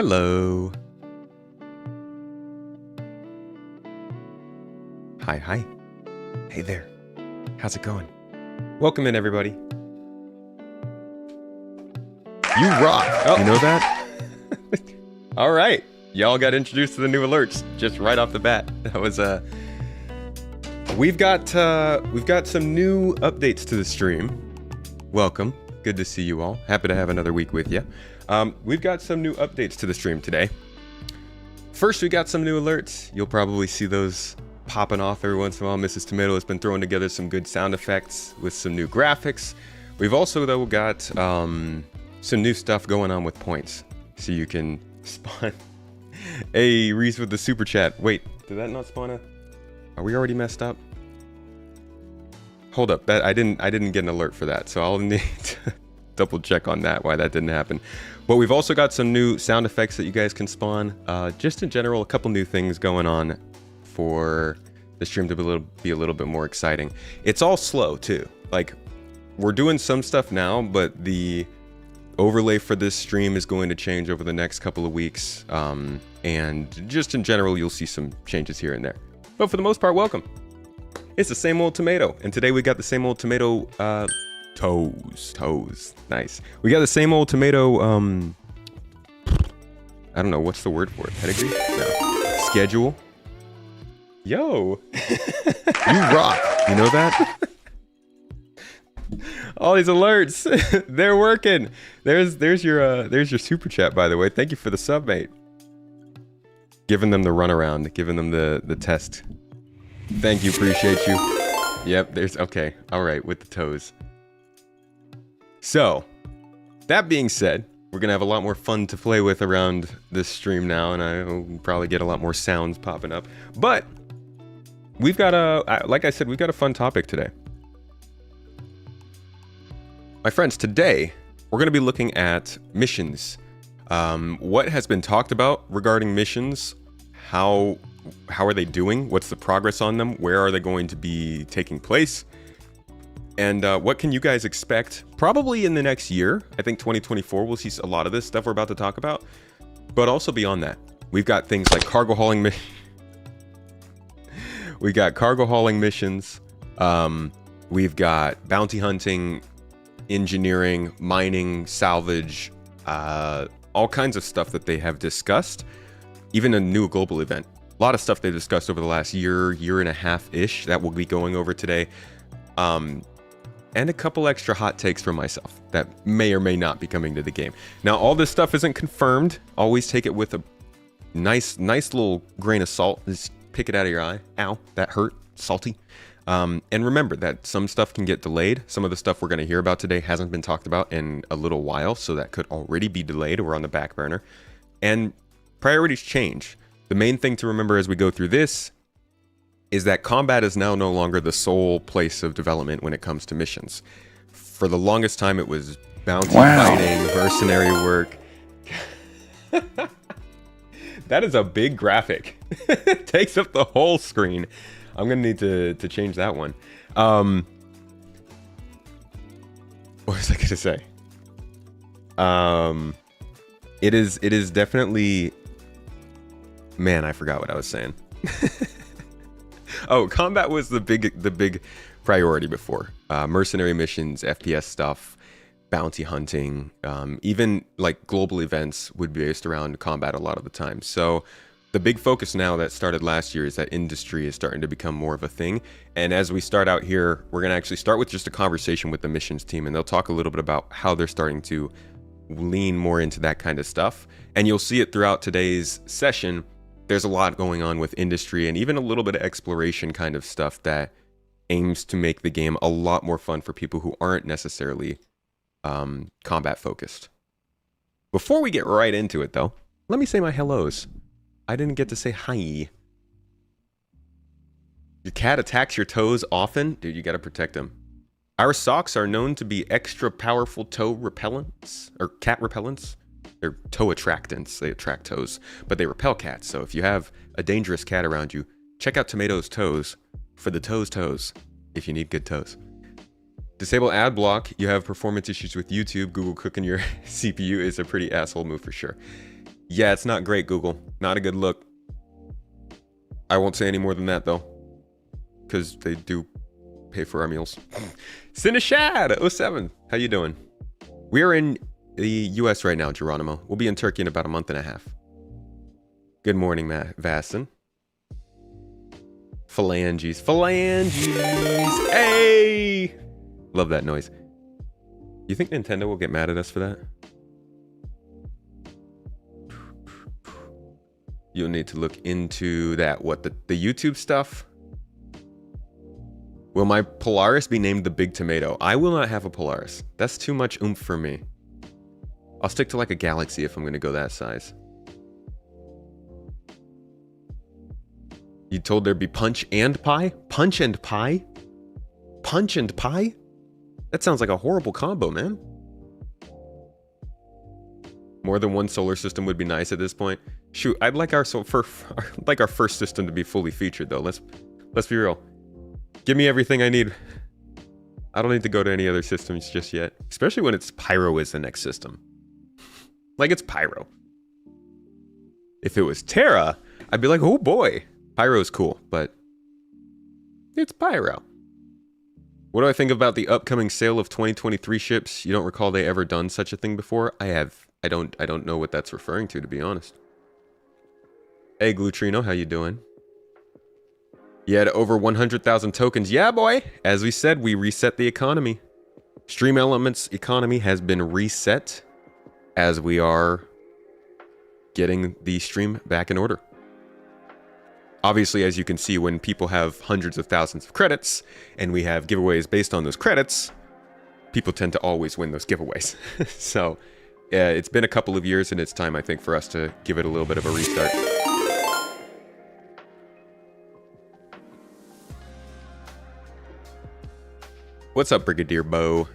Hello. Hi. Hey there. How's it going? Welcome in, everybody. You rock. Oh. You know that? All right. Y'all got introduced to the new alerts just right off the bat. That was we've got some new updates to the stream. Welcome. Good to see you all. Happy to have another week with you. We've got some new updates to the stream today. First, we got some new alerts. You'll probably see those popping off every once in a while. Mrs. Tomato has been throwing together some good sound effects with some new graphics. We've also, though, got some new stuff going on with points. So you can spawn... Hey, Reese with the super chat. Wait, did that not spawn a... Are we already messed up? Hold up, that I didn't get an alert for that, so I'll need to double check on that, why that didn't happen. But we've also got some new sound effects that you guys can spawn. Just in general, a couple new things going on for the stream to be a little bit more exciting. It's all slow too. Like, we're doing some stuff now, but the overlay for this stream is going to change over the next couple of weeks. And just in general, you'll see some changes here and there. But for the most part, welcome. It's the same old tomato. And today we got the same old tomato toes. Nice. We got the same old tomato, I don't know, what's the word for it? Pedigree? No. Schedule. Yo. You rock. You know that? All these alerts. They're working. There's your super chat, by the way. Thank you for the sub, mate. Giving them the runaround, giving them the test. Thank you, appreciate you. Yep, okay. All right, with the toes. So, that being said, we're gonna have a lot more fun to play with around this stream now, and I'll probably get a lot more sounds popping up. But we've got like I said, we've got a fun topic today. My friends, today we're gonna be looking at missions. What has been talked about regarding missions? How are they doing? What's the progress on them? Where are they going to be taking place? And what can you guys expect? Probably in the next year. I think 2024, we'll see a lot of this stuff we're about to talk about. But also beyond that, we've got things like cargo hauling missions. We got cargo hauling missions. We've got bounty hunting, engineering, mining, salvage, all kinds of stuff that they have discussed. Even a new global event. A lot of stuff they've discussed over the last year and a half-ish that we'll be going over today. And a couple extra hot takes from myself that may or may not be coming to the game. Now, all this stuff isn't confirmed. Always take it with a nice little grain of salt. Just pick it out of your eye. Ow, that hurt. Salty. And remember that some stuff can get delayed. Some of the stuff we're going to hear about today hasn't been talked about in a little while, so that could already be delayed or on the back burner. And priorities change. The main thing to remember as we go through this is that combat is now no longer the sole place of development when it comes to missions. For the longest time, it was bounty fighting, mercenary work. That is a big graphic. It takes up the whole screen. I'm gonna need to change that one. What was I gonna say? It is definitely... Man, I forgot what I was saying. Oh, combat was the big priority before. Mercenary missions, FPS stuff, bounty hunting, even like global events would be based around combat a lot of the time. So the big focus now that started last year is that industry is starting to become more of a thing. And as we start out here, we're going to actually start with just a conversation with the missions team, and they'll talk a little bit about how they're starting to lean more into that kind of stuff. And you'll see it throughout today's session. There's a lot going on with industry and even a little bit of exploration kind of stuff that aims to make the game a lot more fun for people who aren't necessarily combat focused. Before we get right into it though, let me say my hellos. I didn't get to say hi. Your cat attacks your toes often? Dude, you gotta protect them. Our socks are known to be extra powerful toe repellents, or cat repellents. They're toe attractants. They attract toes, but they repel cats. So if you have a dangerous cat around you, check out Tomato's Toes for the toes, if you need good toes. Disable ad block. You have performance issues with YouTube. Google cooking your CPU is a pretty asshole move for sure. Yeah, it's not great, Google. Not a good look. I won't say any more than that, though. Because they do pay for our meals. Cineshad07, how you doing? We are in the U.S. right now, Geronimo. We'll be in Turkey in about a month and a half. Good morning, Matt Vasson. Phalanges. Phalanges! Hey! Love that noise. You think Nintendo will get mad at us for that? You'll need to look into that. What, the YouTube stuff? Will my Polaris be named the Big Tomato? I will not have a Polaris. That's too much oomph for me. I'll stick to like a Galaxy if I'm going to go that size. You told there'd be punch and pie? Punch and pie? Punch and pie? That sounds like a horrible combo, man. More than one solar system would be nice at this point. Shoot, I'd like our first system to be fully featured though. Let's be real. Give me everything I need. I don't need to go to any other systems just yet. Especially when it's Pyro is the next system. Like it's Pyro. If it was Terra, I'd be like, oh boy. Pyro's cool, but it's Pyro. What do I think about the upcoming sale of 2023 ships? You don't recall they ever done such a thing before? I have. I don't know what that's referring to be honest. Hey, Glutrino, how you doing? You had over 100,000 tokens. Yeah, boy. As we said, we reset the economy. Stream Elements economy has been reset as we are getting the stream back in order. Obviously, as you can see, when people have hundreds of thousands of credits and we have giveaways based on those credits, people tend to always win those giveaways. So, yeah, it's been a couple of years and it's time, I think, for us to give it a little bit of a restart. What's up, Brigadier Bo?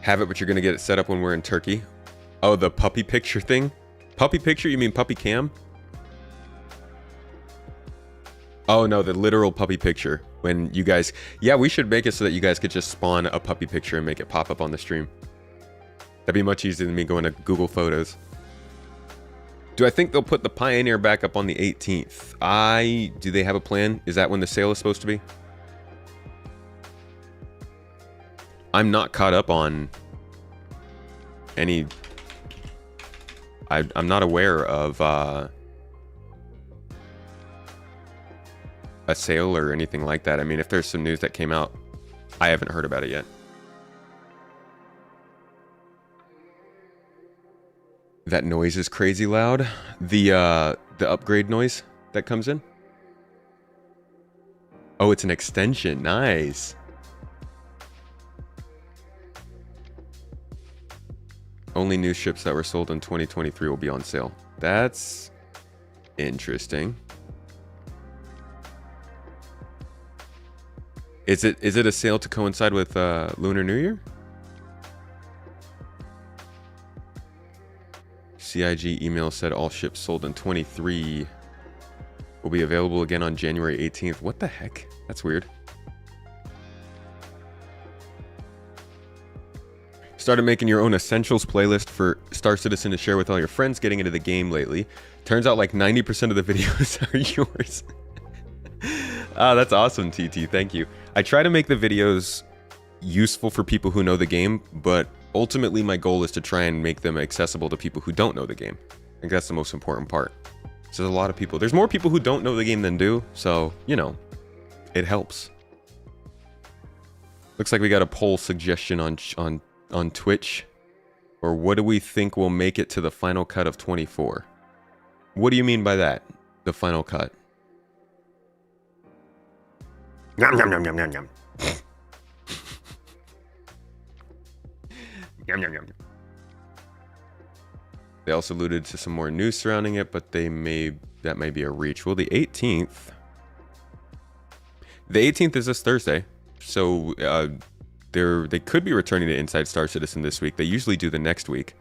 Have it, but you're going to get it set up when we're in Turkey. Oh, the puppy picture thing? Puppy picture? You mean puppy cam? Oh, no, the literal puppy picture. When you guys... Yeah, we should make it so that you guys could just spawn a puppy picture and make it pop up on the stream. That'd be much easier than me going to Google Photos. Do I think they'll put the Pioneer back up on the 18th? Do they have a plan? Is that when the sale is supposed to be? I'm not caught up on any... I'm not aware of a sale or anything like that. I mean, if there's some news that came out, I haven't heard about it yet. That noise is crazy loud. The upgrade noise that comes in. Oh, it's an extension. Nice. Only new ships that were sold in 2023 will be on sale. That's interesting. Is it a sale to coincide with Lunar New Year? CIG email said all ships sold in 23 will be available again on January 18th. What the heck? That's weird. Started making your own essentials playlist for Star Citizen to share with all your friends getting into the game lately. Turns out like 90% of the videos are yours. That's awesome, TT. Thank you. I try to make the videos useful for people who know the game, but ultimately my goal is to try and make them accessible to people who don't know the game. I think that's the most important part. So there's a lot of people. There's more people who don't know the game than do, so, you know, it helps. Looks like we got a poll suggestion on Twitch. Or what do we think will make it to the final cut of 24? What do you mean by that? The final cut? Yum, yum, yum, yum, yum, yum. Yum, yum, yum. They also alluded to some more news surrounding it, but that may be a reach. Well, the 18th... The 18th is this Thursday, so they could be returning to Inside Star Citizen this week. They usually do the next week,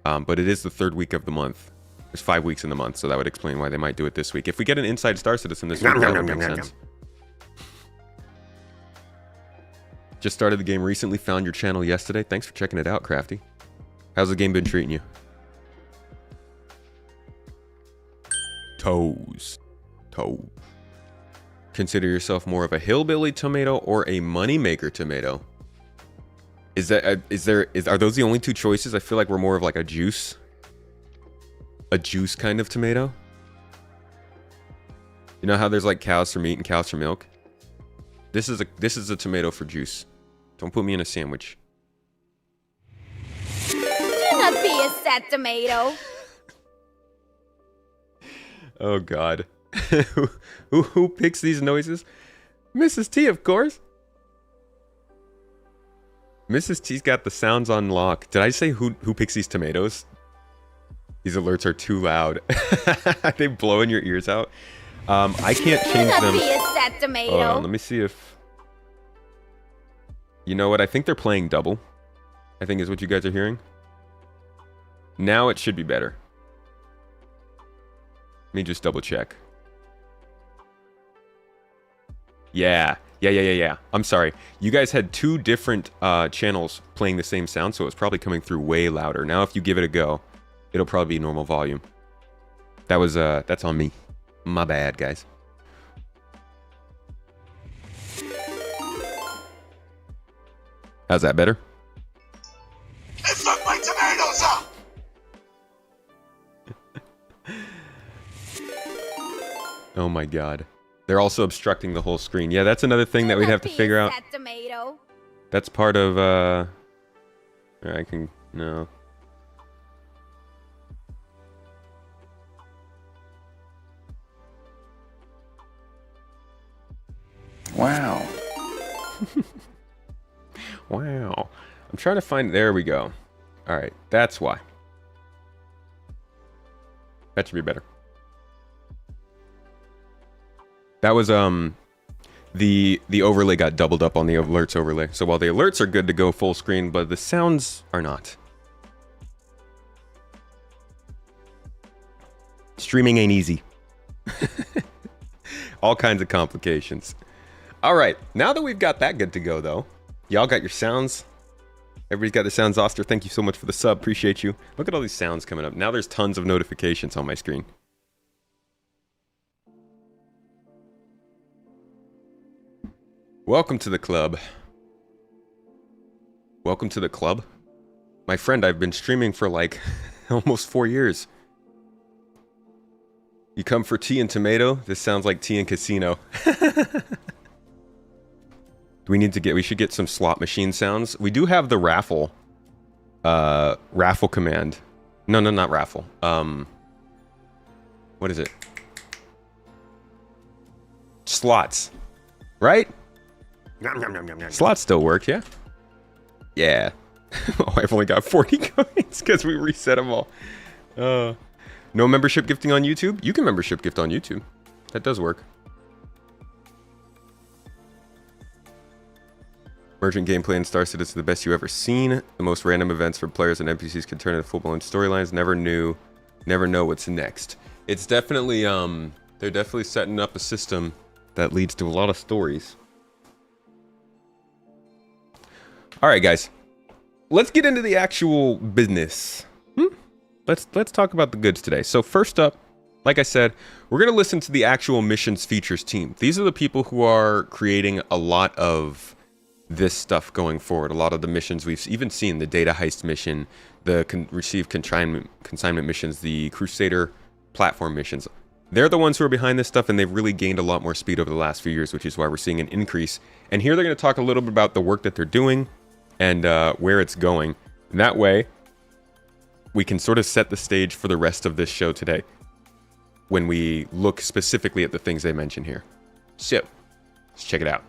but it is the third week of the month. There's 5 weeks in the month, so that would explain why they might do it this week. If we get an Inside Star Citizen this week, that would make sense. Just started the game recently, found your channel yesterday. Thanks for checking it out, Crafty. How's the game been treating you? Toes. Toe. Consider yourself more of a hillbilly tomato or a moneymaker tomato? Are those the only two choices? I feel like we're more of like a juice kind of tomato. You know how there's like cows for meat and cows for milk? This is a tomato for juice. Don't put me in a sandwich. Do not be a sad tomato. Oh God. who picks these noises? Mrs. T, of course. Mrs. T's got the sounds on lock. Did I say who picks these tomatoes? These alerts are too loud. They blow in your ears out. I can't change them. Be a sad tomato. Hold on, let me see if... You know what? I think they're playing double. I think is what you guys are hearing. Now it should be better. Let me just double check. Yeah. I'm sorry. You guys had two different channels playing the same sound, so it's probably coming through way louder. Now if you give it a go, it'll probably be normal volume. That's on me. My bad, guys. How's that better? And fuck my tomatoes up! Oh my God. They're also obstructing the whole screen. Yeah, that's another thing that we'd have to figure out. Tomato. That's part of, no. Wow. Wow. I'm trying to find, there we go. All right, that's why. That should be better. That was, the overlay got doubled up on the alerts overlay. So while the alerts are good to go full screen, but the sounds are not. Streaming ain't easy. All kinds of complications. All right, now that we've got that good to go, though, y'all got your sounds. Everybody's got their sounds. Oster, thank you so much for the sub. Appreciate you. Look at all these sounds coming up. Now there's tons of notifications on my screen. Welcome to the club. Welcome to the club. My friend, I've been streaming for like almost 4 years. You come for tea and tomato? This sounds like tea and casino. We should get some slot machine sounds. We do have the raffle. Raffle command. No, not raffle. What is it? Slots. Right? Slots still work, yeah? Yeah. Oh, I've only got 40 coins because we reset them all. No membership gifting on YouTube? You can membership gift on YouTube. That does work. Merchant gameplay in Star Citizen is the best you've ever seen. The most random events for players and NPCs can turn into full-blown storylines. Never know what's next. It's definitely, they're definitely setting up a system that leads to a lot of stories. All right, guys. Let's get into the actual business. Let's talk about the goods today. So first up, like I said, we're going to listen to the actual missions features team. These are the people who are creating a lot of this stuff going forward. A lot of the missions we've even seen, the data heist mission, the receive consignment missions, the Crusader platform missions. They're the ones who are behind this stuff, and they've really gained a lot more speed over the last few years, which is why we're seeing an increase. And here they're going to talk a little bit about the work that they're doing and where it's going. And that way, we can sort of set the stage for the rest of this show today when we look specifically at the things they mention here. So, let's check it out.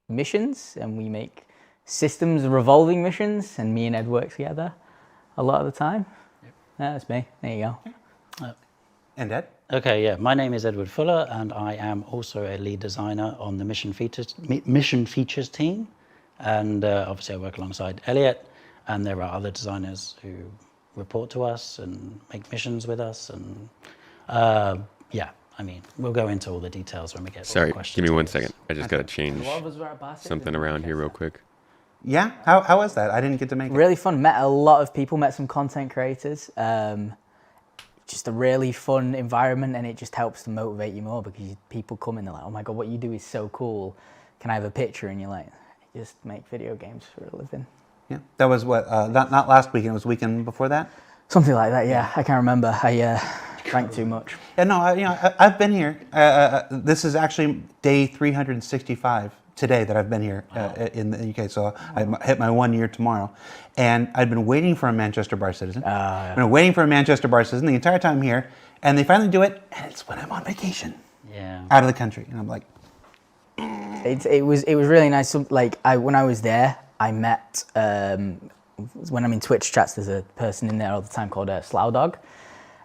Missions, and we make systems revolving missions, and me and Ed work together a lot of the time. Yep. That's me. There you go. And Ed? Okay, yeah. My name is Edward Fuller, and I am also a lead designer on the mission features team. And obviously, I work alongside Elliot, and there are other designers who report to us and make missions with us. And yeah, I mean, we'll go into all the details when we get to the questions. Give me 1 second. I just got to change something around here real quick. Yeah? How was that? I didn't get to make it. Really fun. Met a lot of people, met some content creators. just a really fun environment, and it just helps to motivate you more because people come in, they're like, oh my God, what you do is so cool. Can I have a picture? And you're like, I just make video games for a living. Yeah, that was what, not last weekend, it was the weekend before that? Something like that, yeah. I can't remember. I drank too much. Yeah, no, I've been here. This is actually day 365 today that I've been here in the UK. So I hit my 1 year tomorrow. And I'd been waiting for a Manchester Bar Citizen. I've been waiting for a Manchester Bar Citizen the entire time here. And they finally do it, and it's when I'm on vacation. Yeah. Out of the country. And I'm like... It was really nice. Like, when I was there, I met... when I'm in Twitch chats, there's a person in there all the time called Slough Dog.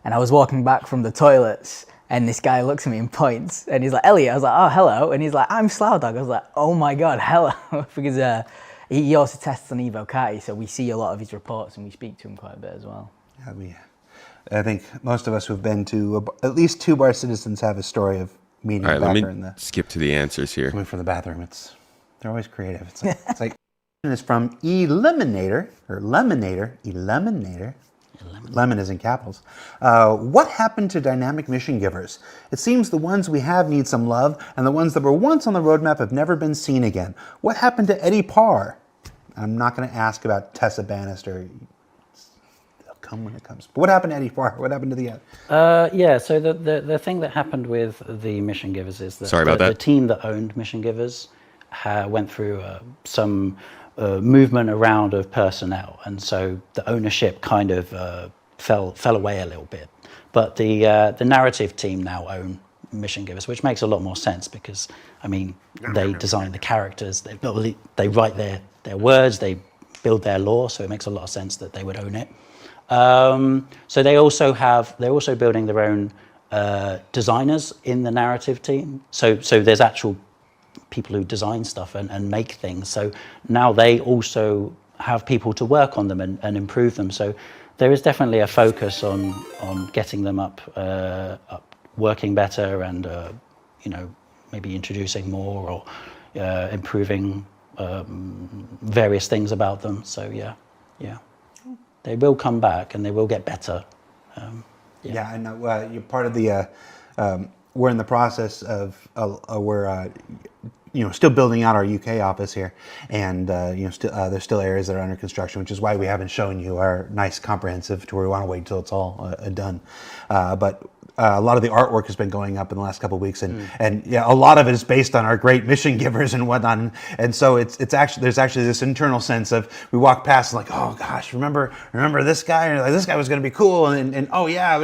And I was walking back from the toilets, and this guy looks at me and points, and he's like, Elliot. I was like, oh, hello. And he's like, I'm Slough Dog. I was like, oh my God, hello. Because he also tests on Evo Kati, so we see a lot of his reports, and we speak to him quite a bit as well. I think most of us who've been to at least 2 Bar Citizens have a story of meeting All right, back let me skip to the answers here. Coming from the bathroom. They're always creative. It's like is from Eliminator, or Eliminator. Lemon is in capitals. What happened to dynamic mission givers? It seems the ones we have need some love, and the ones that were once on the roadmap have never been seen again. What happened to Eddie Parr? I'm not going to ask about Tessa Bannister. It'll come when it comes. But what happened to Eddie Parr? What happened to the... Yeah, so the thing that happened with the mission givers is that the team that owned mission givers went through some... movement around of personnel, and so the ownership kind of fell away a little bit. But the narrative team now own mission givers, which makes a lot more sense because, I mean, they design the characters, they write their words, they build their lore, so it makes a lot of sense that they would own it. So they're also building their own designers in the narrative team. So there's actual people who design stuff and make things. So now they also have people to work on them and improve them. So there is definitely a focus on getting them up working better and maybe introducing more or improving various things about them. So yeah, they will come back and they will get better. Yeah, I know. You're part of the. We're in the process of we're still building out our UK office here, and there's still areas that are under construction, which is why we haven't shown you our nice comprehensive tour. We want to wait until it's all done. But a lot of the artwork has been going up in the last couple of weeks, and yeah, a lot of it is based on our great mission givers and whatnot. And so there's actually this internal sense of we walk past and like, oh gosh, remember this guy? And like, this guy was going to be cool, and oh yeah,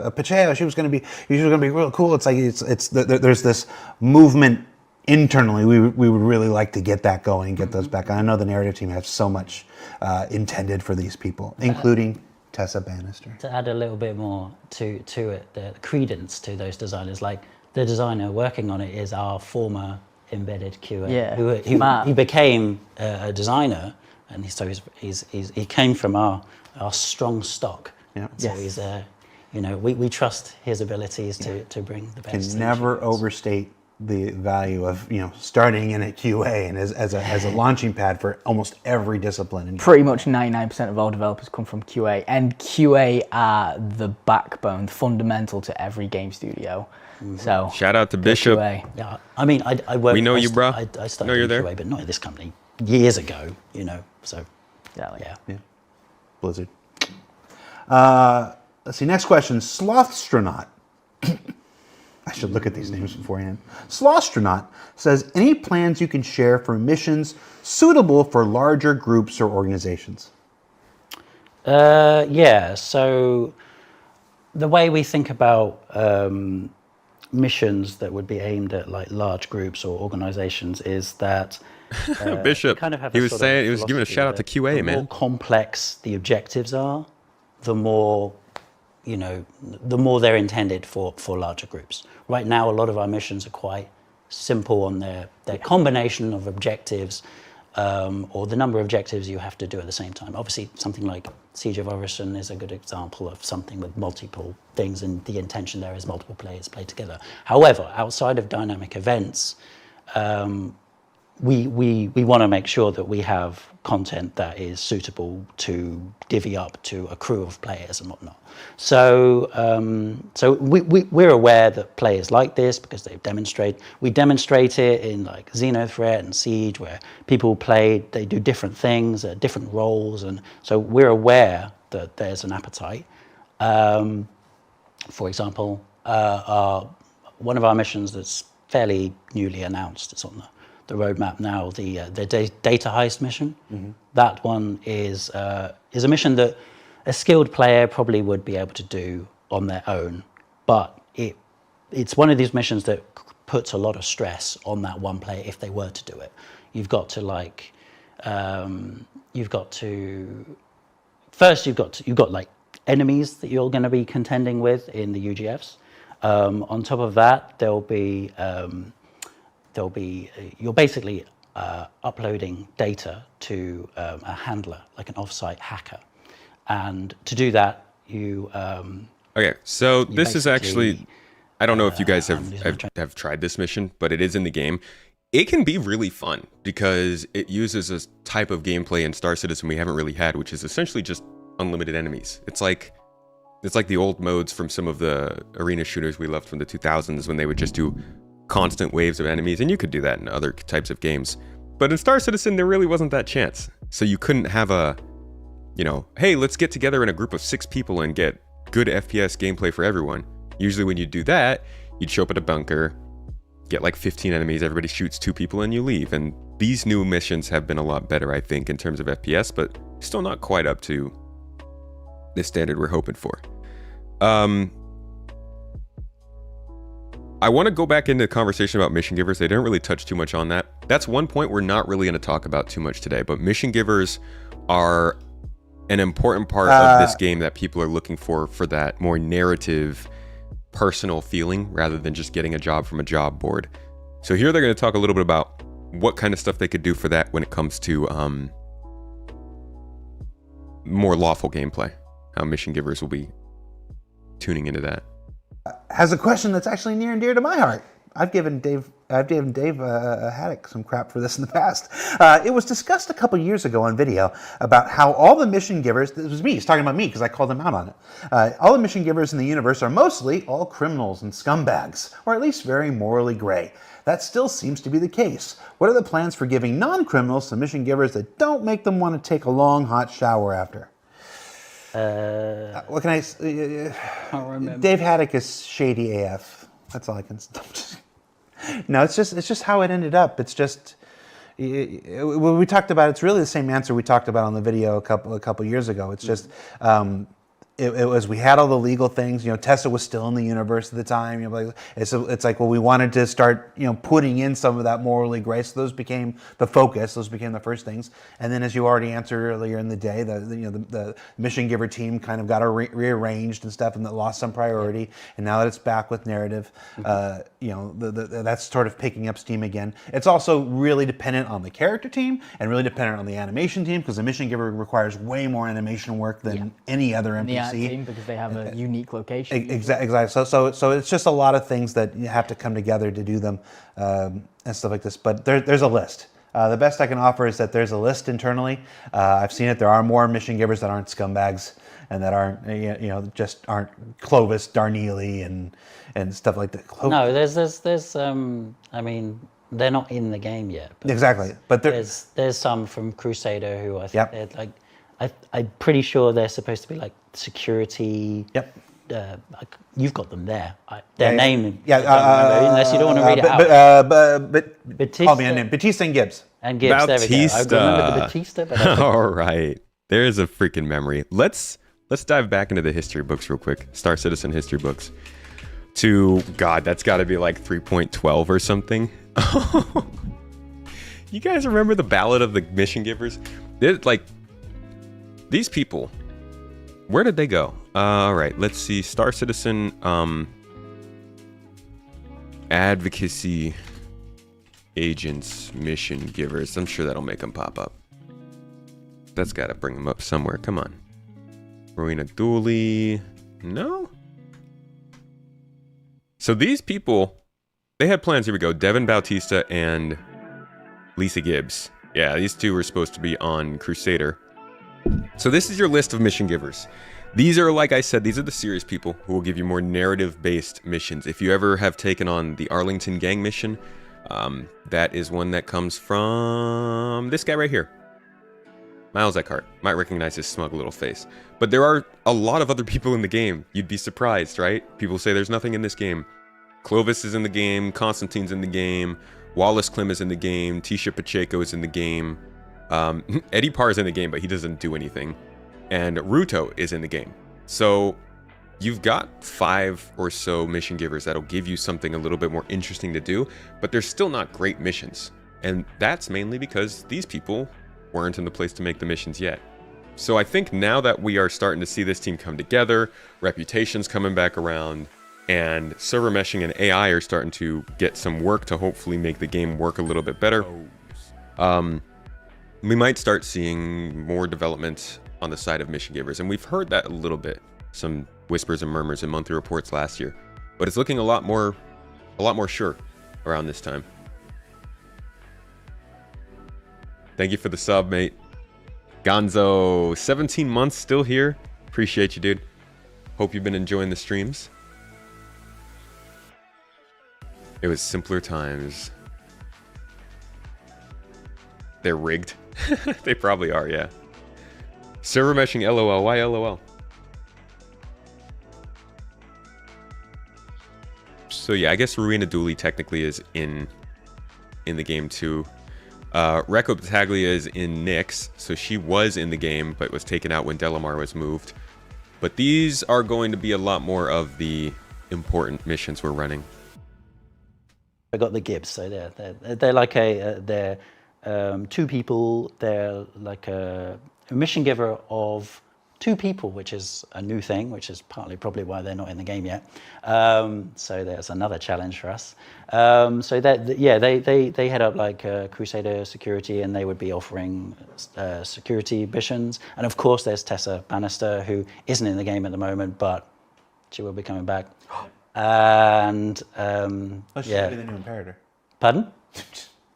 Pacheco, she was going to be real cool. It's like there's this movement internally. We would really like to get that going, get those back. I know the narrative team has so much intended for these people, including Tessa Bannister. To add a little bit more to it, the credence to those designers, like the designer working on it is our former embedded QA, who became a designer, and he came from our strong stock. Yeah. So he's we trust his abilities to bring the best. Can never overstate the value of starting in a QA and as a launching pad for almost every discipline. Pretty much 99% of all developers come from QA, and QA are the backbone, fundamental to every game studio. Mm-hmm. So shout out to Bishop. QA. Yeah, I mean, I work. We know you, bro. I started in QA, but not at this company years ago. So yeah. Blizzard. Let's see. Next question. Slothstronaut. I should look at these names beforehand. Slothstronaut says, any plans you can share for missions suitable for larger groups or organizations? Yeah, so the way we think about missions that would be aimed at like large groups or organizations is that Bishop, kind of have he was giving a shout out to QA, man. The more complex the objectives are, the more they're intended for larger groups. Right now, a lot of our missions are quite simple on their combination of objectives, or the number of objectives you have to do at the same time. Obviously, something like Siege of Orison is a good example of something with multiple things, and the intention there is multiple players play together. However, outside of dynamic events, we want to make sure that we have content that is suitable to divvy up to a crew of players and whatnot. So we're aware that players like this because we demonstrate it in like Xenothreat and Siege, where people play, they do different things, different roles, and so we're aware that there's an appetite. For example, one of our missions that's fairly newly announced, it's on the roadmap now, the data heist mission. That one is a mission that a skilled player probably would be able to do on their own, but it's one of these missions that puts a lot of stress on that one player if they were to do it. You've got to enemies that you're going to be contending with in the UGFs. On top of that, you're basically uploading data to a handler, like an offsite hacker. And to do that, you... Okay, so this is actually... I don't know if you guys have tried this mission, but it is in the game. It can be really fun because it uses a type of gameplay in Star Citizen we haven't really had, which is essentially just unlimited enemies. It's like the old modes from some of the arena shooters we loved from the 2000s when they would just do constant waves of enemies, and you could do that in other types of games. But in Star Citizen, there really wasn't that chance. So you couldn't have hey, let's get together in a group of 6 people and get good FPS gameplay for everyone. Usually when you do that, you'd show up at a bunker, get like 15 enemies, everybody shoots 2 people, and you leave. And these new missions have been a lot better, I think, in terms of FPS, but still not quite up to the standard we're hoping for. I want to go back into the conversation about mission givers. They didn't really touch too much on that. That's one point we're not really going to talk about too much today, but mission givers are an important part of this game that people are looking for that more narrative, personal feeling rather than just getting a job from a job board. So here they're going to talk a little bit about what kind of stuff they could do for that when it comes to more lawful gameplay, how mission givers will be tuning into that. Has a question that's actually near and dear to my heart. I've given Dave Haddock some crap for this in the past. It was discussed a couple years ago on video about how all the mission givers, this was me, he's talking about me because I called him out on it. All the mission givers in the universe are mostly all criminals and scumbags, or at least very morally gray. That still seems to be the case. What are the plans for giving non-criminals some mission givers that don't make them want to take a long hot shower after? What can I say? Dave Haddock is shady AF. That's all I can say. No, it's just how it ended up. It's just when we talked about. It's really the same answer we talked about on the video a couple years ago. It's just it was, we had all the legal things. Tessa was still in the universe at the time. It's like, well, we wanted to start putting in some of that morally gray. So those became the focus. Those became the first things. And then, as you already answered earlier in the day, the mission giver team kind of got rearranged and stuff, and that lost some priority. And now that it's back with narrative, that's sort of picking up steam again. It's also really dependent on the character team and really dependent on the animation team, because the mission giver requires way more animation work than any other NPC. Team, because they have a unique location. Exactly. So it's just a lot of things that you have to come together to do them and stuff like this. But there's a list. The best I can offer is that there's a list internally. I've seen it. There are more mission givers that aren't scumbags and that aren't just aren't Clovis, Darneely, and stuff like that. No, there's I mean, they're not in the game yet. But exactly. But there's some from Crusader who I think they're like. I'm pretty sure they're supposed to be like security. Yep. You've got them there. Their name. Yeah. Unless you don't want to read it out. But Batista, call me a name. Batista and Gibbs. And Gibbs. Batista. There we go. I remember the Batista. But all right. There's a freaking memory. Let's dive back into the history books real quick. Star Citizen history books. God, that's got to be like 3.12 or something. You guys remember the Ballad of the Mission Givers? These people, where did they go? All right, let's see. Star Citizen advocacy agents, mission givers. I'm sure that'll make them pop up. That's got to bring them up somewhere. Come on. Rowena Dooley. No? So these people, they had plans. Here we go. Devin Bautista and Lisa Gibbs. Yeah, these two were supposed to be on Crusader. So this is your list of mission givers. These are, like I said, these are the serious people who will give you more narrative-based missions. If you ever have taken on the Arlington Gang mission, that is one that comes from this guy right here. Miles Eckhart. Might recognize his smug little face. But there are a lot of other people in the game. You'd be surprised, right? People say there's nothing in this game. Clovis is in the game, Constantine's in the game, Wallace Clem is in the game, Tisha Pacheco is in the game, Eddie Parr is in the game, but he doesn't do anything, and Ruto is in the game. So you've got 5 or so mission givers that'll give you something a little bit more interesting to do, but they're still not great missions. And that's mainly because these people weren't in the place to make the missions yet. So I think now that we are starting to see this team come together, reputation's coming back around, and server meshing and AI are starting to get some work to hopefully make the game work a little bit better. We might start seeing more development on the side of mission givers, and we've heard that a little bit, some whispers and murmurs in monthly reports last year, but it's looking a lot more sure around this time. Thank you for the sub, mate. Gonzo, 17 months still here. Appreciate you, dude. Hope you've been enjoying the streams. It was simpler times. They're rigged. They probably are, yeah. Server meshing, LOL. Why LOL? So yeah, I guess Rowena Dooley technically is in the game too. Recco Battaglia is in Nyx, so she was in the game but was taken out when Delamar was moved. But these are going to be a lot more of the important missions we're running. I got the Gibbs, so they're like they're 2 people. They're like a mission giver of 2 people, which is a new thing, which is partly probably why they're not in the game yet. So there's another challenge for us. So that yeah, they head up like Crusader security, and they would be offering security missions. And of course, there's Tessa Bannister, who isn't in the game at the moment, but she will be coming back. And She's yeah. be the new Imperator. Pardon?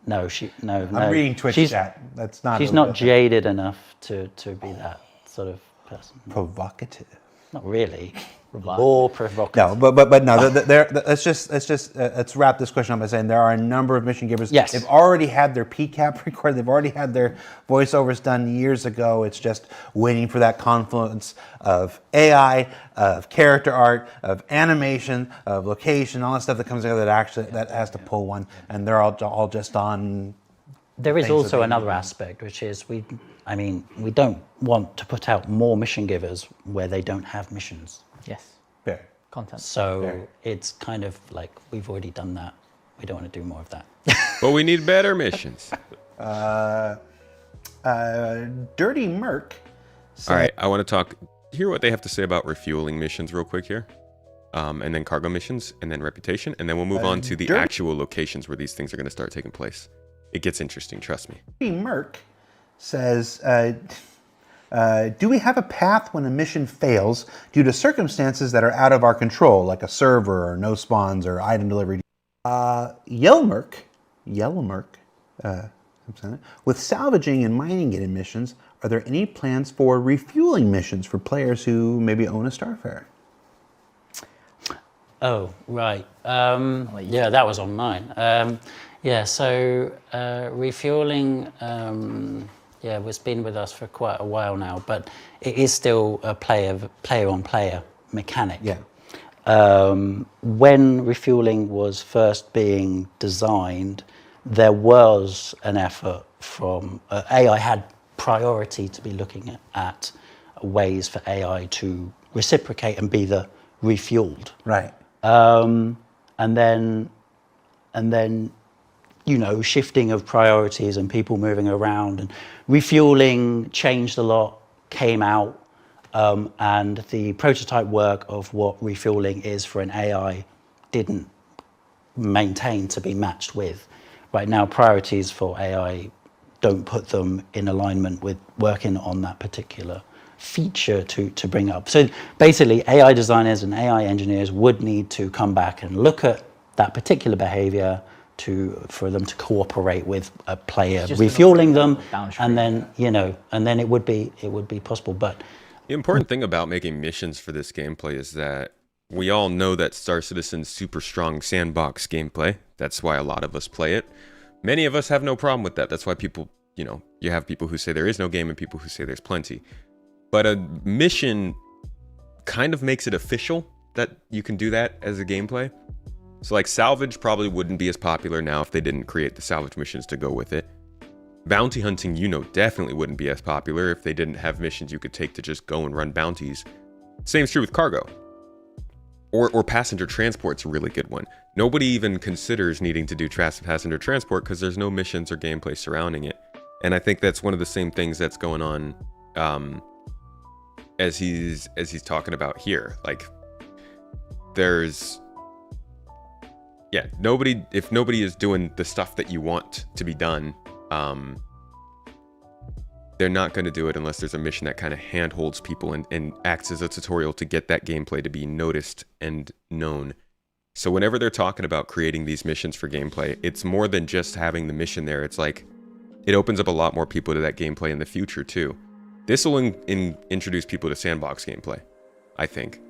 No, no. I'm reading Twitch chat. That's not. She's not jaded enough to be that sort of person. Provocative. Not really. More provocative. No, but no. Let's wrap this question up by saying there are a number of mission givers. Yes. They've already had their PCAP recorded. They've already had their voiceovers done years ago. It's just waiting for that confluence of AI, of character art, of animation, of location, all that stuff that comes together that has to pull one, and they're all just on. There is also another aspect, which is we don't want to put out more mission givers where they don't have missions. Yes. Fair. Content. So it's kind of like we've already done that. We don't want to do more of that. But we need better missions. Dirty Merc. All right, I want to hear what they have to say about refueling missions real quick here. And then cargo missions, and then reputation, and then we'll move on to the actual locations where these things are going to start taking place. It gets interesting, trust me. Dirty Merc says, do we have a path when a mission fails due to circumstances that are out of our control, like a server or no spawns or item delivery? Yellow Merc, with salvaging and mining gated missions, are there any plans for refueling missions for players who maybe own a Starfarer? Oh, right. Yeah, that was on mine. Yeah, so refueling, it's been with us for quite a while now, but it is still a player-on-player mechanic. Yeah. When refueling was first being designed, there was an effort from AI had priority to be looking at ways for AI to reciprocate and be the refueled. Right. And then, shifting of priorities and people moving around, and refueling changed a lot, came out, and the prototype work of what refueling is for an AI didn't maintain to be matched with. Right now, priorities for AI don't put them in alignment with working on that particular feature to bring up. So basically, AI designers and AI engineers would need to come back and look at that particular behavior for them to cooperate with a player, just refueling them, downstream. and then it would be possible. But The important thing about making missions for this gameplay is that we all know that Star Citizen's super strong sandbox gameplay. That's why a lot of us play it. Many of us have no problem with that. That's why people, you have people who say there is no game and people who say there's plenty. But a mission kind of makes it official that you can do that as a gameplay. So like salvage probably wouldn't be as popular now if they didn't create the salvage missions to go with it. Bounty hunting, definitely wouldn't be as popular if they didn't have missions you could take to just go and run bounties. Same's true with cargo. Or passenger transport's a really good one. Nobody even considers needing to do passenger transport because there's no missions or gameplay surrounding it. And I think that's one of the same things that's going on as he's talking about here. Like, if nobody is doing the stuff that you want to be done, they're not going to do it unless there's a mission that kind of handholds people and acts as a tutorial to get that gameplay to be noticed and known. So whenever they're talking about creating these missions for gameplay, it's more than just having the mission there. It's like, it opens up a lot more people to that gameplay in the future too. This will introduce people to sandbox gameplay, I think.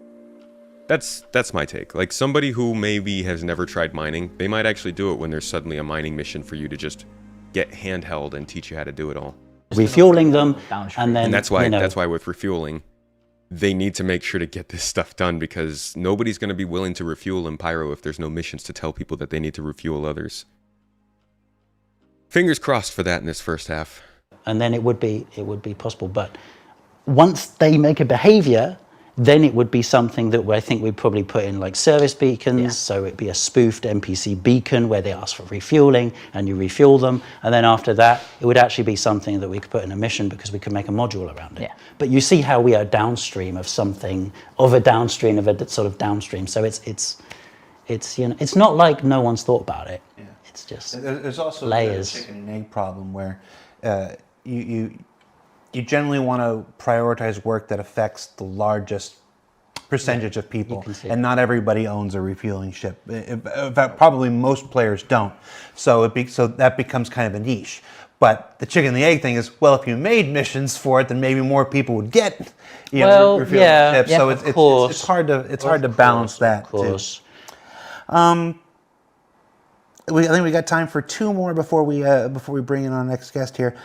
That's my take. Like, somebody who maybe has never tried mining, they might actually do it when there's suddenly a mining mission for you to just get handheld and teach you how to do it all. Refueling them, and then And that's why with refueling, they need to make sure to get this stuff done, because nobody's going to be willing to refuel in Pyro if there's no missions to tell people that they need to refuel others. Fingers crossed for that in this first half. And then it would be possible. But once they make a behavior, then it would be something that I think we'd probably put in like service beacons. Yeah. So it'd be a spoofed NPC beacon where they ask for refueling and you refuel them. And then after that, it would actually be something that we could put in a mission because we could make a module around it. Yeah. But you see how we are downstream of something, of a downstream, of a sort of downstream. So it's not like no one's thought about it. Yeah. It's just There's also layers. a chicken and egg problem where you generally want to prioritize work that affects the largest percentage of people, and not everybody owns a refueling ship. In fact, probably most players don't. So that becomes kind of a niche. But the chicken and the egg thing is, well, if you made missions for it, then maybe more people would get refueling ships. So it's hard to balance that too. I think we got time for two more before we bring in our next guest here.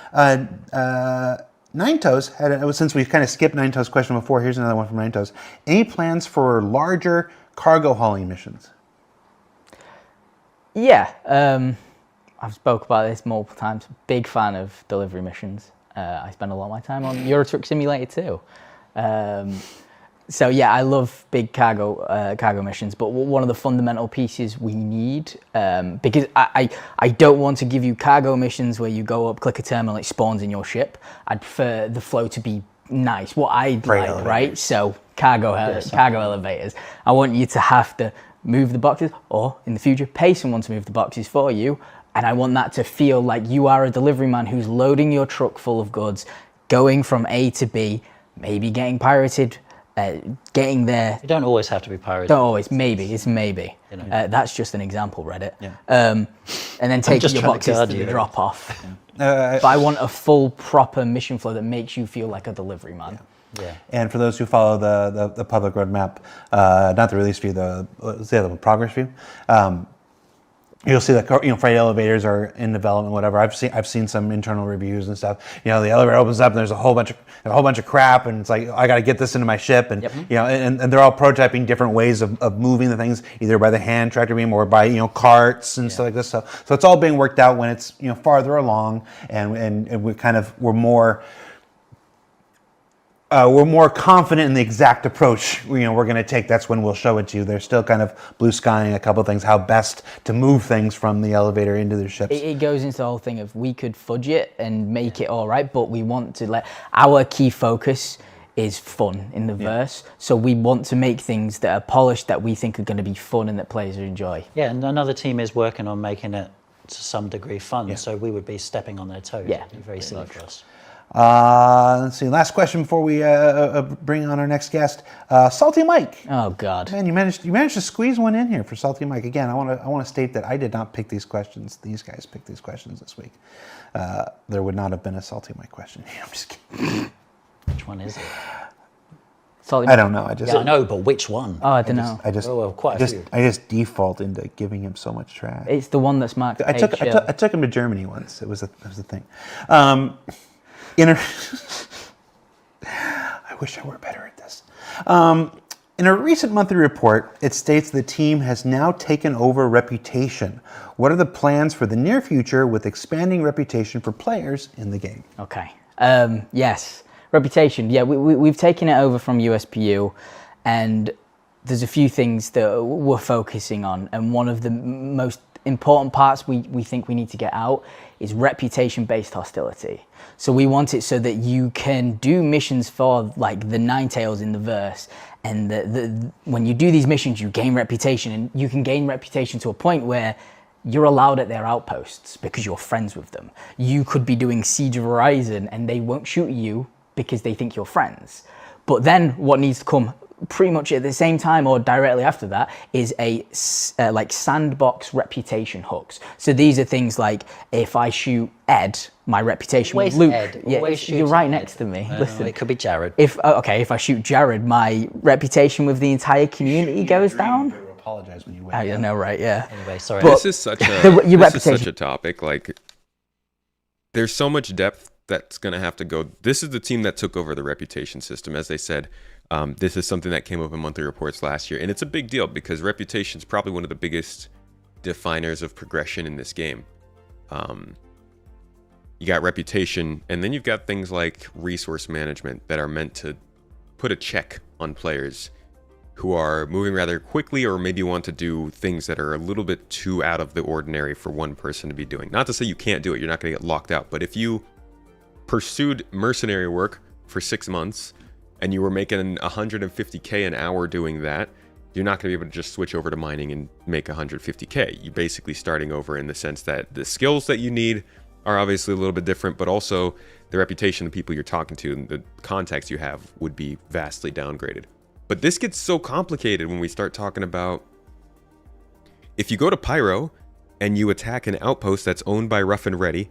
Nine Toes since we kind of skipped Nine Toes' question before, here's another one from Nine Toes. Any plans for larger cargo hauling missions? Yeah, I've spoke about this multiple times. Big fan of delivery missions. I spend a lot of my time on Euro Truck Simulator too. So yeah, I love big cargo missions, but one of the fundamental pieces we need, because I don't want to give you cargo missions where you go up, click a terminal, it spawns in your ship. I'd prefer the flow to be nice, what I'd like, elevators. Right? So cargo elevators. I want you to have to move the boxes, or in the future, pay someone to move the boxes for you. And I want that to feel like you are a delivery man who's loading your truck full of goods, going from A to B, maybe getting pirated, getting there. You don't always have to be pirated. Don't always. Maybe. It's maybe. That's just an example, Reddit. Yeah. And then taking your boxes to the drop off. But I want a full, proper mission flow that makes you feel like a delivery man. Yeah. And for those who follow the public roadmap, not the release view, the progress view, you'll see that freight elevators are in development. Whatever. I've seen some internal reviews and stuff. The elevator opens up and there's a whole bunch of crap, and it's like, I got to get this into my ship, and and they're all prototyping different ways of moving the things, either by the hand tractor beam or by carts and stuff like this. So it's all being worked out when it's farther along, and we're more confident in the exact approach we're going to take. That's when we'll show it to you. They're still kind of blue skying a couple of things, how best to move things from the elevator into their ships. It goes into the whole thing of, we could fudge it and make it all right, but we want to our key focus is fun in the verse. So we want to make things that are polished, that we think are going to be fun and that players enjoy. Yeah, and another team is working on making it to some degree fun. So we would be stepping on their toes. Yeah, it'd be very silly for us. Let's see. Last question before we bring on our next guest, Salty Mike. Oh God. Man, you managed to squeeze one in here for Salty Mike. Again, I want to state that I did not pick these questions. These guys picked these questions this week. There would not have been a Salty Mike question. I'm just kidding. Which one is it? Salty I don't know. I just Yeah, I know, but which one? Oh, I don't know. I just Oh, well, quite a few. I just default into giving him so much trash. It's the one that's marked. I took him to Germany once. It was a thing. In a, I wish I were better at this. In a recent monthly report, it states the team has now taken over Reputation. What are the plans for the near future with expanding Reputation for players in the game? Okay. Yes. Reputation. Yeah, we've taken it over from USPU, and there's a few things that we're focusing on. And one of the most important parts we think we need to get out is reputation-based hostility. So we want it so that you can do missions for like the Ninetales in the verse, and when you do these missions, you gain reputation, and you can gain reputation to a point where you're allowed at their outposts because you're friends with them. You could be doing Siege of Horizon and they won't shoot you because they think you're friends. But then what needs to come pretty much at the same time or directly after that is like sandbox reputation hooks. So these are things like, if I shoot Ed, my reputation Where's with Luke. Ed? Yeah, Always you're shoots right Ed. next to me. Listen, It could be Jared. if I shoot Jared, my reputation with the entire community goes down. Apologize when you wait. I know, right? Yeah. Anyway, sorry. But- This is such a Your this is reputation. such a topic. Like, there's so much depth that's gonna have to go. This is the team that took over the reputation system, as they said. This is something that came up in monthly reports last year, and it's a big deal because reputation is probably one of the biggest definers of progression in this game. You got reputation, and then you've got things like resource management that are meant to put a check on players who are moving rather quickly or maybe want to do things that are a little bit too out of the ordinary for one person to be doing. Not to say you can't do it, you're not going to get locked out, but if you pursued mercenary work for 6 months and you were making 150K an hour doing that, you're not going to be able to just switch over to mining and make 150K. You're basically starting over in the sense that the skills that you need are obviously a little bit different, but also the reputation of the people you're talking to and the contacts you have would be vastly downgraded. But this gets so complicated when we start talking about, if you go to Pyro and you attack an outpost that's owned by Rough and Ready,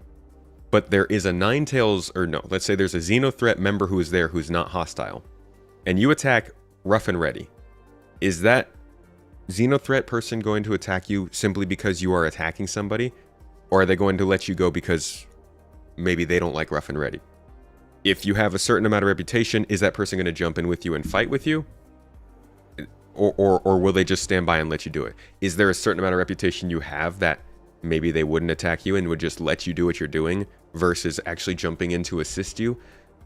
but there is a Ninetales, or no, let's say there's a Xenothreat member who is there who's not hostile, and you attack Rough and Ready, is that Xenothreat person going to attack you simply because you are attacking somebody? Or are they going to let you go because maybe they don't like Rough and Ready? If you have a certain amount of reputation, is that person going to jump in with you and fight with you? Or will they just stand by and let you do it? Is there a certain amount of reputation you have that maybe they wouldn't attack you and would just let you do what you're doing versus actually jumping in to assist you?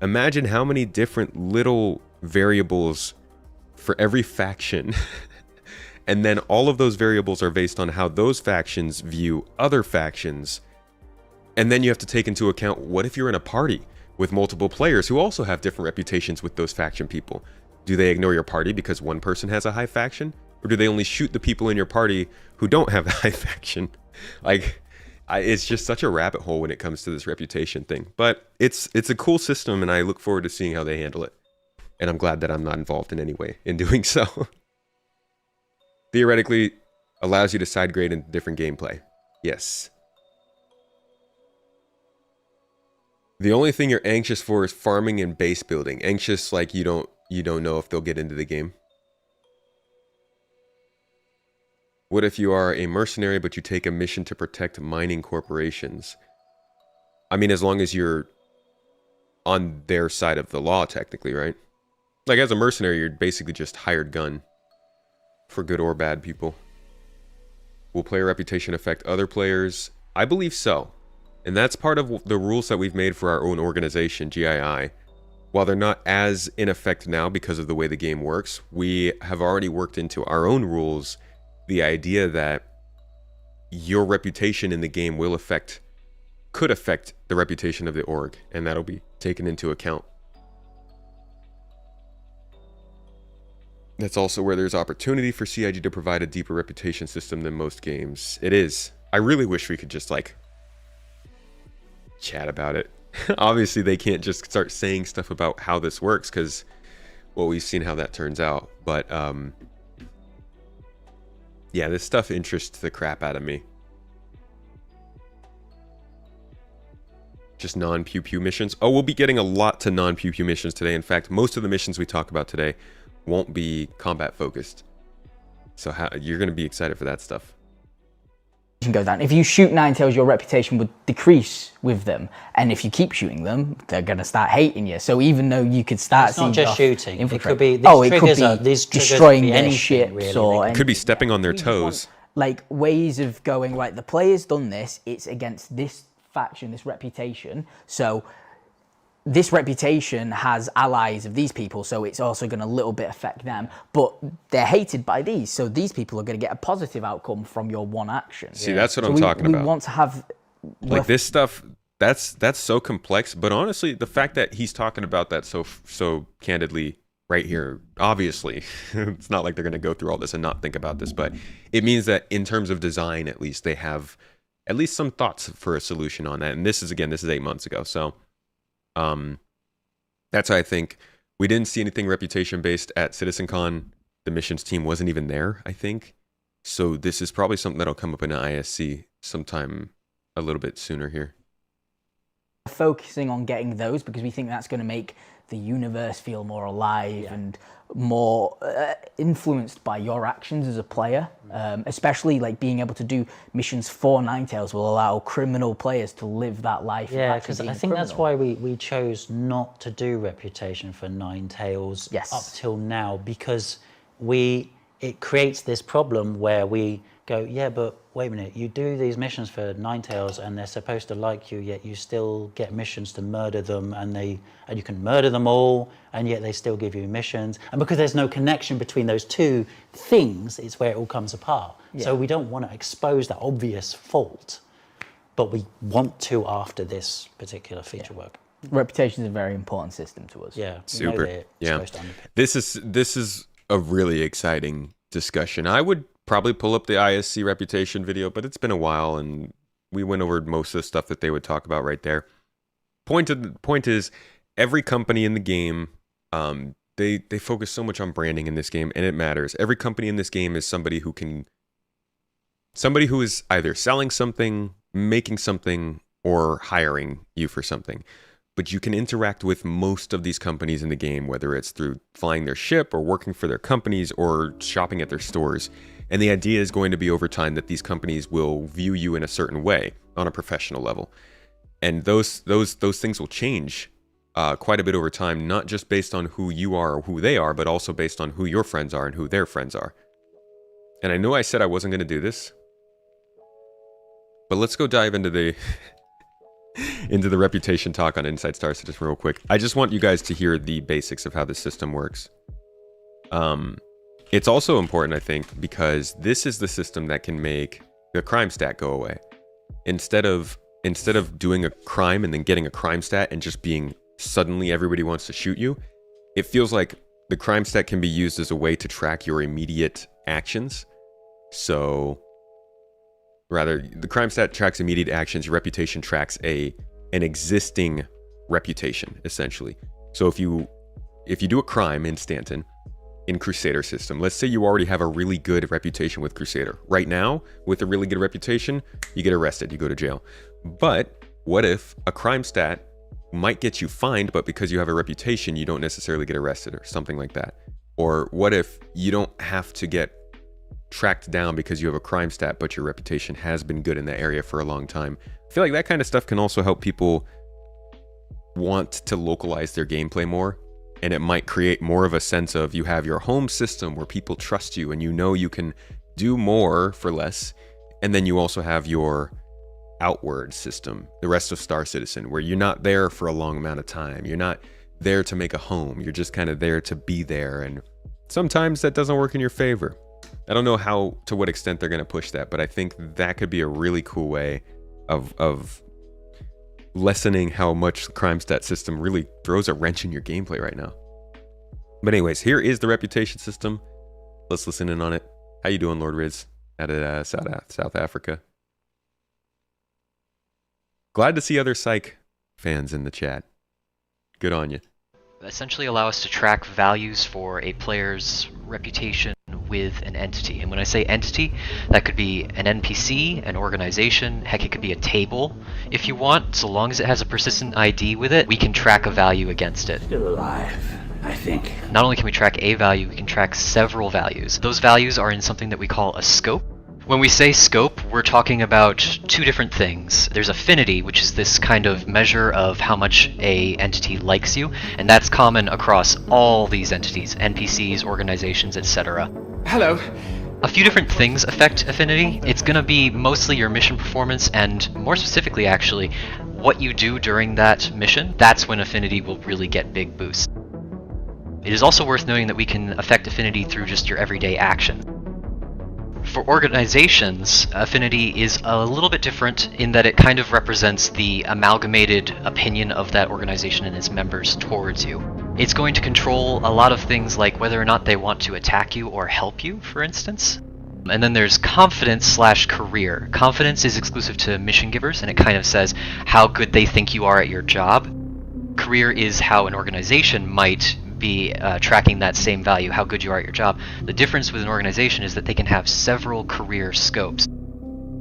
Imagine how many different little variables for every faction. And then all of those variables are based on how those factions view other factions. And then you have to take into account, what if you're in a party with multiple players who also have different reputations with those faction people? Do they ignore your party because one person has a high faction? Or do they only shoot the people in your party who don't have the high faction? Like, it's just such a rabbit hole when it comes to this reputation thing. But it's a cool system, and I look forward to seeing how they handle it. And I'm glad that I'm not involved in any way in doing so. Theoretically, allows you to side grade into different gameplay. Yes. The only thing you're anxious for is farming and base building. Anxious like you don't know if they'll get into the game. What if you are a mercenary but you take a mission to protect mining corporations? I mean, as long as you're on their side of the law, technically, right? Like, as a mercenary, you're basically just hired gun for good or bad people. Will player reputation affect other players? I believe so. And that's part of the rules that we've made for our own organization, GII. While they're not as in effect now because of the way the game works, we have already worked into our own rules the idea that your reputation in the game could affect the reputation of the org, and that'll be taken into account. That's also where there's opportunity for CIG to provide a deeper reputation system than most games. It is. I really wish we could just, like, chat about it. obviously they can't just start saying stuff about how this works because, well, we've seen how that turns out. But yeah, this stuff interests the crap out of me. Just non-pew pew missions. Oh, we'll be getting a lot to non-pew pew missions today. In fact, most of the missions we talk about today won't be combat focused. So you're going to be excited for that stuff. Go down. If you shoot Ninetales, your reputation would decrease with them, and if you keep shooting them, they're going to start hating you. So even though you could start, it's not just shooting. It could be these destroying their ships, really, or it could be stepping on their toes. Like ways of going, right, the player's done this, it's against this faction, this reputation, so this reputation has allies of these people, so it's also going to a little bit affect them, but they're hated by these, so these people are going to get a positive outcome from your one action. See, that's what I'm talking about. We want to have like this stuff. That's so complex, but honestly, the fact that he's talking about that so candidly right here, obviously, it's not like they're going to go through all this and not think about this, but it means that in terms of design, at least they have at least some thoughts for a solution on that. And this is 8 months ago, so that's why I think we didn't see anything reputation based at CitizenCon. The missions team wasn't even there, I think. So this is probably something that'll come up in an ISC sometime a little bit sooner here. Focusing on getting those because we think that's going to make the universe feel more alive and more influenced by your actions as a player. Especially like being able to do missions for Ninetales will allow criminal players to live that life. Yeah, because I think that's why we chose not to do reputation for Ninetales up till now, because it creates this problem where we go, yeah, but wait a minute, you do these missions for Ninetales and they're supposed to like you, yet you still get missions to murder them, and you can murder them all, and yet they still give you missions. And because there's no connection between those two things, it's where it all comes apart. Yeah. So we don't want to expose that obvious fault, but we want to after this particular feature work. Reputation is a very important system to us. Yeah, super. Yeah, this is a really exciting discussion. I would probably pull up the ISC reputation video, but it's been a while and we went over most of the stuff that they would talk about right there. Point is, every company in the game, they focus so much on branding in this game, and it matters. Every company in this game is somebody who is either selling something, making something, or hiring you for something. But you can interact with most of these companies in the game, whether it's through flying their ship or working for their companies or shopping at their stores. And the idea is going to be over time that these companies will view you in a certain way on a professional level. And those things will change quite a bit over time, not just based on who you are or who they are, but also based on who your friends are and who their friends are. And I know I said I wasn't going to do this, but let's go dive into the into the reputation talk on Inside Star Citizen real quick. I just want you guys to hear the basics of how the system works. It's also important, I think, because this is the system that can make the crime stat go away. Instead of doing a crime and then getting a crime stat and just being suddenly everybody wants to shoot you, it feels like the crime stat can be used as a way to track your immediate actions. So rather, the crime stat tracks immediate actions, your reputation tracks an existing reputation, essentially. So if you do a crime in Stanton, in Crusader system, let's say you already have a really good reputation with Crusader. Right now, with a really good reputation, you get arrested, you go to jail. But what if a crime stat might get you fined, but because you have a reputation, you don't necessarily get arrested or something like that? Or what if you don't have to get tracked down because you have a crime stat, but your reputation has been good in that area for a long time? I feel like that kind of stuff can also help people want to localize their gameplay more. And it might create more of a sense of you have your home system where people trust you and you know you can do more for less. And then you also have your outward system, the rest of Star Citizen, where you're not there for a long amount of time. You're not there to make a home. You're just kind of there to be there. And sometimes that doesn't work in your favor. I don't know to what extent they're going to push that, but I think that could be a really cool way of lessening how much the crime stat system really throws a wrench in your gameplay right now. But anyways, here is the reputation system. Let's listen in on it. How you doing, Lord Riz, out of South Africa? Glad to see other Psych fans in the chat. Good on you. Essentially allow us to track values for a player's reputation with an entity. And when I say entity, that could be an NPC, an organization, heck, it could be a table if you want. So long as it has a persistent ID with it, we can track a value against it. Still alive, I think. Not only can we track a value, we can track several values. Those values are in something that we call a scope. When we say scope, we're talking about two different things. There's affinity, which is this kind of measure of how much a entity likes you, and that's common across all these entities, NPCs, organizations, etc. Hello. A few different things affect affinity. It's going to be mostly your mission performance, and more specifically actually, what you do during that mission. That's when affinity will really get big boosts. It is also worth noting that we can affect affinity through just your everyday action. For organizations, affinity is a little bit different in that it kind of represents the amalgamated opinion of that organization and its members towards you. It's going to control a lot of things like whether or not they want to attack you or help you, for instance. And then there's confidence/career. Confidence is exclusive to mission givers, and it kind of says how good they think you are at your job. Career is how an organization might be tracking that same value, how good you are at your job. The difference with an organization is that they can have several career scopes.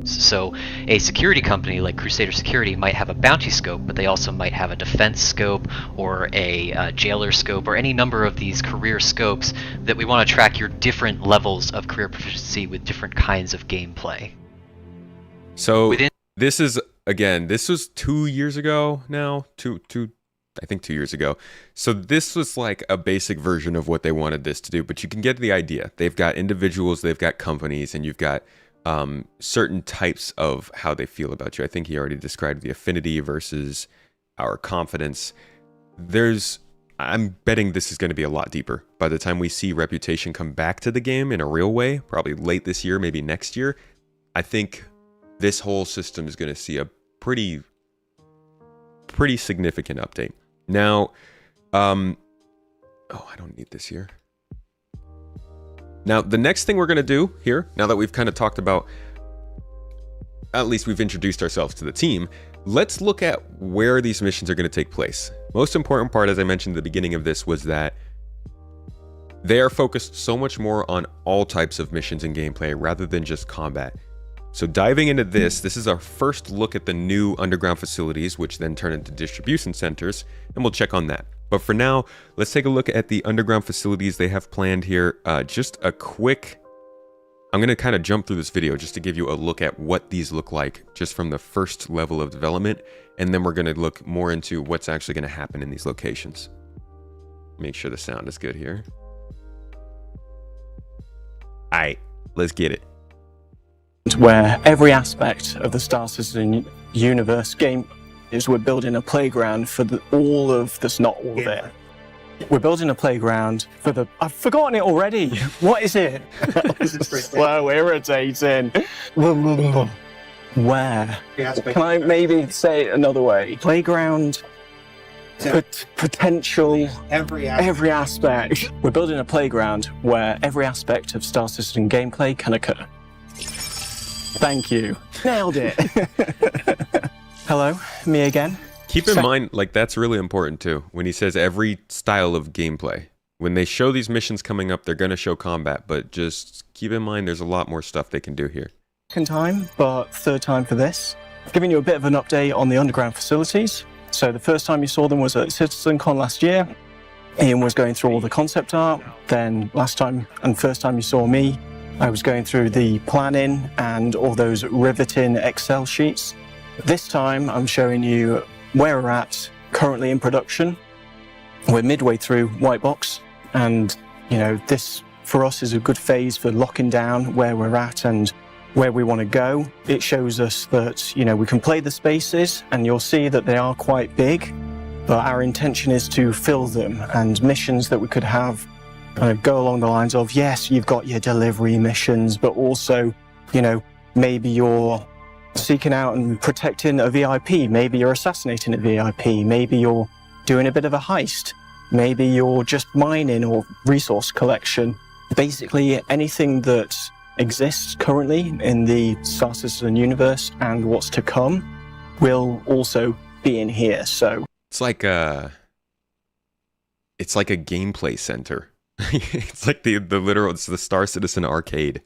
So a security company like Crusader Security might have a bounty scope, but they also might have a defense scope or a jailer scope or any number of these career scopes that we want to track your different levels of career proficiency with different kinds of gameplay. So this is, again, this was 2 years ago now, I think 2 years ago. So this was like a basic version of what they wanted this to do, but you can get the idea. They've got individuals, they've got companies, and you've got certain types of how they feel about you. I think he already described the affinity versus our confidence. I'm betting this is going to be a lot deeper. By the time we see reputation come back to the game in a real way, probably late this year, maybe next year, I think this whole system is going to see a pretty significant update. Now, I don't need this here. Now, the next thing we're going to do here, now that we've kind of talked about, at least we've introduced ourselves to the team, let's look at where these missions are going to take place. Most important part, as I mentioned at the beginning of this, was that they are focused so much more on all types of missions and gameplay rather than just combat. So diving into this is our first look at the new underground facilities, which then turn into distribution centers, and we'll check on that. But for now, let's take a look at the underground facilities they have planned here. Just a quick, I'm going to kind of jump through this video just to give you a look at what these look like just from the first level of development, and then we're going to look more into what's actually going to happen in these locations. Make sure the sound is good here. All right, let's get it. Where every aspect of the Star Citizen universe game is we're building a playground for all of this, not all of it. We're building a playground for the, I've forgotten it already. What is it? Slow, irritating. Where? Can I maybe say it another way? Playground, potential, every aspect. We're building a playground where every aspect of Star Citizen gameplay can occur. Thank you. Nailed it. Hello, me again. Keep in mind, like, that's really important too. When he says every style of gameplay, when they show these missions coming up, they're going to show combat, but just keep in mind there's a lot more stuff they can do here. Second time, but third time for this. Giving you a bit of an update on the underground facilities. So the first time you saw them was at CitizenCon last year. Ian was going through all the concept art. Then last time and first time you saw me, I was going through the planning and all those riveting Excel sheets. This time I'm showing you where we're at, currently in production. We're midway through White Box, and this for us is a good phase for locking down where we're at and where we want to go. It shows us that we can play the spaces, and you'll see that they are quite big, but our intention is to fill them, and missions that we could have kind of go along the lines of, yes, you've got your delivery missions, but also maybe you're seeking out and protecting a VIP, maybe you're assassinating a VIP, maybe you're doing a bit of a heist, maybe you're just mining or resource collection. Basically anything that exists currently in the Star Citizen universe and what's to come will also being here. So It's like a gameplay center. It's like the literal, it's the Star Citizen arcade.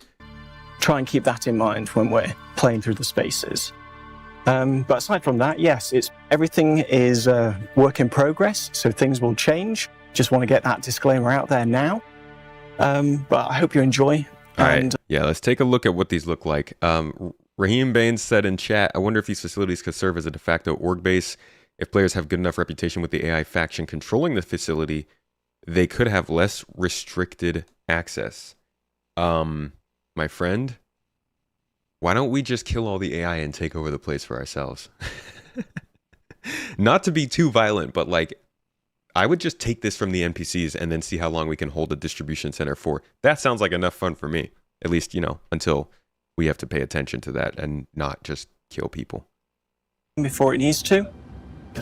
try and keep that in mind when we're playing through the spaces. But aside from that, yes, everything is work in progress, so things will change. Just want to get that disclaimer out there now. But I hope you enjoy. All right, yeah, let's take a look at what these look like. Raheem Baines said in chat, I wonder if these facilities could serve as a de facto org base. If players have good enough reputation with the AI faction controlling the facility, they could have less restricted access. My friend, why don't we just kill all the AI and take over the place for ourselves? Not to be too violent, but like, I would just take this from the NPCs and then see how long we can hold a distribution center for. That sounds like enough fun for me. At least, until we have to pay attention to that and not just kill people. Before it needs to,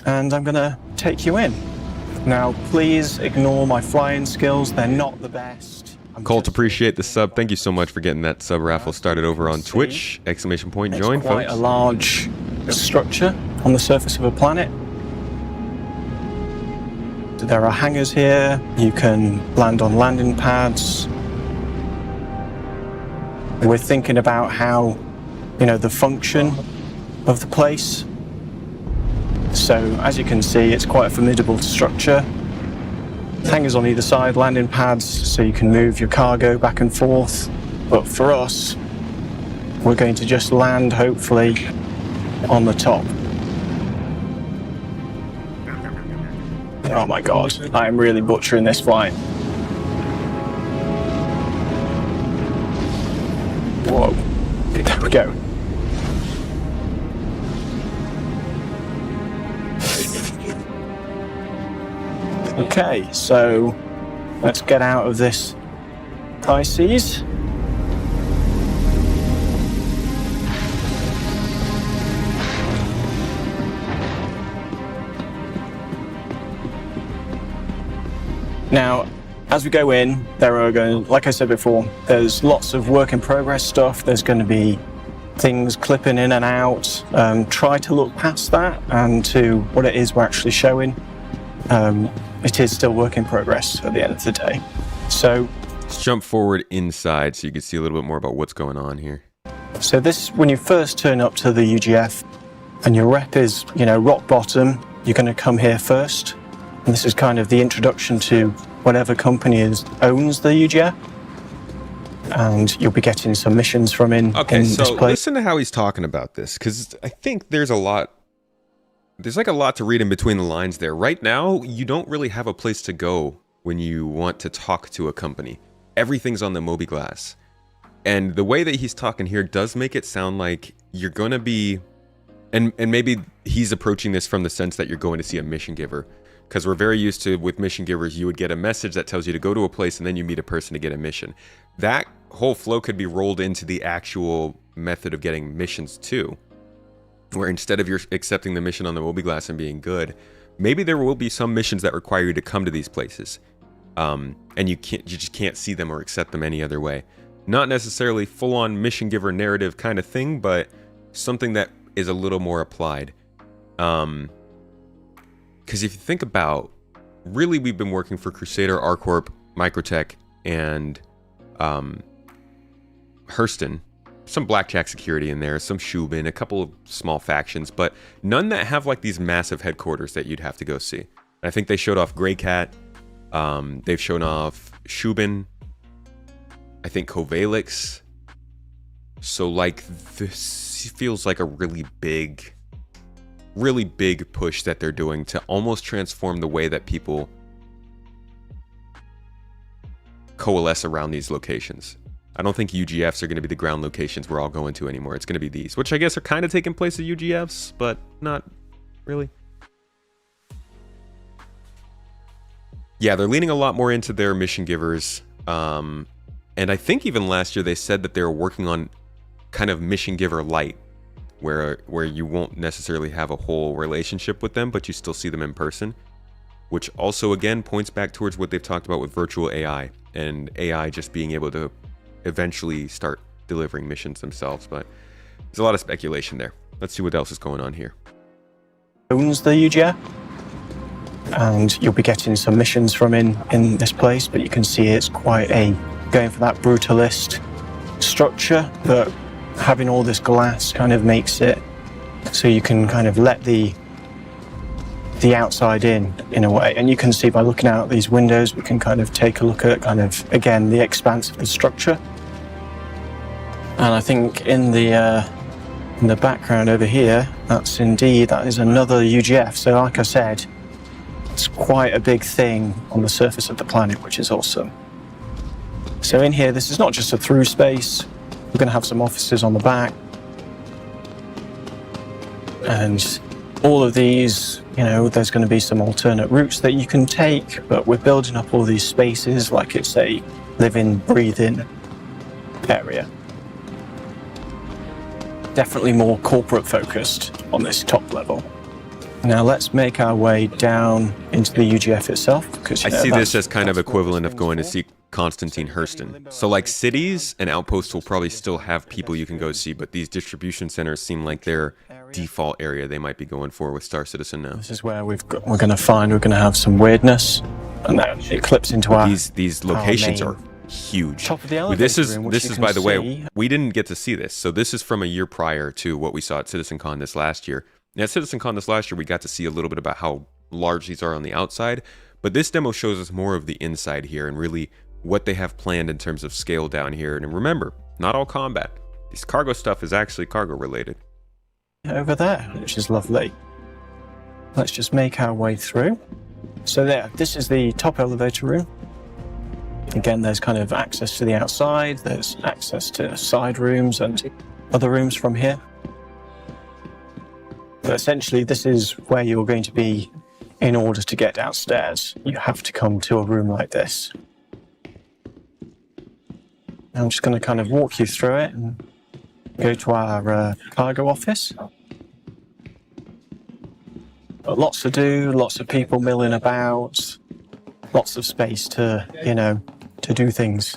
and I'm going to take you in. Now, please ignore my flying skills. They're not the best. Colt, appreciate the sub. Thank you so much for getting that sub raffle started over on Twitch. ! Join, it's folks. Quite a large structure on the surface of a planet. There are hangars here. You can land on landing pads. We're thinking about how, the function of the place. So, as you can see, it's quite a formidable structure. Hangars on either side, landing pads, so you can move your cargo back and forth. But for us, we're going to just land, hopefully, on the top. Oh my god, I am really butchering this flight. Whoa, there we go. Okay, so let's get out of this high seas. Now, as we go in, like I said before, there's lots of work in progress stuff. There's going to be things clipping in and out. Try to look past that and to what it is we're actually showing. It is still work in progress at the end of the day. So let's jump forward inside so you can see a little bit more about what's going on here. So this, when you first turn up to the UGF and your rep is, rock bottom, you're going to come here first. And this is kind of the introduction to whatever company owns the UGF. And you'll be getting some missions from in this place. Listen to how he's talking about this, because I think there's like a lot to read in between the lines there. Right now, you don't really have a place to go when you want to talk to a company. Everything's on the mobiGlas. And the way that he's talking here does make it sound like you're going to be... And maybe he's approaching this from the sense that you're going to see a mission giver. Because we're very used to, with mission givers, you would get a message that tells you to go to a place and then you meet a person to get a mission. That whole flow could be rolled into the actual method of getting missions too. Where instead of you're accepting the mission on the mobiGlas and being good, maybe there will be some missions that require you to come to these places. And you just can't see them or accept them any other way. Not necessarily full-on mission giver narrative kind of thing, but something that is a little more applied. Because if you think about, really we've been working for Crusader, ArcCorp, Microtech, and Hurston. Some Blackjack Security in there, some Shubin, a couple of small factions, but none that have like these massive headquarters that you'd have to go see. I think they showed off Greycat. They've shown off Shubin. I think Kovalix. So like this feels like a really big push that they're doing to almost transform the way that people coalesce around these locations. I don't think UGFs are going to be the ground locations we're all going to anymore. It's going to be these, which I guess are kind of taking place at UGFs, but not really. Yeah, they're leaning a lot more into their mission givers. And I think even last year they said that they were working on kind of mission giver light, where you won't necessarily have a whole relationship with them, but you still see them in person, which also again points back towards what they've talked about with virtual AI and AI just being able to eventually start delivering missions themselves. But there's a lot of speculation there. Let's see what else is going on here. owns the UGF, and you'll be getting some missions from in this place, but you can see it's quite a going for that brutalist structure, but having all this glass kind of makes it so you can kind of let the outside in a way. And you can see by looking out these windows, we can kind of take a look at kind of, again, the expanse of the structure. And I think in the background over here, that is another UGF. So like I said, it's quite a big thing on the surface of the planet, which is awesome. So in here, this is not just a through space. We're going to have some offices on the back. And all of these, you know, there's going to be some alternate routes that you can take, but we're building up all these spaces like it's a living, breathing area. Definitely more corporate focused on this top level. Now let's make our way down into the UGF itself, because I see this as kind of equivalent of going to see Constantine Hurston. So like cities and outposts will probably still have people you can go see, but these distribution centers seem like their default area they might be going for with Star Citizen now. This is where we're going to have some weirdness, and that it clips into our these locations are huge. Top of the elevator This is room, which you can by the way, see. we didn't get to see this. So this is from a year prior to what we saw at CitizenCon this last year. Now, at CitizenCon this last year, we got to see a little bit about how large these are on the outside, but this demo shows us more of the inside here and really what they have planned in terms of scale down here. And remember, not all combat. This cargo stuff is actually cargo related. Over there, which is lovely. Let's just make our way through. So there, this is the top elevator room. Again, there's kind of access to the outside, there's access to side rooms and other rooms from here. But essentially, this is where you're going to be in order to get downstairs. You have to come to a room like this. I'm just going to kind of walk you through it and go to our cargo office. But lots to do, lots of people milling about, lots of space to, you know, to do things.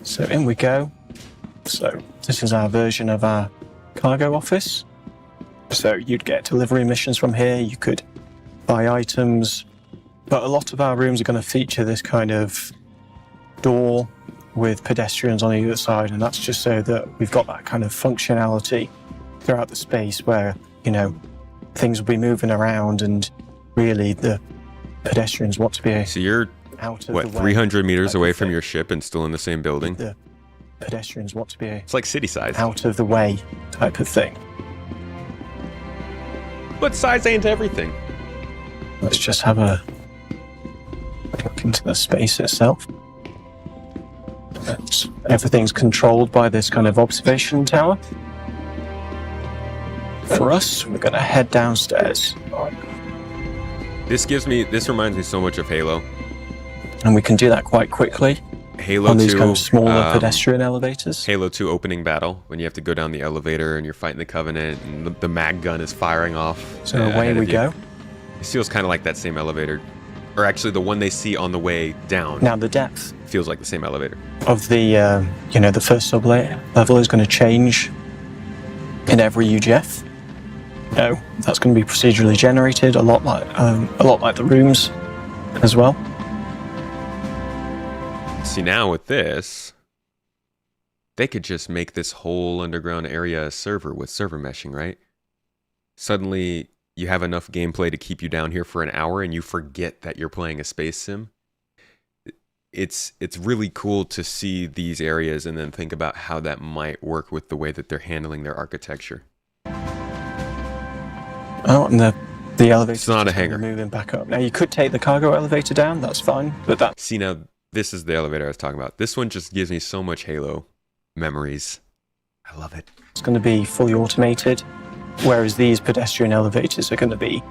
So in we go. So this is our version of our cargo office. So you'd get delivery missions from here, you could buy items, but a lot of our rooms are going to feature this kind of door with pedestrians on either side, and that's just so that we've got that kind of functionality throughout the space where, you know, things will be moving around and really the pedestrians want to be So you're, out of what, the way 300 meters type away of from thing. your ship and still in the same building? The pedestrians want to be It's like city size. out of the way type of thing. But size ain't everything. Let's just have a look into the space itself. Everything's controlled by this kind of observation tower. For us, we're going to head downstairs. This reminds me so much of Halo. And we can do that quite quickly Halo on these 2, kind of smaller pedestrian elevators. Halo 2 opening battle, when you have to go down the elevator and you're fighting the Covenant and the mag gun is firing off. So away we go. It feels kind of like that same elevator. Or actually, the one they see on the way down Now the depth feels like the same elevator. of the, you know, the first sub-level is going to change in every UGF. No, that's going to be procedurally generated, a lot like the rooms as well. See, now with this, they could just make this whole underground area a server with server meshing, right? Suddenly, you have enough gameplay to keep you down here for an hour and you forget that you're playing a space sim. It's really cool to see these areas and then think about how that might work with the way that they're handling their architecture. Oh, and the elevator. It's not a hangar. Moving back up. Now you could take the cargo elevator down. That's fine, but that. See, now this is the elevator I was talking about. This one just gives me so much Halo memories. I love it. It's going to be fully automated, whereas these pedestrian elevators are going to be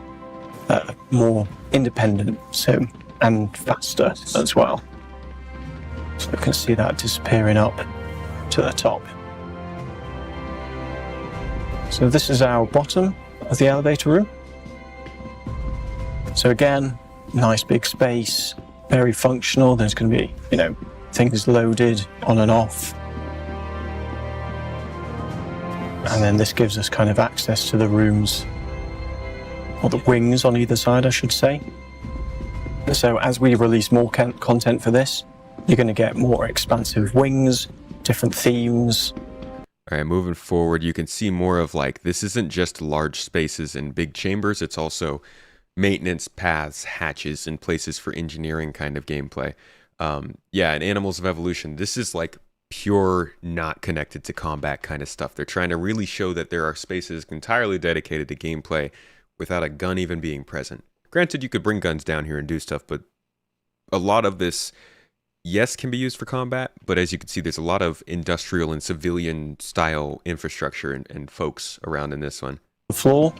more independent, so and faster as well. So you can see that disappearing up to the top. So this is our bottom of the elevator room. So again, nice big space, very functional. There's going to be, you know, things loaded on and off. And then this gives us kind of access to the rooms or the wings on either side, I should say. So as we release more content for this, you're going to get more expansive wings, different themes. All right, moving forward, you can see more of like, this isn't just large spaces and big chambers, it's also maintenance paths, hatches, and places for engineering kind of gameplay. Yeah, and Animals of Evolution, this is like pure, not connected to combat kind of stuff. They're trying to really show that there are spaces entirely dedicated to gameplay without a gun even being present. Granted, you could bring guns down here and do stuff, but a lot of this, yes, can be used for combat, but as you can see, there's a lot of industrial and civilian style infrastructure and folks around in this one. The floor,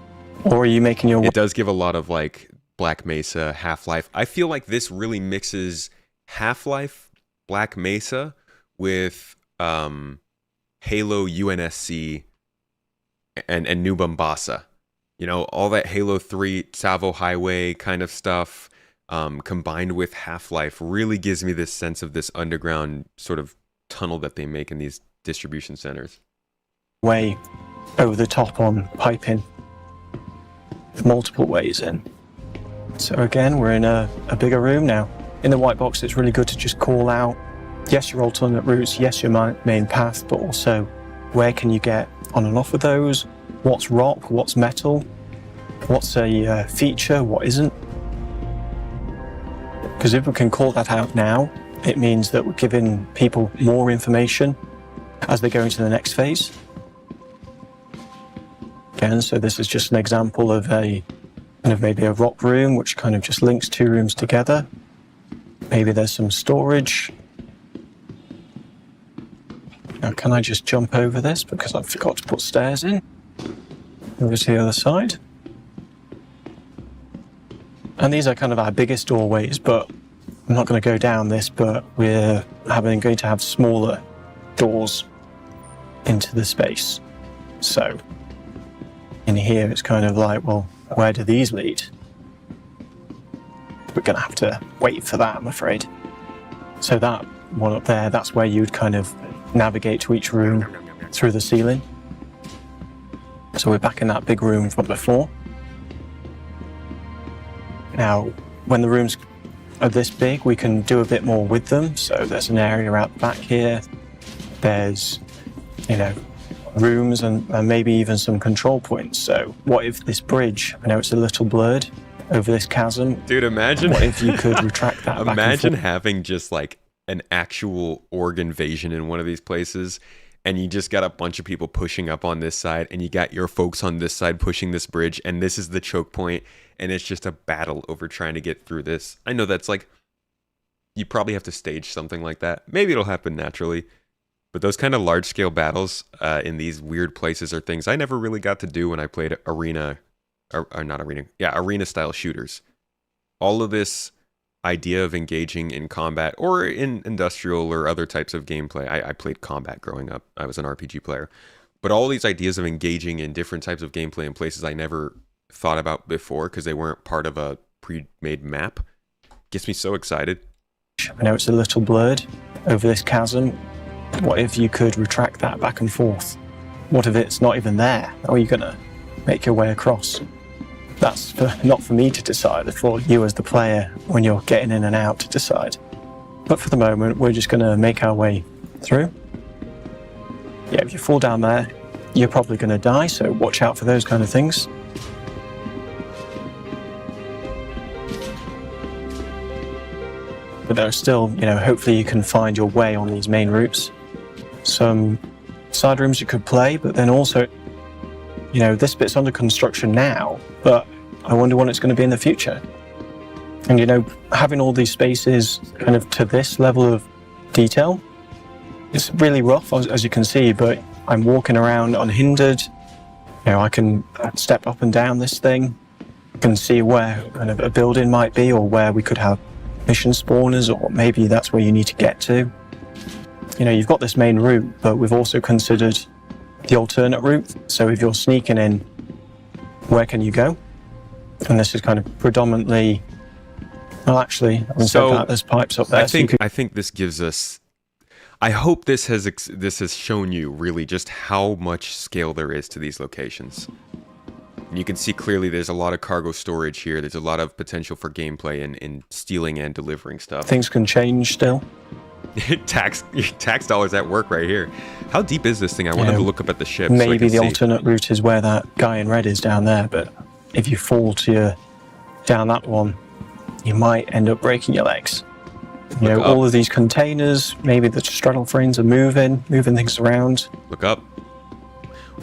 or are you making your... It does give a lot of like Black Mesa, Half-Life. I feel like this really mixes Half-Life, Black Mesa with Halo UNSC and New Mombasa. You know, all that Halo 3 Savo Highway kind of stuff combined with Half-Life really gives me this sense of this underground sort of tunnel that they make in these distribution centers. Way over the top on piping, multiple ways in. So again, we're in a bigger room now. In the white box, it's really good to just call out, yes, your alternate routes, yes, your main path, but also where can you get on and off of those? What's rock, what's metal, what's a feature, what isn't. Because if we can call that out now, it means that we're giving people more information as they go into the next phase. Again, so this is just an example of a kind of maybe a rock room, which kind of just links two rooms together. Maybe there's some storage. Now, can I just jump over this because I forgot to put stairs in? Over to the other side. And these are kind of our biggest doorways, but I'm not going to go down this, but we're going to have smaller doors into the space. So in here, it's kind of like, well, where do these lead? We're going to have to wait for that, I'm afraid. So that one up there, that's where you'd kind of navigate to each room through the ceiling. So we're back in that big room from before. Now, when the rooms are this big, we can do a bit more with them. So there's an area out back here. There's, you know, rooms and maybe even some control points. So what if this bridge, I know it's a little blurred over this chasm. Dude, imagine. What if you could retract that Imagine having just like an actual org invasion in one of these places, and you just got a bunch of people pushing up on this side, and you got your folks on this side pushing this bridge, and this is the choke point, and it's just a battle over trying to get through this. I know that's like, you probably have to stage something like that. Maybe it'll happen naturally, but those kind of large-scale battles in these weird places are things I never really got to do when I played arena-style shooters. All of this idea of engaging in combat or in industrial or other types of gameplay. I played combat growing up. I was an RPG player. But all these ideas of engaging in different types of gameplay in places I never thought about before because they weren't part of a pre-made map gets me so excited. I know it's a little blurred over this chasm. What if you could retract that back and forth? What if it's not even there? How are you going to make your way across? That's not for me to decide, for you as the player when you're getting in and out to decide. But for the moment, we're just going to make our way through. Yeah, if you fall down there, you're probably going to die, so watch out for those kind of things. But there are still, you know, hopefully you can find your way on these main routes. Some side rooms you could play, but then also, you know, this bit's under construction now, but I wonder what it's going to be in the future. And, you know, having all these spaces kind of to this level of detail, it's really rough, as you can see, but I'm walking around unhindered. You know, I can step up and down this thing. I can see where kind of a building might be or where we could have mission spawners, or maybe that's where you need to get to. You know, you've got this main route, but we've also considered the alternate route. So if you're sneaking in, where can you go? And this is kind of predominantly, well, actually, having said that, there's pipes up there. I think this gives us, I hope this has shown you really just how much scale there is to these locations. And you can see clearly there's a lot of cargo storage here. There's a lot of potential for gameplay in stealing and delivering stuff. Things can change still. tax dollars at work right here. How deep is this thing? I wanted to look up at the ship. Maybe the alternate route is where that guy in red is down there, but if you fall down that one, you might end up breaking your legs. You know, all of these containers, maybe the straddle frames are moving things around. Look up.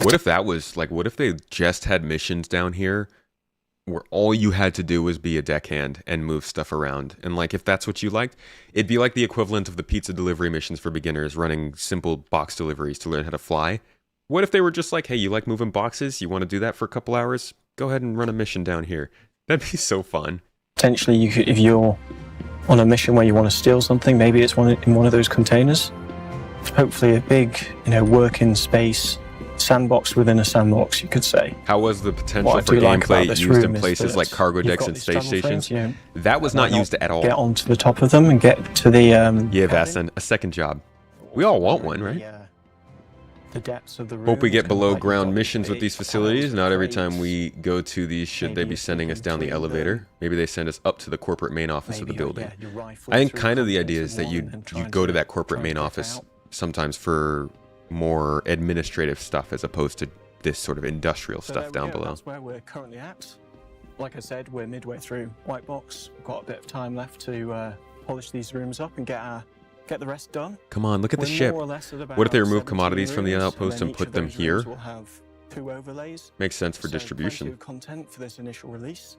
What if that was, like, what if they just had missions down here where all you had to do was be a deckhand and move stuff around? And, like, if that's what you liked, it'd be like the equivalent of the pizza delivery missions for beginners, running simple box deliveries to learn how to fly. What if they were just like, hey, you like moving boxes? You want to do that for a couple hours? Go ahead and run a mission down here. That'd be so fun. Potentially, you could, if you're on a mission where you want to steal something, maybe it's in one of those containers. Hopefully a big, working space, sandbox within a sandbox, you could say. How was the potential for gameplay used in places like cargo decks and space stations? That was not used at all. Get onto the top of them and get to the... yeah, Vasan, a second job. We all want one, right? The depths of the room. Hope we get below ground missions with these facilities. Not every time we go to these should they be sending us down the elevator. Maybe they send us up to the corporate main office of the building. I think kind of the idea is that you go to that corporate main office sometimes for more administrative stuff as opposed to this sort of industrial stuff down below. That's where we're currently at. Like I said, we're midway through White Box. We've got a bit of time left to polish these rooms up and get the rest done. Come on, look at the ship. What if they remove commodities from the outpost and put them here? Will have 2 overlays. Makes sense for distribution. Content for this initial release.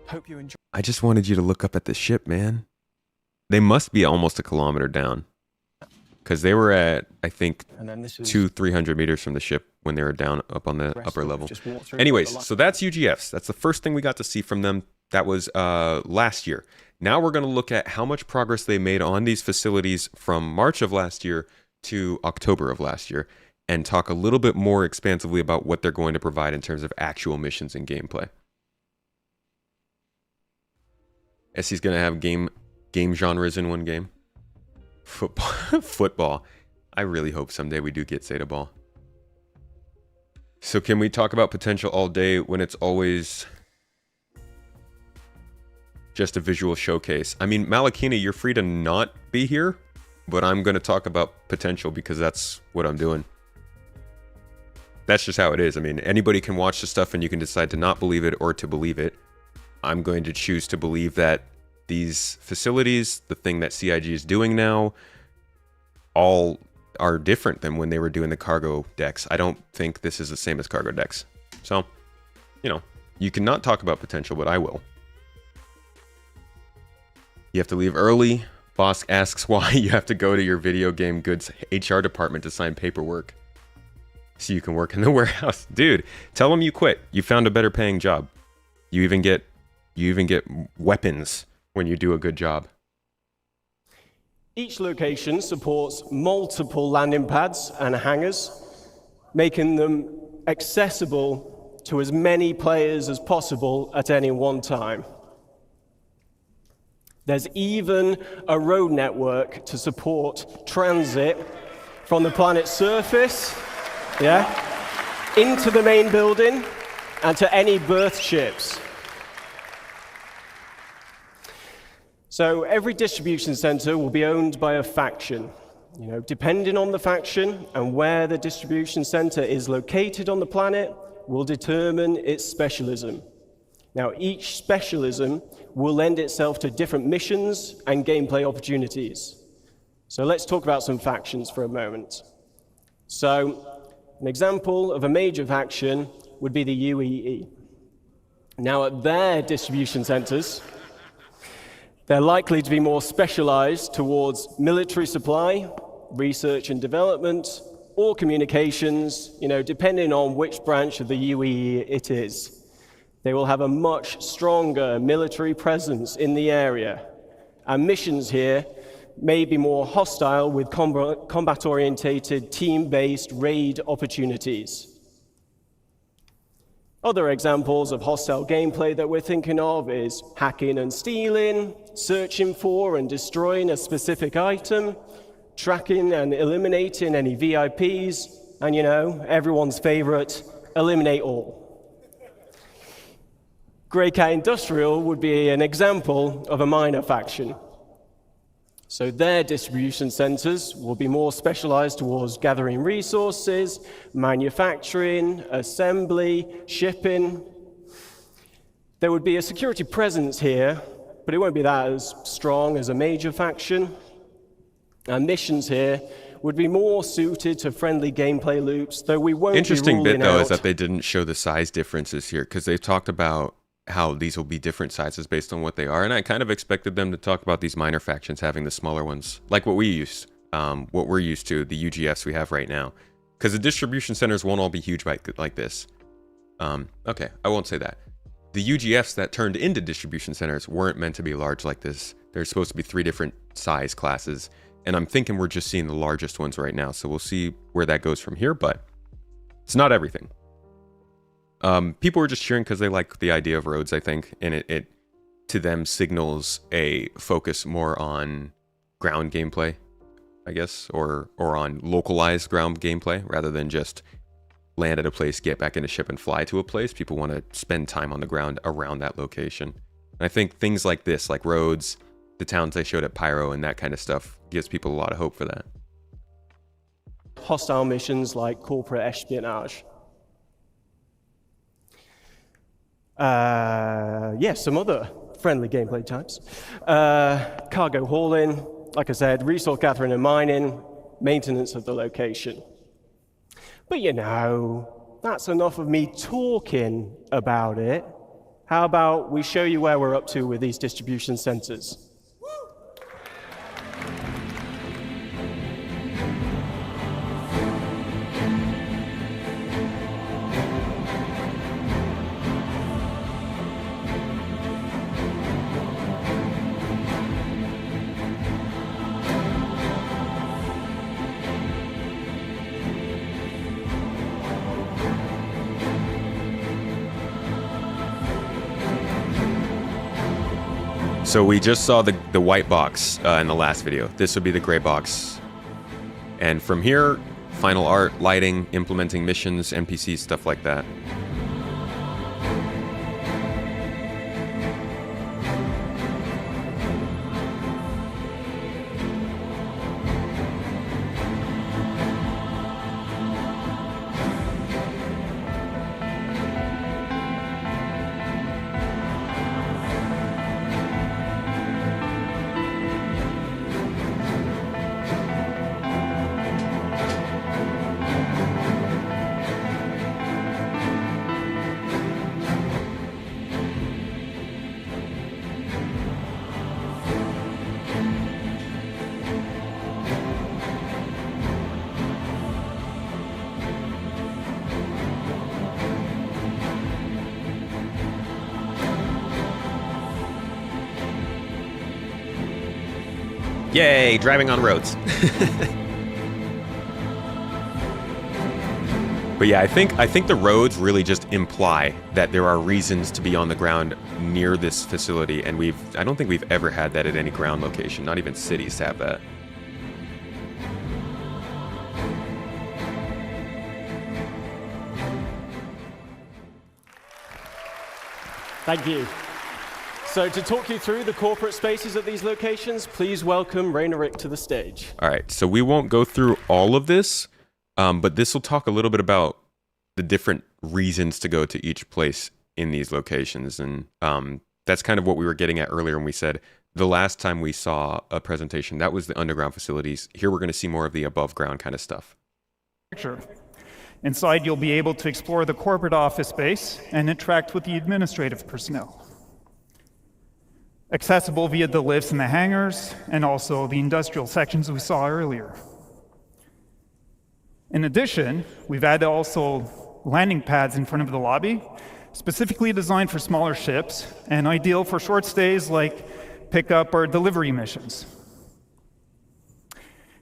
Hope you enjoy. I just wanted you to look up at the ship, man. They must be almost a kilometer down. Because they were at, I think, 200-300 meters from the ship when they were down up on the upper level. Anyways, so that's UGFs. That's the first thing we got to see from them. That was last year. Now we're going to look at how much progress they made on these facilities from March of last year to October of last year, and talk a little bit more expansively about what they're going to provide in terms of actual missions and gameplay. Essie's going to have game genres in one game. Football. I really hope someday we do get Zeta Ball. So can we talk about potential all day when it's always just a visual showcase? I mean, Malakina, you're free to not be here, but I'm going to talk about potential because that's what I'm doing. That's just how it is. I mean, anybody can watch the stuff and you can decide to not believe it or to believe it. I'm going to choose to believe that these facilities, the thing that CIG is doing now, all are different than when they were doing the cargo decks. I don't think this is the same as cargo decks. So, you cannot talk about potential, but I will. You have to leave early. Boss asks why you have to go to your video game goods HR department to sign paperwork so you can work in the warehouse. Dude, tell them you quit. You found a better paying job. You even get weapons when you do a good job. Each location supports multiple landing pads and hangars, making them accessible to as many players as possible at any one time. There's even a road network to support transit from the planet's surface, into the main building and to any berth ships. So every distribution center will be owned by a faction. Depending on the faction and where the distribution center is located on the planet will determine its specialism. Now, each specialism will lend itself to different missions and gameplay opportunities. So let's talk about some factions for a moment. So an example of a major faction would be the UEE. Now, at their distribution centers, they're likely to be more specialized towards military supply, research and development, or communications, depending on which branch of the UEE it is. They will have a much stronger military presence in the area, and missions here may be more hostile with combat-orientated, team-based raid opportunities. Other examples of hostile gameplay that we're thinking of is hacking and stealing, searching for and destroying a specific item, tracking and eliminating any VIPs, and everyone's favorite, eliminate all. Grey Cat Industrial would be an example of a miner faction. So their distribution centers will be more specialized towards gathering resources, manufacturing, assembly, shipping. There would be a security presence here, but it won't be that as strong as a major faction. And missions here would be more suited to friendly gameplay loops, though we won't Interesting be ruling bit, though, out... is that they didn't show the size differences here, because they've talked about how these will be different sizes based on what they are, and I kind of expected them to talk about these minor factions having the smaller ones, like what we're used to, the UGFs we have right now, because the distribution centers won't all be huge like this. Okay, I won't say that. The UGFs that turned into distribution centers weren't meant to be large like this. There's supposed to be 3 different size classes, and I'm thinking we're just seeing the largest ones right now, so we'll see where that goes from here, but it's not everything. People were just cheering because they like the idea of roads, I think, and it to them signals a focus more on ground gameplay, I guess, or on localized ground gameplay rather than just land at a place, get back in a ship, and fly to a place. People want to spend time on the ground around that location. And I think things like this, like roads, the towns they showed at Pyro, and that kind of stuff gives people a lot of hope for that. Hostile missions like corporate espionage. Yes, some other friendly gameplay types. Cargo hauling, like I said, resource gathering and mining, maintenance of the location. But you know, that's enough of me talking about it. How about we show you where we're up to with these distribution centers? So we just saw the white box in the last video. This would be the gray box. And from here, final art, lighting, implementing missions, NPCs, stuff like that. Yay, driving on roads. But yeah, I think the roads really just imply that there are reasons to be on the ground near this facility, and I don't think we've ever had that at any ground location. Not even cities have that. Thank you. So to talk you through the corporate spaces at these locations, please welcome Rainer Rick to the stage. All right, so we won't go through all of this, but this will talk a little bit about the different reasons to go to each place in these locations. And that's kind of what we were getting at earlier when we said the last time we saw a presentation, that was the underground facilities. Here we're going to see more of the above ground kind of stuff. Sure. Inside, you'll be able to explore the corporate office space and interact with the administrative personnel. Accessible via the lifts in the hangars and also the industrial sections we saw earlier. In addition, we've added also landing pads in front of the lobby, specifically designed for smaller ships and ideal for short stays like pickup or delivery missions.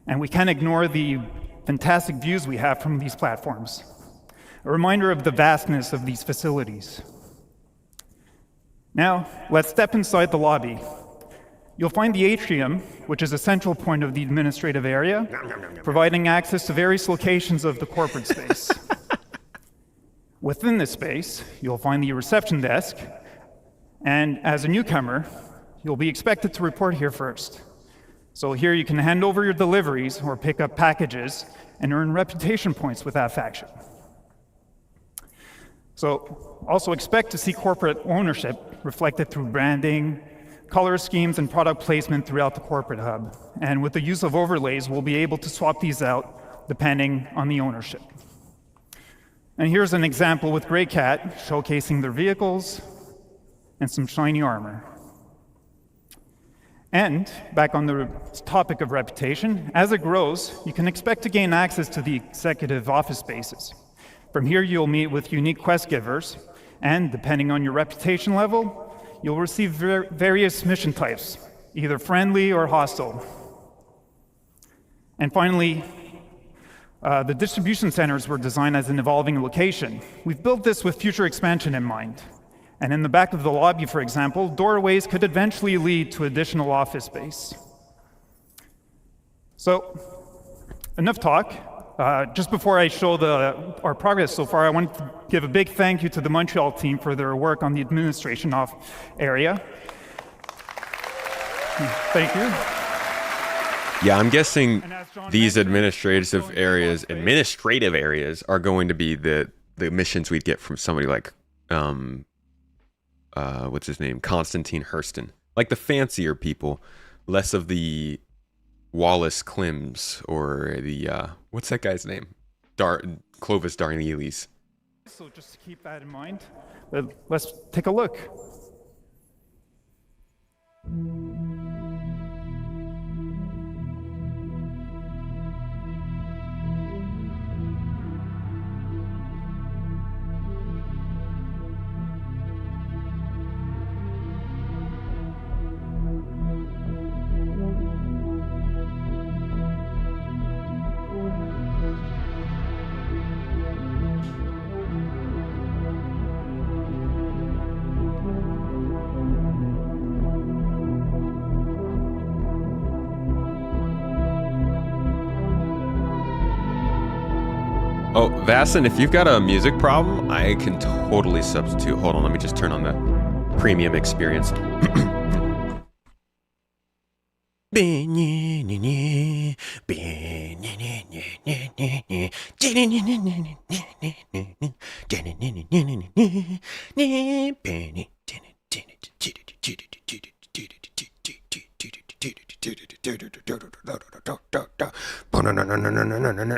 And we can't ignore the fantastic views we have from these platforms, a reminder of the vastness of these facilities. Now, let's step inside the lobby. You'll find the atrium, which is a central point of the administrative area, providing access to various locations of the corporate space. Within this space, you'll find the reception desk, And as a newcomer, you'll be expected to report here first. So here you can hand over your deliveries or pick up packages and earn reputation points with that faction. So also expect to see corporate ownership reflected through branding, color schemes, and product placement throughout the corporate hub. And with the use of overlays, we'll be able to swap these out depending on the ownership. And here's an example with Grey Cat showcasing their vehicles and some shiny armor. And back on the topic of reputation, as it grows, you can expect to gain access to the executive office spaces. From here, you'll meet with unique quest givers, and depending on your reputation level, you'll receive various mission types, either friendly or hostile. And finally, the distribution centers were designed as an evolving location. We've built this with future expansion in mind. And in the back of the lobby, for example, doorways could eventually lead to additional office space. So, enough talk. Just before I show our progress so far, I want to give a big thank you to the Montreal team for their work on the administration area. Thank you. Yeah, I'm guessing these administrative areas are going to be the missions we'd get from somebody like, what's his name? Constantine Hurston. Like the fancier people, less of the Wallace Klims or the, what's that guy's name? Clovis Darnelis. So just to keep that in mind, let's take a look. Oh, Vassen, if you've got a music problem, I can totally substitute. Hold on, let me just turn on the premium experience.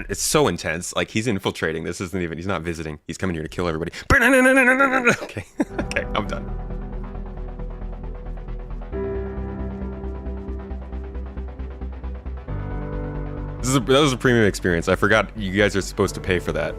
It's so intense. Like, he's infiltrating. This isn't even, he's not visiting. He's coming here to kill everybody. Okay, okay, I'm done. That was a premium experience. I forgot you guys are supposed to pay for that.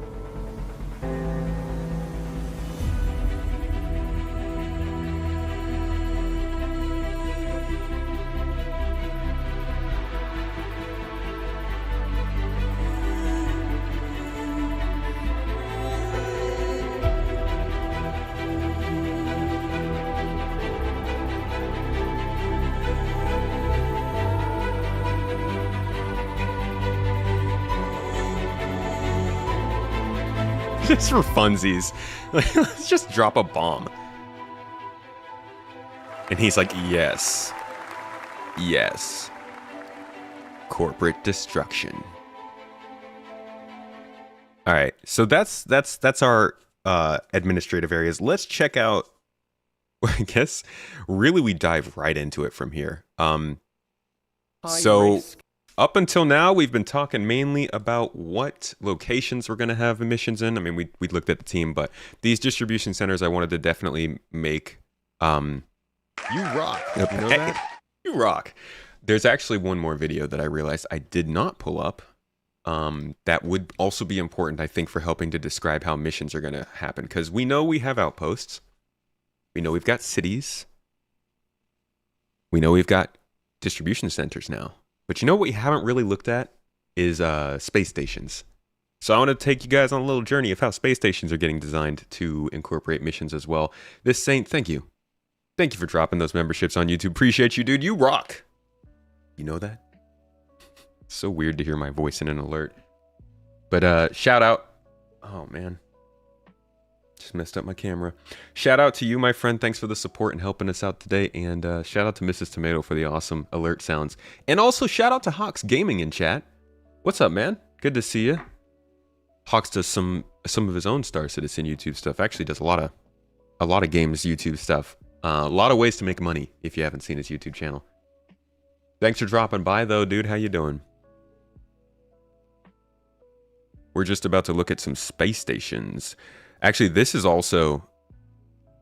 Just for funsies. Let's just drop a bomb. And he's like, yes. Yes. Corporate destruction. All right, so that's our administrative areas. Let's check out, I guess, really we dive right into it from here. So up until now, we've been talking mainly about what locations we're going to have missions in. I mean, we looked at the team, but these distribution centers, I wanted to definitely make. You rock. You know that? You rock. There's actually one more video that I realized I did not pull up. That would also be important, I think, for helping to describe how missions are going to happen. Because we know we have outposts. We know we've got cities. We know we've got distribution centers now. But you know what we haven't really looked at is space stations. So I want to take you guys on a little journey of how space stations are getting designed to incorporate missions as well. This Saint, thank you. Thank you for dropping those memberships on YouTube. Appreciate you, dude. You rock. You know that? It's so weird to hear my voice in an alert. But shout out. Oh, man. Just messed up my camera. Shout out to you, my friend. Thanks for the support and helping us out today. And shout out to Mrs. Tomato for the awesome alert sounds. And also shout out to Hawks Gaming in chat. What's up, man? Good to see you. Hawks does some of his own Star Citizen YouTube stuff. Actually does a lot of games YouTube stuff. A lot of ways to make money if you haven't seen his YouTube channel. Thanks for dropping by though, dude. How you doing? We're just about to look at some space stations. Actually, this is also...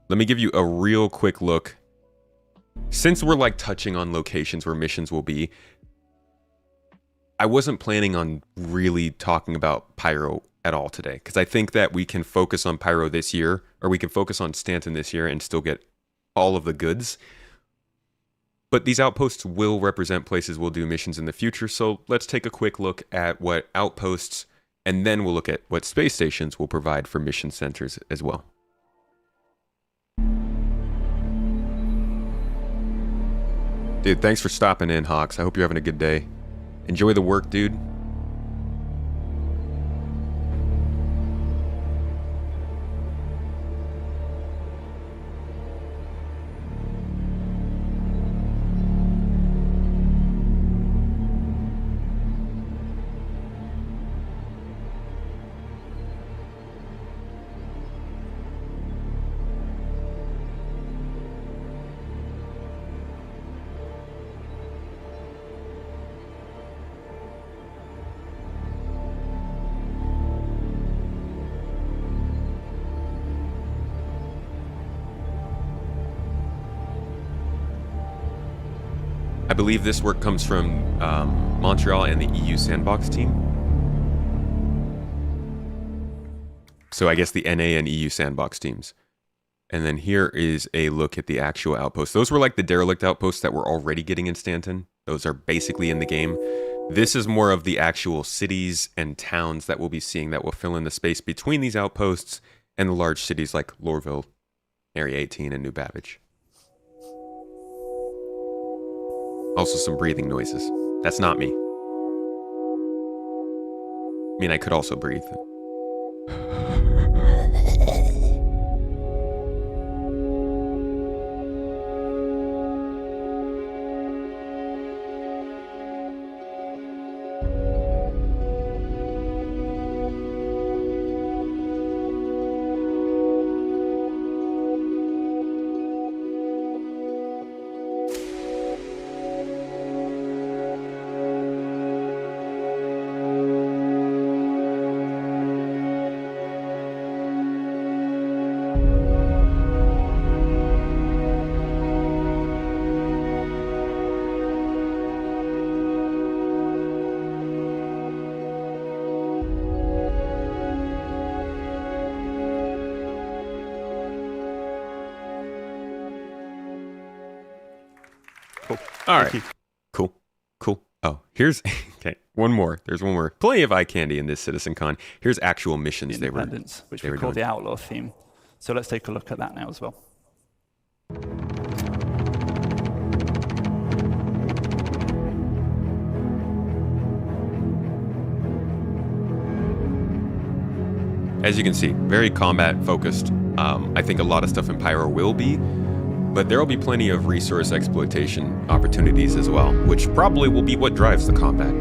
Let me give you a real quick look. Since we're like touching on locations where missions will be, I wasn't planning on really talking about Pyro at all today, because I think that we can focus on Pyro this year, or we can focus on Stanton this year and still get all of the goods. But these outposts will represent places we'll do missions in the future, so let's take a quick look at what outposts, and then we'll look at what space stations will provide for mission centers as well. Dude, thanks for stopping in, Hawks. I hope you're having a good day. Enjoy the work, dude. I believe this work comes from Montreal and the EU Sandbox team. So I guess the NA and EU Sandbox teams. And then here is a look at the actual outposts. Those were like the derelict outposts that we're already getting in Stanton. Those are basically in the game. This is more of the actual cities and towns that we'll be seeing that will fill in the space between these outposts and the large cities like Lorville, Area 18, and New Babbage. Also some breathing noises. That's not me. I mean, I could also breathe. All right. Cool. Oh, here's okay. One more. There's one more. Plenty of eye candy in this CitizenCon. Here's actual missions they were which we call the Outlaw theme. So let's take a look at that now as well. As you can see, very combat focused. I think a lot of stuff in Pyro will be, but there will be plenty of resource exploitation opportunities as well, which probably will be what drives the combat.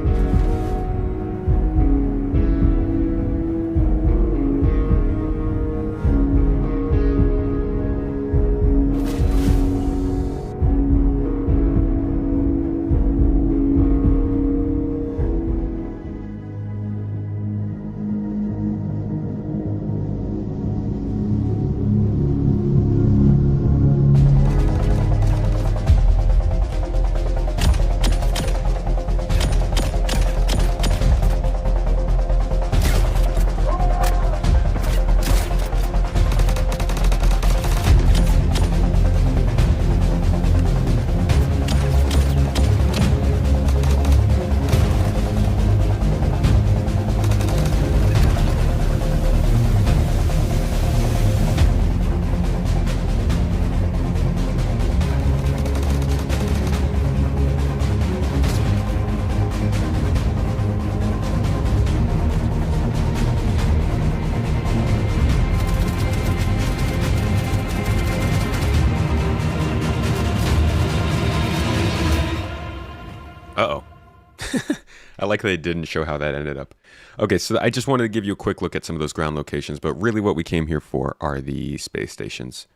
I like that they didn't show how that ended up. Okay, so I just wanted to give you a quick look at some of those ground locations, but really what we came here for are the space stations.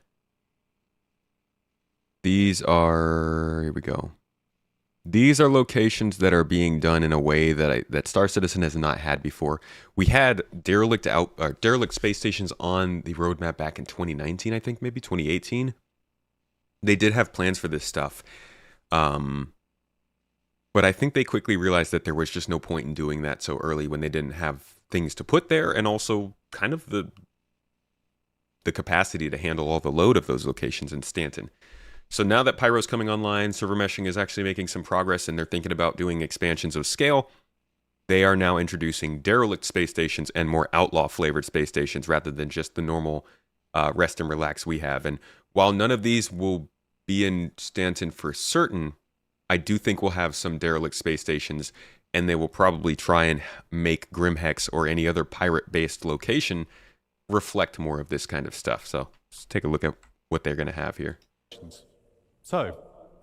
These are, here we go. These are locations that are being done in a way that Star Citizen has not had before. We had derelict space stations on the roadmap back in 2019, I think, maybe 2018. They did have plans for this stuff. But I think they quickly realized that there was just no point in doing that so early when they didn't have things to put there, and also kind of the capacity to handle all the load of those locations in Stanton. So now that Pyro's coming online, server meshing is actually making some progress, and they're thinking about doing expansions of scale. They are now introducing derelict space stations and more outlaw-flavored space stations rather than just the normal rest and relax we have. And while none of these will be in Stanton for certain, I do think we'll have some derelict space stations, and they will probably try and make Grimhex or any other pirate-based location reflect more of this kind of stuff. So let's take a look at what they're going to have here. So,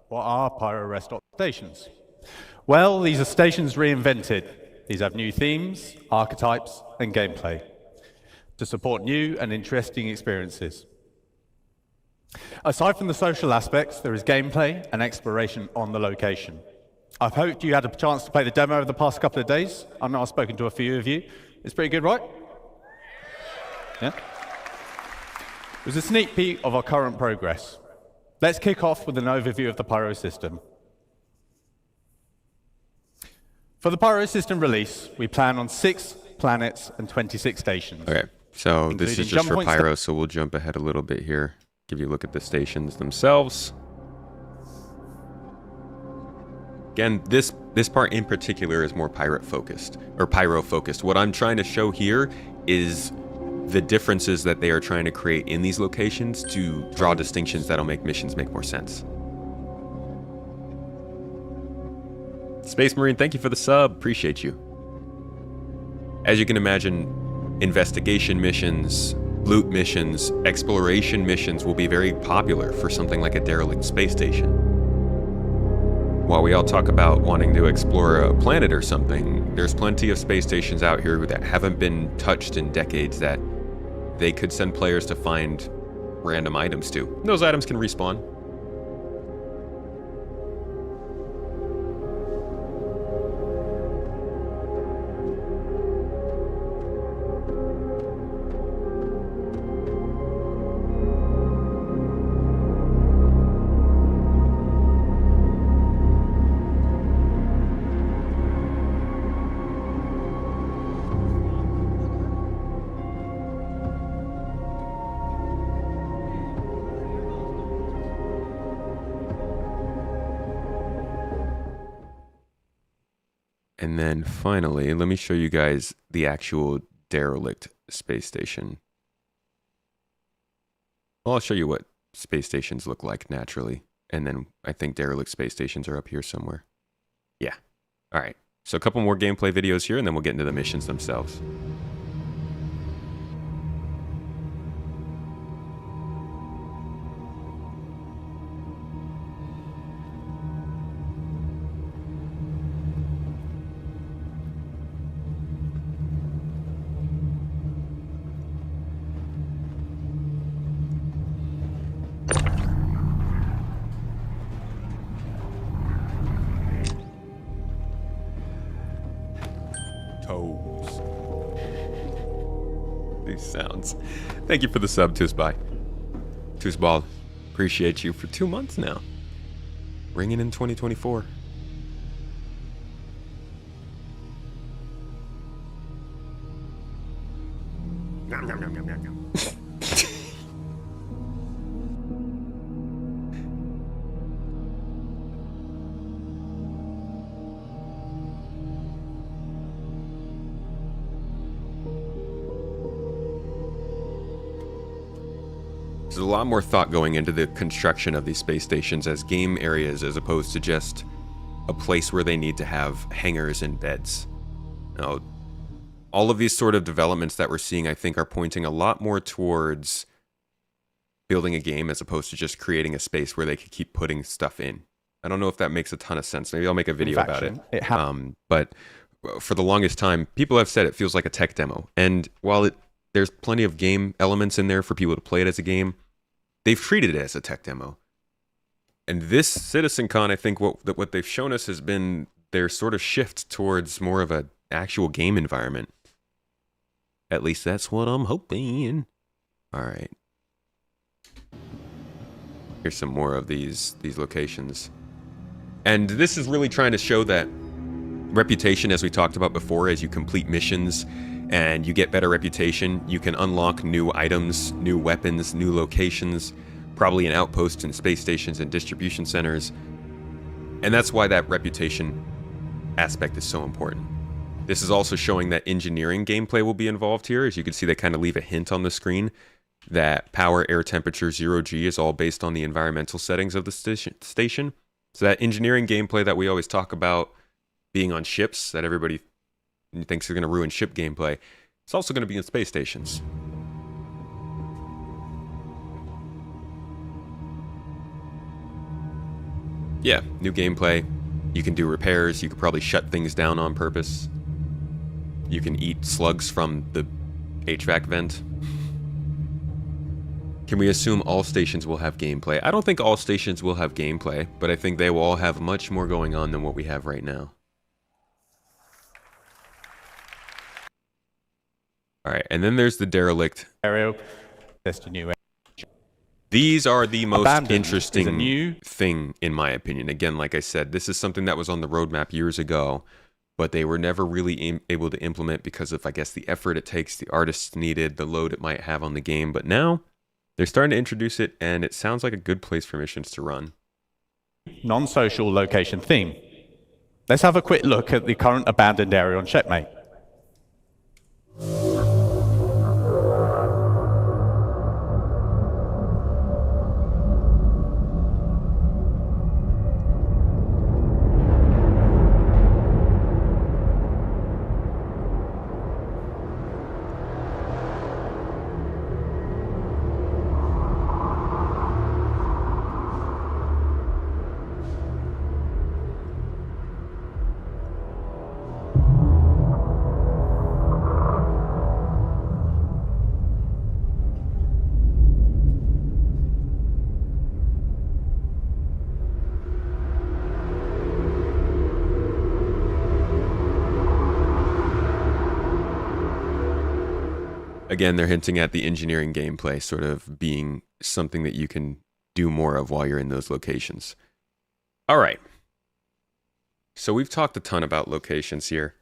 what are Pyro rest stop stations? Well, these are stations reinvented. These have new themes, archetypes, and gameplay to support new and interesting experiences. Aside from the social aspects, there is gameplay and exploration on the location. I've hoped you had a chance to play the demo over the past couple of days. I know I've spoken to a few of you. It's pretty good, right? Yeah? It was a sneak peek of our current progress. Let's kick off with an overview of the Pyro system. For the Pyro system release, we plan on 6 planets and 26 stations. Okay, so this is just for Pyro, so we'll jump ahead a little bit here. Give you a look at the stations themselves. Again, this part in particular is more pirate focused, or Pyro focused. What I'm trying to show here is the differences that they are trying to create in these locations to draw distinctions that'll make missions make more sense. Space Marine, thank you for the sub. Appreciate you. As you can imagine, investigation missions, loot missions, exploration missions will be very popular for something like a derelict space station. While we all talk about wanting to explore a planet or something, there's plenty of space stations out here that haven't been touched in decades that they could send players to find random items to. Those items can respawn. And then finally, let me show you guys the actual derelict space station. Well, I'll show you what space stations look like naturally. And then I think derelict space stations are up here somewhere. Yeah. All right. So a couple more gameplay videos here, and then we'll get into the missions themselves. These sounds. Thank you for the sub, Toosby. Toosball, appreciate you for 2 months now. Ringing in 2024. Nom, nom, nom, nom, nom, nom. There's a lot more thought going into the construction of these space stations as game areas as opposed to just a place where they need to have hangars and beds. Now, all of these sort of developments that we're seeing, I think, are pointing a lot more towards building a game as opposed to just creating a space where they could keep putting stuff in. I don't know if that makes a ton of sense. Maybe I'll make a video about it. But for the longest time, people have said it feels like a tech demo. And while there's plenty of game elements in there for people to play it as a game, they've treated it as a tech demo. And this CitizenCon, I think what they've shown us has been their sort of shift towards more of an actual game environment. At least that's what I'm hoping. All right. Here's some more of these locations. And this is really trying to show that reputation, as we talked about before, as you complete missions and you get better reputation, you can unlock new items, new weapons, new locations, probably in outposts and space stations and distribution centers. And that's why that reputation aspect is so important. This is also showing that engineering gameplay will be involved here. As you can see, they kind of leave a hint on the screen that power, air temperature, 0G is all based on the environmental settings of the station. So that engineering gameplay that we always talk about being on ships, that everybody thinks are going to ruin ship gameplay, it's also going to be in space stations. Yeah, new gameplay. You can do repairs. You could probably shut things down on purpose. You can eat slugs from the HVAC vent. Can we assume all stations will have gameplay? I don't think all stations will have gameplay, but I think they will all have much more going on than what we have right now. All right, and then there's the derelict. These are the most interesting thing, in my opinion. Again, like I said, this is something that was on the roadmap years ago, but they were never really able to implement because of, I guess, the effort it takes, the artists needed, the load it might have on the game. But now they're starting to introduce it, and it sounds like a good place for missions to run. Non-social location theme. Let's have a quick look at the current abandoned area on Checkmate. Again, they're hinting at the engineering gameplay sort of being something that you can do more of while you're in those locations. All right. So we've talked a ton about locations here.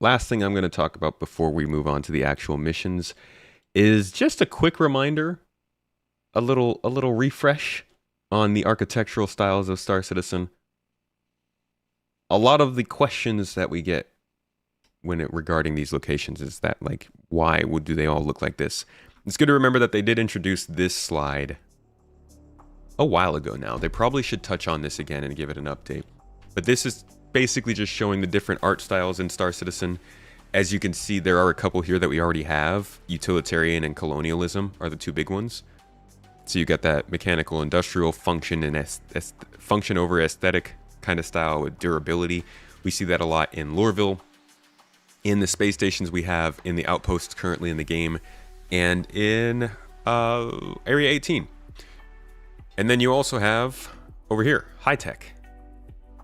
Last thing I'm going to talk about before we move on to the actual missions is just a quick reminder, a little refresh on the architectural styles of Star Citizen. A lot of the questions that we get regarding these locations is that, like, why do they all look like this? It's good to remember that they did introduce this slide a while ago now. They probably should touch on this again and give it an update. But this is basically just showing the different art styles in Star Citizen. As you can see, there are a couple here that we already have. Utilitarian and colonialism are the two big ones. So you got that mechanical industrial function and function over aesthetic kind of style with durability. We see that a lot in Lorville, in the space stations we have, in the outposts currently in the game, and in Area 18. And then you also have, over here, high-tech.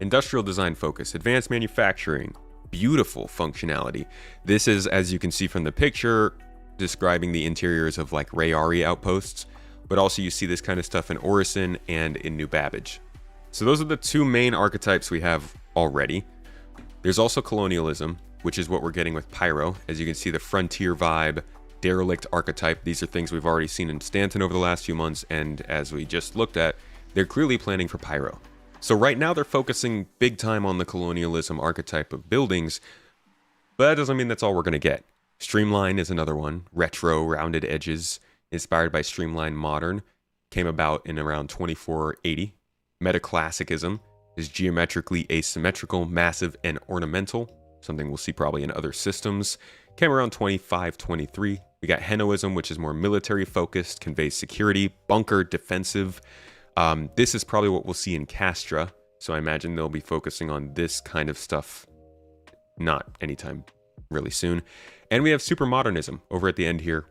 Industrial design focus, advanced manufacturing, beautiful functionality. This is, as you can see from the picture, describing the interiors of like Rayari outposts, but also you see this kind of stuff in Orison and in New Babbage. So those are the two main archetypes we have already. There's also colonialism, which is what we're getting with Pyro. As you can see, the frontier vibe, derelict archetype. These are things we've already seen in Stanton over the last few months, and as we just looked at, they're clearly planning for Pyro. So right now they're focusing big time on the colonialism archetype of buildings, but that doesn't mean that's all we're going to get. Streamline is another one. Retro, rounded edges, inspired by Streamline Modern, came about in around 2480. Metaclassicism is geometrically asymmetrical, massive, and ornamental. Something we'll see probably in other systems. Came around 2523. We got Henoism, which is more military focused, conveys security, bunker, defensive. This is probably what we'll see in Castra. So I imagine they'll be focusing on this kind of stuff not anytime really soon. And we have super modernism over at the end here.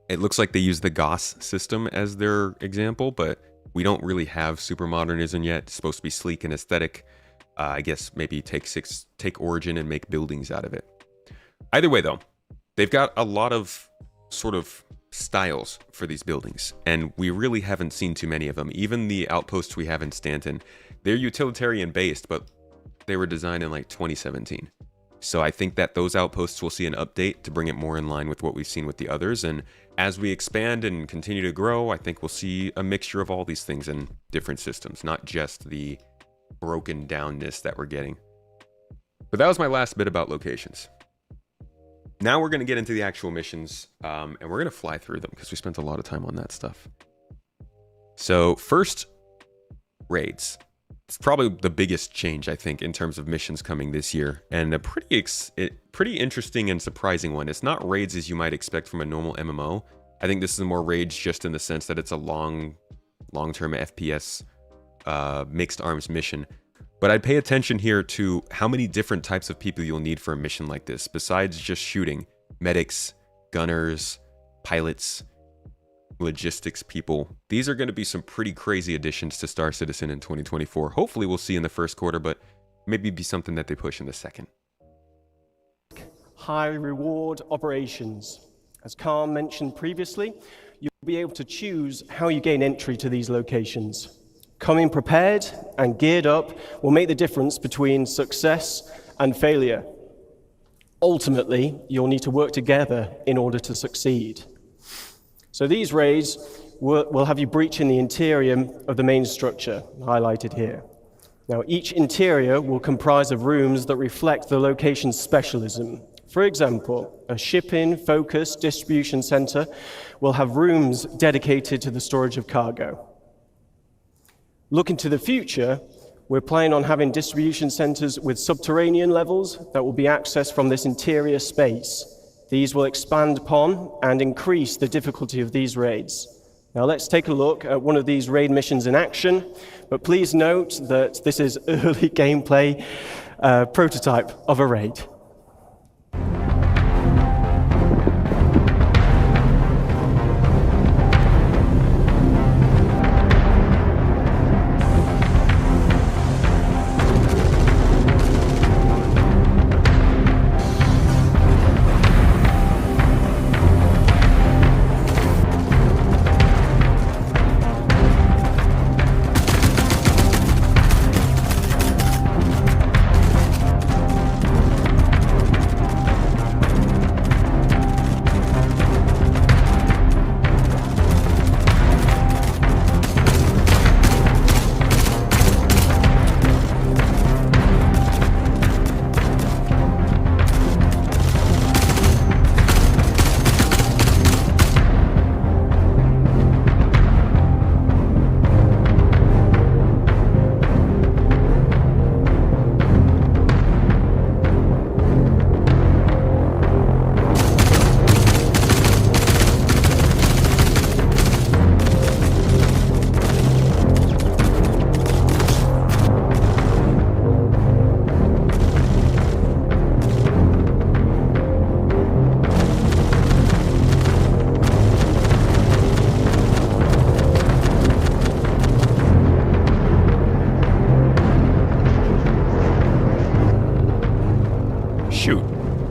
It looks like they use the Goss system as their example, but we don't really have super modernism yet. It's supposed to be sleek and aesthetic. I guess maybe take origin and make buildings out of it. Either way, though, they've got a lot of sort of styles for these buildings, and we really haven't seen too many of them. Even the outposts we have in Stanton, they're utilitarian based, but they were designed in like 2017. So I think that those outposts will see an update to bring it more in line with what we've seen with the others. And as we expand and continue to grow, I think we'll see a mixture of all these things in different systems, not just the broken downness that we're getting. But that was my last bit about locations. Now we're going to get into the actual missions, and we're going to fly through them because we spent a lot of time on that stuff. So first, raids. It's probably the biggest change, I think, in terms of missions coming this year, and a pretty interesting and surprising one. It's not raids as you might expect from a normal MMO. I think this is more raids just in the sense that it's a long-term FPS mixed arms mission. But I'd pay attention here to how many different types of people you'll need for a mission like this, besides just shooting. Medics, gunners, pilots, logistics people. These are going to be some pretty crazy additions to Star Citizen in 2024. Hopefully we'll see in the first quarter, but maybe be something that they push in the second. High reward operations. As Carl mentioned previously, you'll be able to choose how you gain entry to these locations. Coming prepared and geared up will make the difference between success and failure. Ultimately, you'll need to work together in order to succeed. So these raids will have you breach in the interior of the main structure, highlighted here. Now, each interior will comprise of rooms that reflect the location's specialism. For example, a shipping-focused distribution center will have rooms dedicated to the storage of cargo. Looking to the future, we're planning on having distribution centers with subterranean levels that will be accessed from this interior space. These will expand upon and increase the difficulty of these raids. Now let's take a look at one of these raid missions in action, but please note that this is early gameplay prototype of a raid.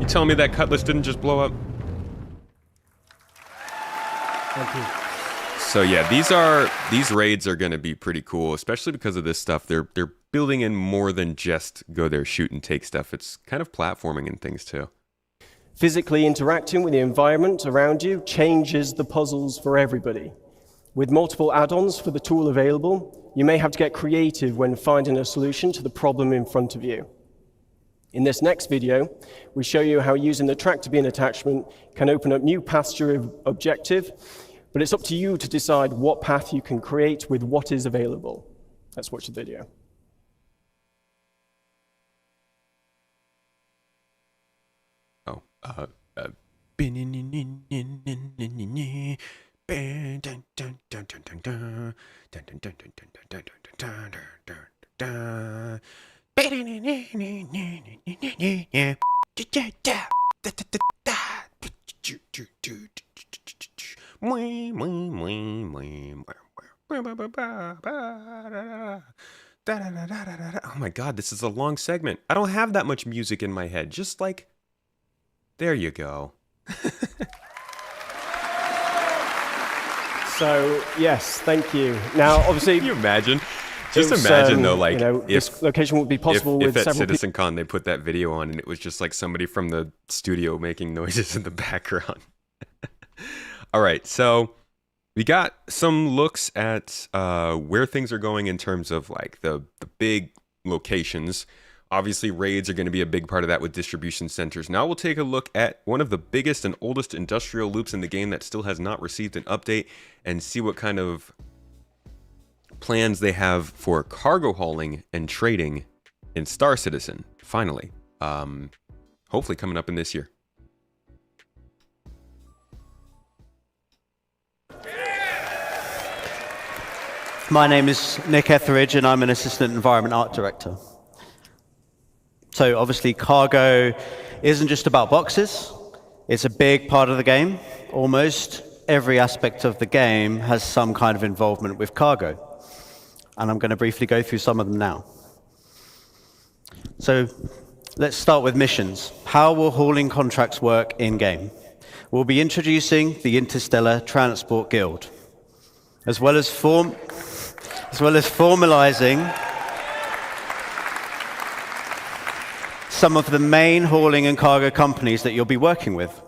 Telling me that Cutlass didn't just blow up? Thank you. So yeah, these raids are going to be pretty cool, especially because of this stuff. They're building in more than just go there, shoot, and take stuff. It's kind of platforming and things too. Physically interacting with the environment around you changes the puzzles for everybody. With multiple add-ons for the tool available, you may have to get creative when finding a solution to the problem in front of you. In this next video, we show you how using the tractor beam attachment can open up new paths to your objective, but it's up to you to decide what path you can create with what is available. Let's watch the video. Oh, Oh my god, this is a long segment. I don't have that much music in my head. Just like, there you go. So, yes, thank you. Now, obviously... Can you imagine? Just imagine, though, like, if this location would be possible if with at several CitizenCon they put that video on and it was just like somebody from the studio making noises in the background. All right, so we got some looks at where things are going in terms of like the big locations. Obviously, raids are going to be a big part of that with distribution centers. Now we'll take a look at one of the biggest and oldest industrial loops in the game that still has not received an update and see what kind of plans they have for cargo hauling and trading in Star Citizen, finally. Hopefully coming up in this year. My name is Nick Etheridge and I'm an Assistant Environment Art Director. So obviously cargo isn't just about boxes, it's a big part of the game. Almost every aspect of the game has some kind of involvement with cargo. And I'm going to briefly go through some of them now. So let's start with missions. How will hauling contracts work in-game? We'll be introducing the Interstellar Transport Guild, as well as formalizing some of the main hauling and cargo companies that you'll be working with.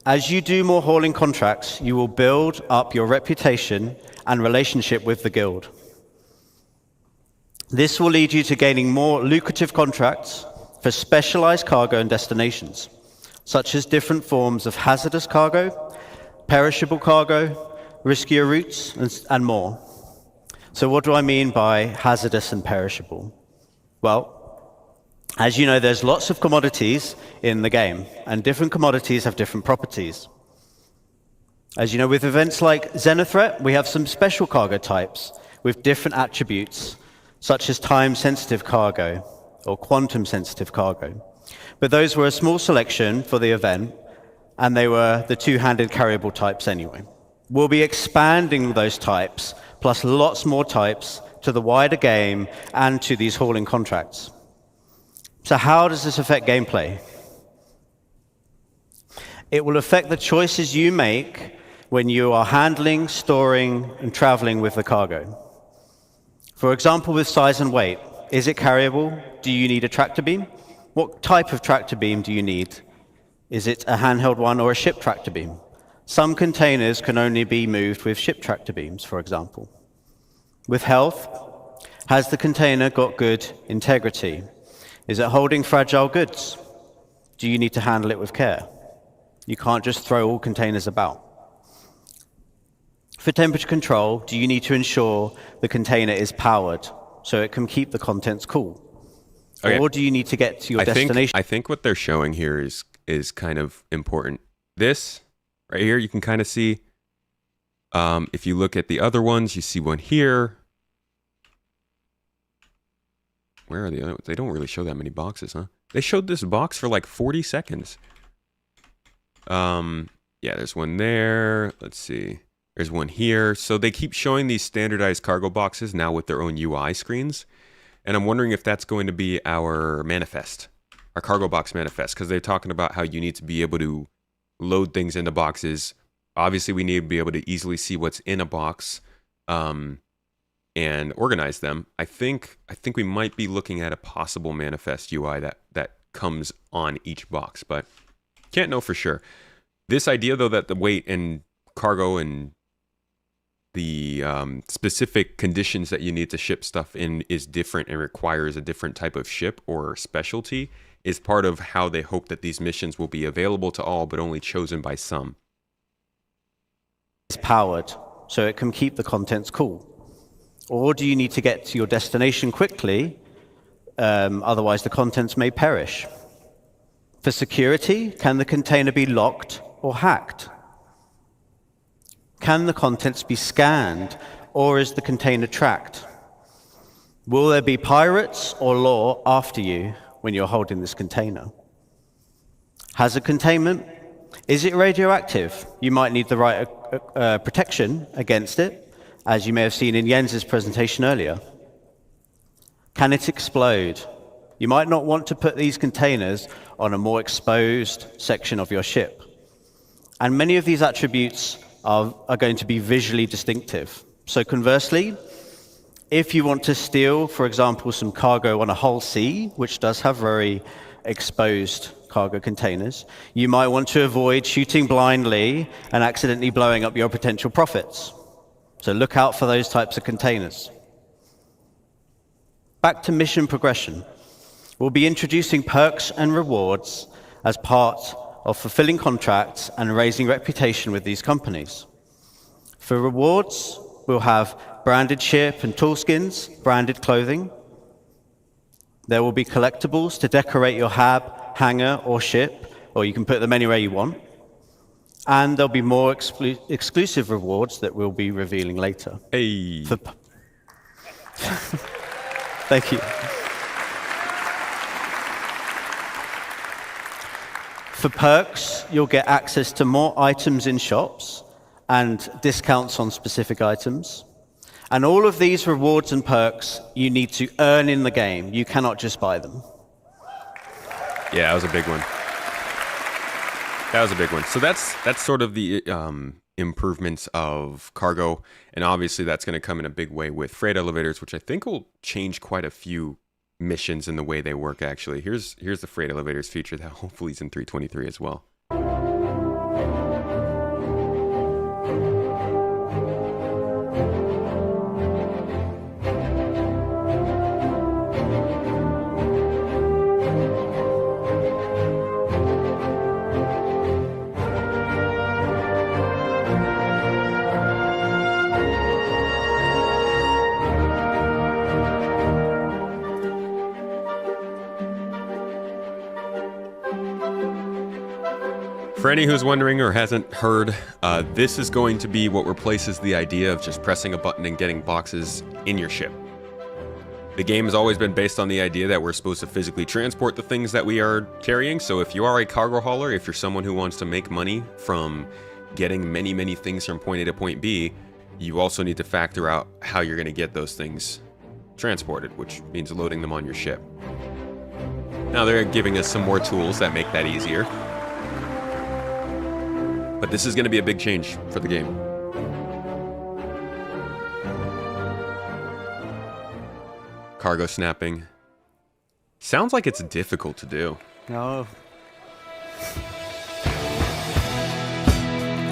As you do more hauling contracts, you will build up your reputation and relationship with the guild. This will lead you to gaining more lucrative contracts for specialized cargo and destinations, such as different forms of hazardous cargo, perishable cargo, riskier routes, and more. So what do I mean by hazardous and perishable? Well, as you know, there's lots of commodities in the game, and different commodities have different properties. As you know, with events like Xenothreat, we have some special cargo types with different attributes, such as time-sensitive cargo or quantum-sensitive cargo. But those were a small selection for the event, and they were the two-handed carryable types anyway. We'll be expanding those types, plus lots more types, to the wider game and to these hauling contracts. So how does this affect gameplay? It will affect the choices you make when you are handling, storing, and traveling with the cargo. For example, with size and weight. Is it carryable? Do you need a tractor beam? What type of tractor beam do you need? Is it a handheld one or a ship tractor beam? Some containers can only be moved with ship tractor beams, for example. With health, has the container got good integrity? Is it holding fragile goods? Do you need to handle it with care? You can't just throw all containers about. For temperature control, do you need to ensure the container is powered so it can keep the contents cool? Okay. Or do you need to get to your destination? I think what they're showing here is kind of important. This right here, you can kind of see, if you look at the other ones, you see one here. Where are the other ones? They don't really show that many boxes, huh? They showed this box for like 40 seconds. Yeah, there's one there. Let's see. There's one here. So they keep showing these standardized cargo boxes now with their own UI screens. And I'm wondering if that's going to be our manifest, our cargo box manifest, because they're talking about how you need to be able to load things into boxes. Obviously, we need to be able to easily see what's in a box and organize them. I think we might be looking at a possible manifest UI that comes on each box, but can't know for sure. This idea, though, that the weight and cargo and the specific conditions that you need to ship stuff in is different and requires a different type of ship or specialty is part of how they hope that these missions will be available to all, but only chosen by some. It's powered, so it can keep the contents cool. Or do you need to get to your destination quickly, otherwise the contents may perish? For security, can the container be locked or hacked? Can the contents be scanned, or is the container tracked? Will there be pirates or law after you when you're holding this container? Hazard containment. Is it radioactive? You might need the right protection against it, as you may have seen in Jens's presentation earlier. Can it explode? You might not want to put these containers on a more exposed section of your ship. And many of these attributes are going to be visually distinctive. So conversely, if you want to steal, for example, some cargo on a hull C, which does have very exposed cargo containers, you might want to avoid shooting blindly and accidentally blowing up your potential profits. So look out for those types of containers. Back to mission progression. We'll be introducing perks and rewards as part of fulfilling contracts and raising reputation with these companies. For rewards, we'll have branded ship and tool skins, branded clothing. There will be collectibles to decorate your hab, hangar, or ship, or you can put them anywhere you want. And there'll be more exclusive rewards that we'll be revealing later. Hey. Thank you. For perks, you'll get access to more items in shops and discounts on specific items. And all of these rewards and perks you need to earn in the game. You cannot just buy them. Yeah, that was a big one. That was a big one. So that's sort of the improvements of cargo, and obviously that's going to come in a big way with freight elevators, which I think will change quite a few missions in the way they work. Actually, here's the freight elevators feature that hopefully is in 3.23 as well. For any who's wondering or hasn't heard, this is going to be what replaces the idea of just pressing a button and getting boxes in your ship. The game has always been based on the idea that we're supposed to physically transport the things that we are carrying, so if you are a cargo hauler, if you're someone who wants to make money from getting many things from point A to point B, you also need to factor out how you're going to get those things transported, which means loading them on your ship. Now they're giving us some more tools that make that easier. But this is going to be a big change for the game. Cargo snapping. Sounds like it's difficult to do. No.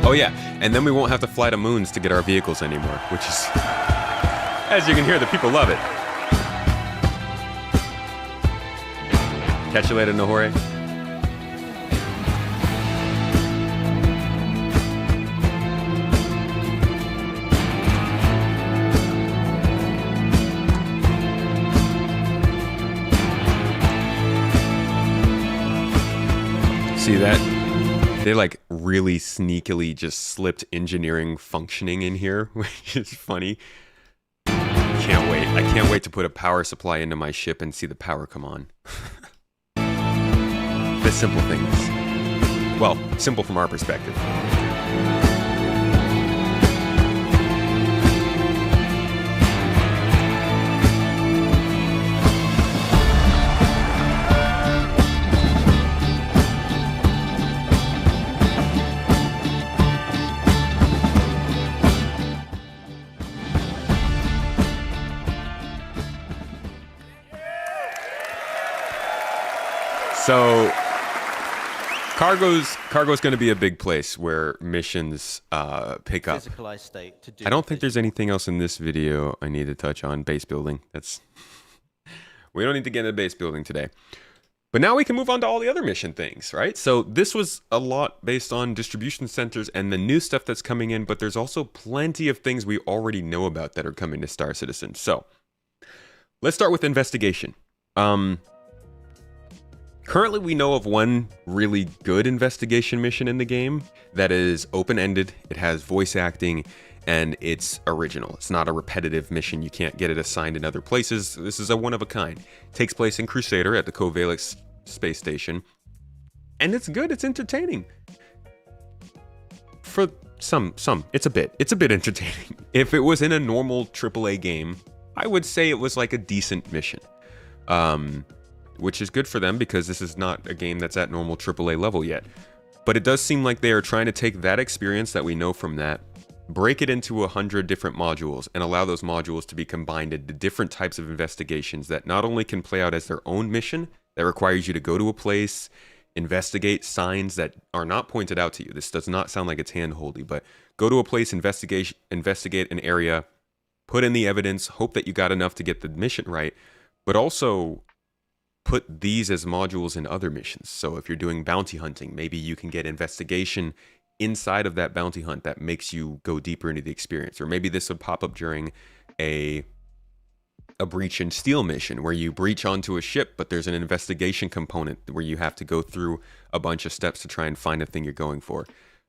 Oh yeah, and then we won't have to fly to moons to get our vehicles anymore, which is, as you can hear, the people love it. Catch you later, Nahore. See that? They like really sneakily just slipped engineering functioning in here, which is funny. Can't wait. I can't wait to put a power supply into my ship and see the power come on. The simple things. Well, simple from our perspective. So, cargo's going to be a big place where missions pick up. Physicalized state to do I don't think there's anything else in this video I need to touch on. Base building. We don't need to get into base building today. But now we can move on to all the other mission things, right? So this was a lot based on distribution centers and the new stuff that's coming in, but there's also plenty of things we already know about that are coming to Star Citizen. So let's start with investigation. Currently, we know of one really good investigation mission in the game that is open-ended, it has voice acting, and it's original. It's not a repetitive mission. You can't get it assigned in other places. This is a one of a kind. It takes place in Crusader at the Covalix space station, and it's good. It's entertaining. For some, it's a bit entertaining. If it was in a normal AAA game, I would say it was like a decent mission, which is good for them because this is not a game that's at normal AAA level yet. But it does seem like they are trying to take that experience that we know from that, break it into 100 different modules, and allow those modules to be combined into different types of investigations that not only can play out as their own mission that requires you to go to a place, investigate signs that are not pointed out to you. This does not sound like it's hand-holdy, but go to a place, investigate an area, put in the evidence, hope that you got enough to get the mission right, but also put these as modules in other missions. So if you're doing bounty hunting, maybe you can get investigation inside of that bounty hunt that makes you go deeper into the experience. Or maybe this would pop up during a breach and steal mission where you breach onto a ship, but there's an investigation component where you have to go through a bunch of steps to try and find the thing you're going for.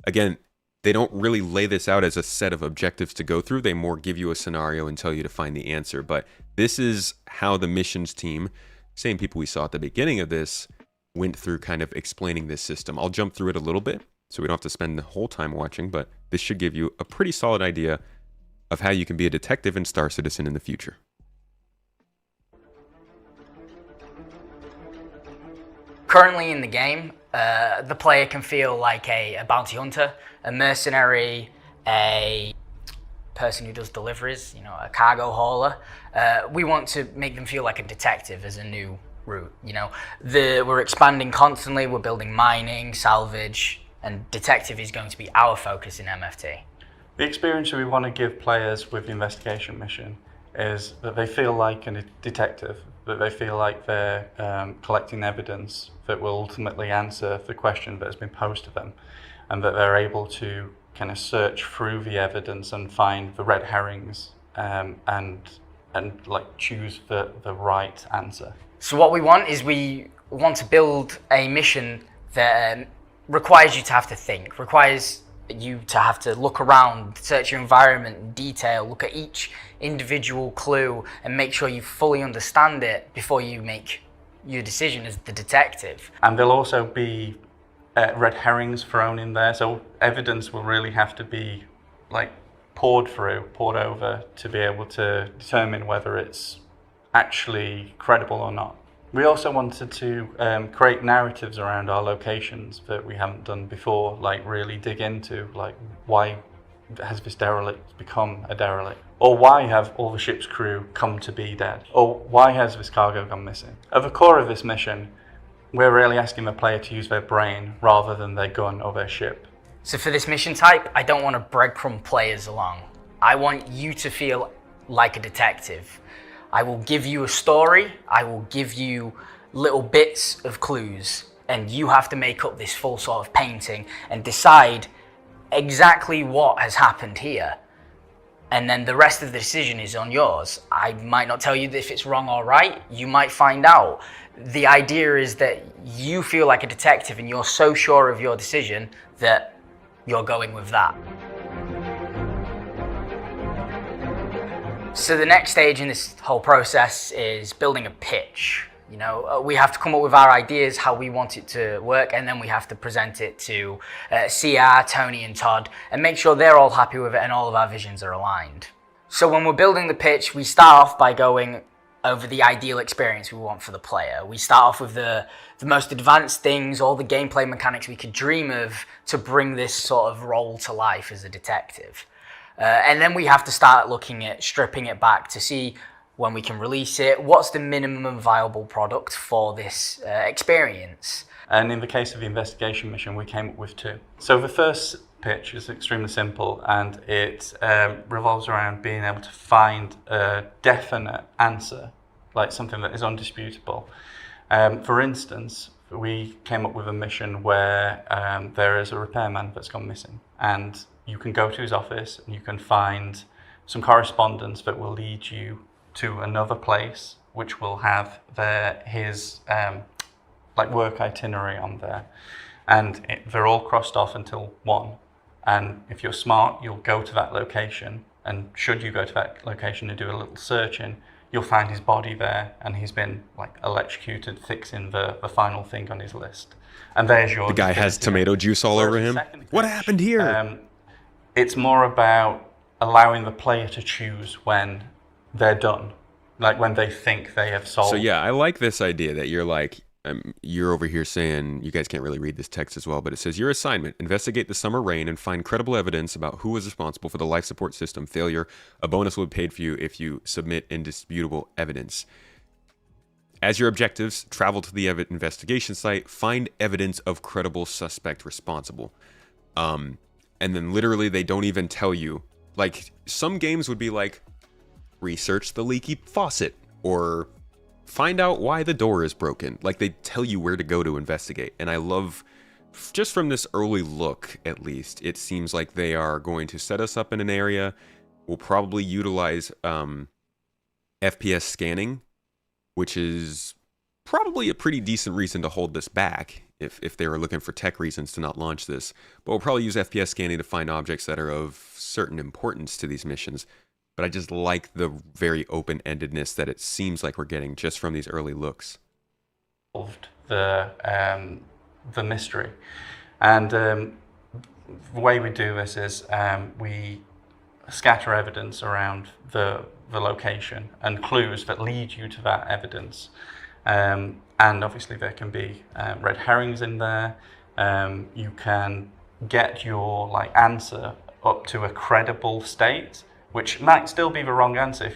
Again, they don't really lay this out as a set of objectives to go through. They more give you a scenario and tell you to find the answer. But this is how the missions team, same people we saw at the beginning of this, went through kind of explaining this system. I'll jump through it a little bit so we don't have to spend the whole time watching, but this should give you a pretty solid idea of how you can be a detective in Star Citizen in the future. Currently in the game, the player can feel like a bounty hunter, a mercenary, a person who does deliveries, you know, a cargo hauler. We want to make them feel like a detective as a new route. You know, we're expanding constantly. We're building mining, salvage, and detective is going to be our focus in MFT. The experience we want to give players with the investigation mission is that they feel like a detective, that they feel like they're collecting evidence that will ultimately answer the question that has been posed to them, and that they're able to kind of search through the evidence and find the red herrings and like choose the right answer. So what we want is we want to build a mission that requires you to have to think, requires you to have to look around, search your environment in detail, look at each individual clue and make sure you fully understand it before you make your decision as the detective. And there'll also be red herrings thrown in there, so evidence will really have to be like poured over to be able to determine whether it's actually credible or not. We also wanted to create narratives around our locations that we haven't done before, like really dig into, like why has this derelict become a derelict? Or why have all the ship's crew come to be dead? Or why has this cargo gone missing? At the core of this mission, we're really asking the player to use their brain rather than their gun or their ship. So for this mission type, I don't want to breadcrumb players along. I want you to feel like a detective. I will give you a story, I will give you little bits of clues, and you have to make up this full sort of painting and decide exactly what has happened here. And then the rest of the decision is on yours. I might not tell you if it's wrong or right, you might find out. The idea is that you feel like a detective and you're so sure of your decision that you're going with that. So the next stage in this whole process is building a pitch. You know, we have to come up with our ideas, how we want it to work, and then we have to present it to CR, Tony and Todd, and make sure they're all happy with it and all of our visions are aligned. So when we're building the pitch, we start off by going over the ideal experience we want for the player. We start off with the most advanced things, all the gameplay mechanics we could dream of to bring this sort of role to life as a detective. And then we have to start looking at stripping it back to see when we can release it, what's the minimum viable product for this experience. And in the case of the investigation mission, we came up with two. So the first pitch is extremely simple, and it revolves around being able to find a definite answer, like something that is undisputable. For instance, we came up with a mission where there is a repairman that's gone missing, and you can go to his office and you can find some correspondence that will lead you to another place, which will have his like work itinerary on there, and they're all crossed off until one, And if you're smart, you'll go to that location, and should you go to that location and do a little searching, you'll find his body there, and he's been like electrocuted, fixing the final thing on his list. And there's your... The guy has tomato juice all over him. What happened here? It's more about allowing the player to choose when they're done, like when they think they have solved. So yeah, I like this idea that you're like, you're over here saying, you guys can't really read this text as well, but it says, your assignment, investigate the summer rain and find credible evidence about who was responsible for the life support system failure. A bonus will be paid for you if you submit indisputable evidence. As your objectives, travel to the investigation site, find evidence of credible suspect responsible. And then literally they don't even tell you. Like, some games would be like, research the leaky faucet, or find out why the door is broken. Like, they tell you where to go to investigate. And I love, just from this early look at least, it seems like they are going to set us up in an area. We'll probably utilize FPS scanning, which is probably a pretty decent reason to hold this back if they were looking for tech reasons to not launch this. But we'll probably use FPS scanning to find objects that are of certain importance to these missions. But I just like the very open-endedness that it seems like we're getting just from these early looks. The mystery. And the way we do this is we scatter evidence around the location and clues that lead you to that evidence. And obviously there can be red herrings in there. You can get your answer up to a credible state, which might still be the wrong answer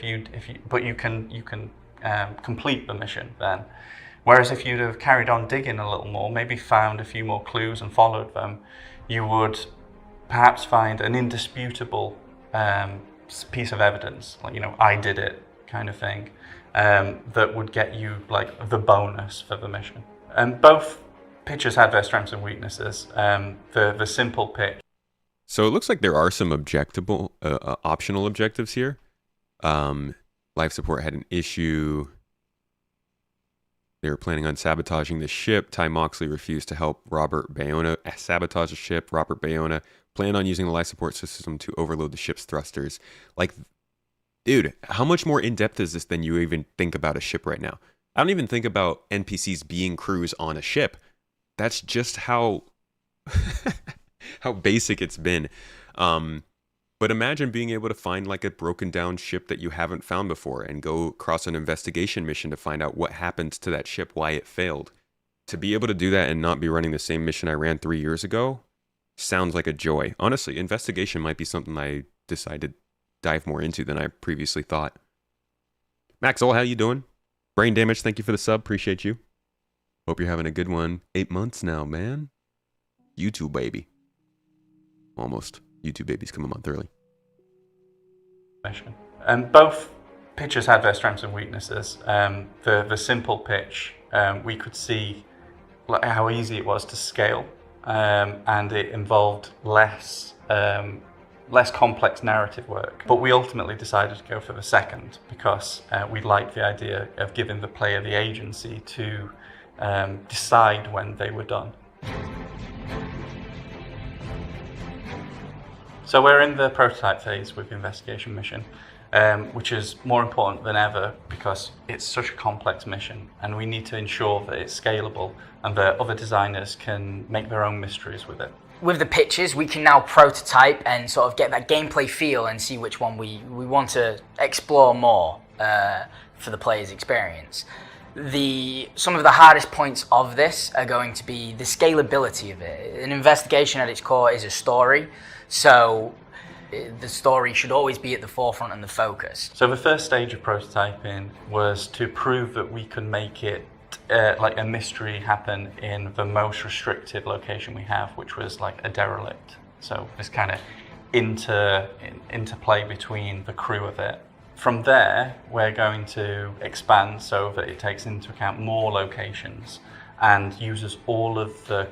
but you can complete the mission then. Whereas if you'd have carried on digging a little more, maybe found a few more clues and followed them, you would perhaps find an indisputable piece of evidence, like, I did it kind of thing, that would get you the bonus for the mission. And both pitches have their strengths and weaknesses. The simple pitch. So it looks like there are some optional objectives here. Life support had an issue. They were planning on sabotaging the ship. Ty Moxley refused to help Robert Bayona sabotage the ship. Robert Bayona planned on using the life support system to overload the ship's thrusters. Like, dude, how much more in-depth is this than you even think about a ship right now? I don't even think about NPCs being crews on a ship. That's just how how basic it's been. But imagine being able to find a broken down ship that you haven't found before and go across an investigation mission to find out what happened to that ship, why it failed. To be able to do that and not be running the same mission I ran 3 years ago sounds like a joy. Honestly, investigation might be something I decide to dive more into than I previously thought. Maxwell, how you doing? Brain Damage, thank you for the sub. Appreciate you. Hope you're having a good one. 8 months now, man. YouTube baby. Almost. YouTube baby's come a month early. And both pitches had their strengths and weaknesses. The simple pitch, we could see how easy it was to scale, and it involved less complex narrative work. But we ultimately decided to go for the second because we liked the idea of giving the player the agency to decide when they were done. So we're in the prototype phase with the investigation mission, which is more important than ever because it's such a complex mission and we need to ensure that it's scalable and that other designers can make their own mysteries with it. With the pitches, we can now prototype and sort of get that gameplay feel and see which one we want to explore more for the player's experience. Some of the hardest points of this are going to be the scalability of it. An investigation at its core is a story, so the story should always be at the forefront and the focus. So the first stage of prototyping was to prove that we can make it like a mystery happen in the most restrictive location we have, which was a derelict. So this kind of interplay between the crew of it. From there, we're going to expand so that it takes into account more locations and uses all of the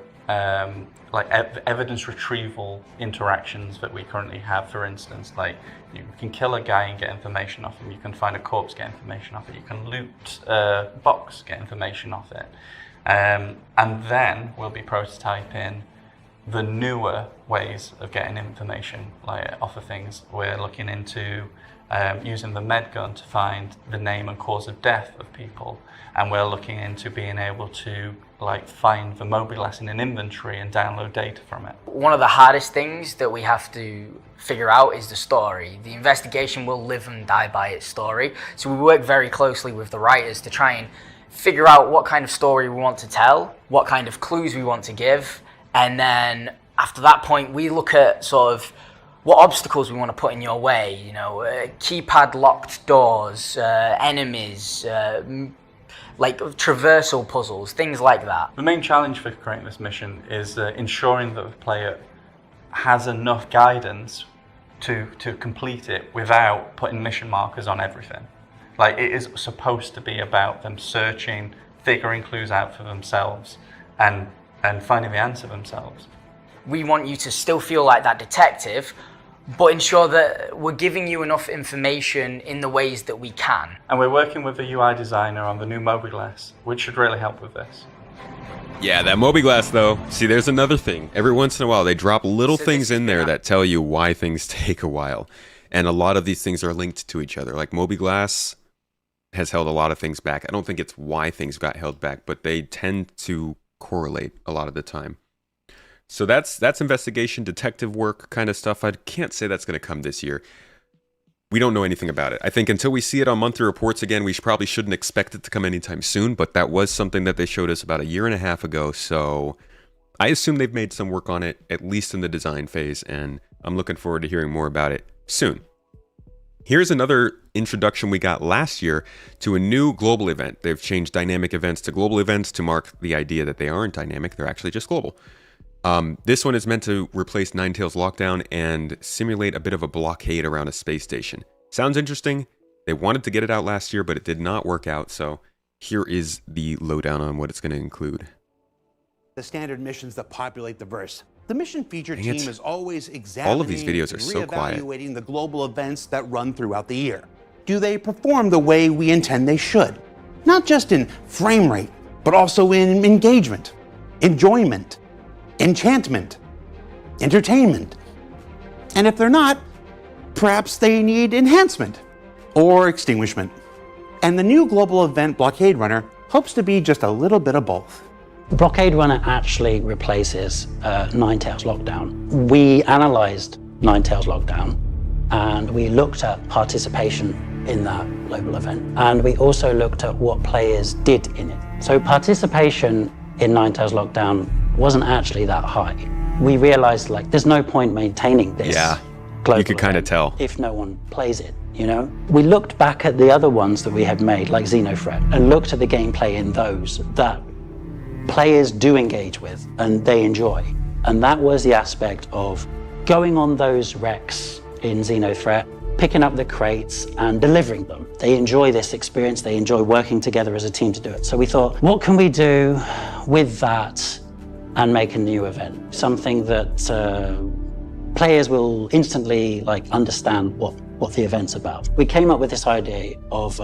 evidence retrieval interactions that we currently have. For instance, you can kill a guy and get information off him, you can find a corpse, get information off it, you can loot a box, get information off it. And then we'll be prototyping the newer ways of getting information off of things. We're looking into using the med gun to find the name and cause of death of people, and we're looking into being able to find the mobiles in an inventory and download data from it. One of the hardest things that we have to figure out is the story. The investigation will live and die by its story, so we work very closely with the writers to try and figure out what kind of story we want to tell, what kind of clues we want to give, and then after that point we look at sort of what obstacles we want to put in your way, you know, keypad locked doors, enemies, like traversal puzzles, things like that. The main challenge for creating this mission is ensuring that the player has enough guidance to complete it without putting mission markers on everything. It is supposed to be about them searching, figuring clues out for themselves, and finding the answer themselves. We want you to still feel like that detective, but ensure that we're giving you enough information in the ways that we can. And we're working with the UI designer on the new mobiles, which should really help with this. Yeah, that mobiGlass though, see there's another thing. Every once in a while they drop little things in there that tell you why things take a while. And a lot of these things are linked to each other. Like mobiGlass has held a lot of things back. I don't think it's why things got held back, but they tend to correlate a lot of the time. So that's investigation, detective work kind of stuff. I can't say that's going to come this year. We don't know anything about it. I think until we see it on monthly reports again, we probably shouldn't expect it to come anytime soon, but that was something that they showed us about 1.5 years ago, so I assume they've made some work on it, at least in the design phase, and I'm looking forward to hearing more about it soon. Here's another introduction we got last year to a new global event. They've changed dynamic events to global events to mark the idea that they aren't dynamic, they're actually just global. This one is meant to replace Ninetales Lockdown and simulate a bit of a blockade around a space station. Sounds interesting. They wanted to get it out last year, but it did not work out, so here is the lowdown on what it's going to include. The standard missions that populate the verse. The mission feature team is always examining all of these videos are so quiet. Reevaluating the global events that run throughout the year. Do they perform the way we intend they should? Not just in frame rate, but also in engagement, enjoyment, enchantment, entertainment. And if they're not, perhaps they need enhancement or extinguishment. And the new global event Blockade Runner hopes to be just a little bit of both. Blockade Runner actually replaces Ninetales Lockdown. We analyzed Ninetales Lockdown and we looked at participation in that global event. And we also looked at what players did in it. So participation in Ninetales Lockdown wasn't actually that high. We realized there's no point maintaining this. Yeah, you could kind of tell. If no one plays it, you know? We looked back at the other ones that we had made, like Xenothreat, and looked at the gameplay in those that players do engage with and they enjoy. And that was the aspect of going on those wrecks in Xenothreat, picking up the crates and delivering them. They enjoy this experience, they enjoy working together as a team to do it. So we thought, what can we do with that and make a new event? Something that players will instantly understand what the event's about. We came up with this idea of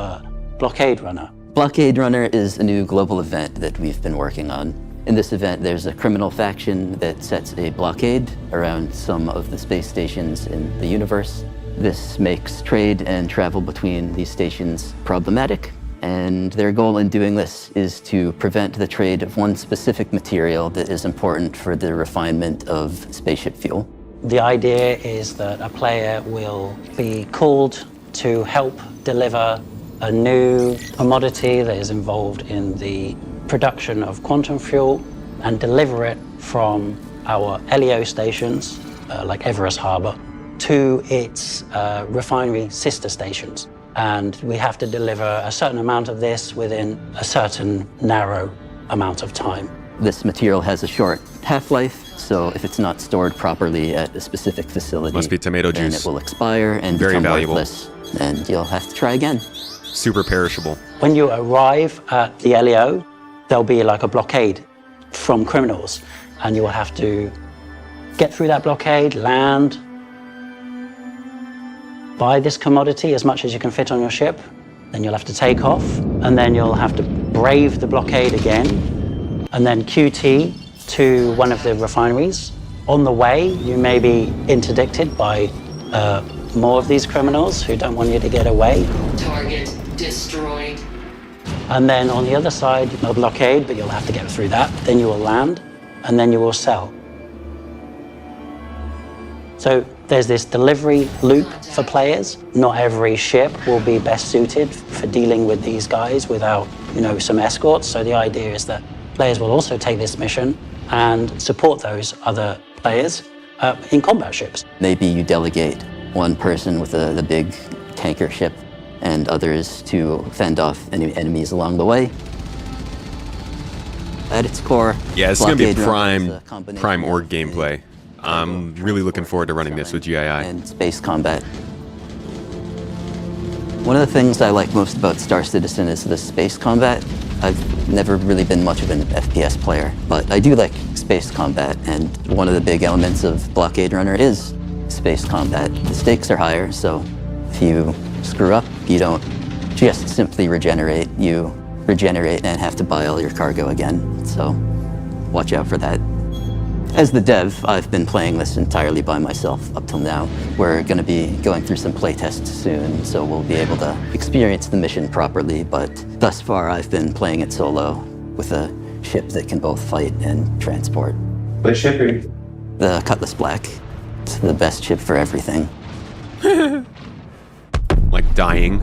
Blockade Runner. Blockade Runner is a new global event that we've been working on. In this event, there's a criminal faction that sets a blockade around some of the space stations in the universe. This makes trade and travel between these stations problematic, and their goal in doing this is to prevent the trade of one specific material that is important for the refinement of spaceship fuel. The idea is that a player will be called to help deliver a new commodity that is involved in the production of quantum fuel and deliver it from our LEO stations, like Everest Harbour, to its refinery sister stations. And we have to deliver a certain amount of this within a certain narrow amount of time. This material has a short half-life, so if it's not stored properly at a specific facility, must be tomato then juice. It will expire and very become valuable. worthless, and you'll have to try again. Super perishable. When you arrive at the LEO, there'll be like a blockade from criminals, and you will have to get through that blockade, land, buy this commodity as much as you can fit on your ship, then you'll have to take off, and then you'll have to brave the blockade again, and then QT to one of the refineries, On the way, you may be interdicted by more of these criminals who don't want you to get away. Target destroyed. And then on the other side, no blockade, but you'll have to get through that. Then you will land, and then you will sell. So there's this delivery loop for players. Not every ship will be best suited for dealing with these guys without, some escorts. So the idea is that players will also take this mission and support those other players in combat ships. Maybe you delegate one person with the big tanker ship and others to fend off any enemies along the way. At its core, yeah, it's going to be Blockade prime org gameplay. I'm really looking forward to running this with GII. And space combat. One of the things I like most about Star Citizen is the space combat. I've never really been much of an FPS player, but I do like space combat, and one of the big elements of Blockade Runner is space combat. The stakes are higher, so if you screw up, you don't just simply regenerate. You regenerate and have to buy all your cargo again, so watch out for that. As the dev, I've been playing this entirely by myself up till now. We're going to be going through some playtests soon, so we'll be able to experience the mission properly, but thus far I've been playing it solo with a ship that can both fight and transport. What ship are you? The Cutlass Black. It's the best ship for everything. Like dying.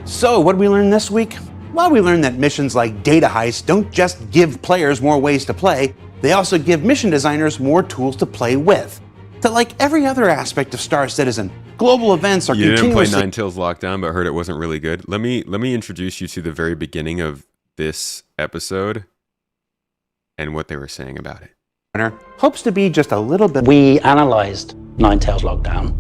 So, what did we learn this week? Well, we learned that missions like Data Heist don't just give players more ways to play, they also give mission designers more tools to play with. That, like every other aspect of Star Citizen, global events are continuously... You didn't play Nine Tails Lockdown, but heard it wasn't really good. Let me introduce you to the very beginning of this episode and what they were saying about it. Hopes to be just a little bit... We analyzed Nine Tails Lockdown,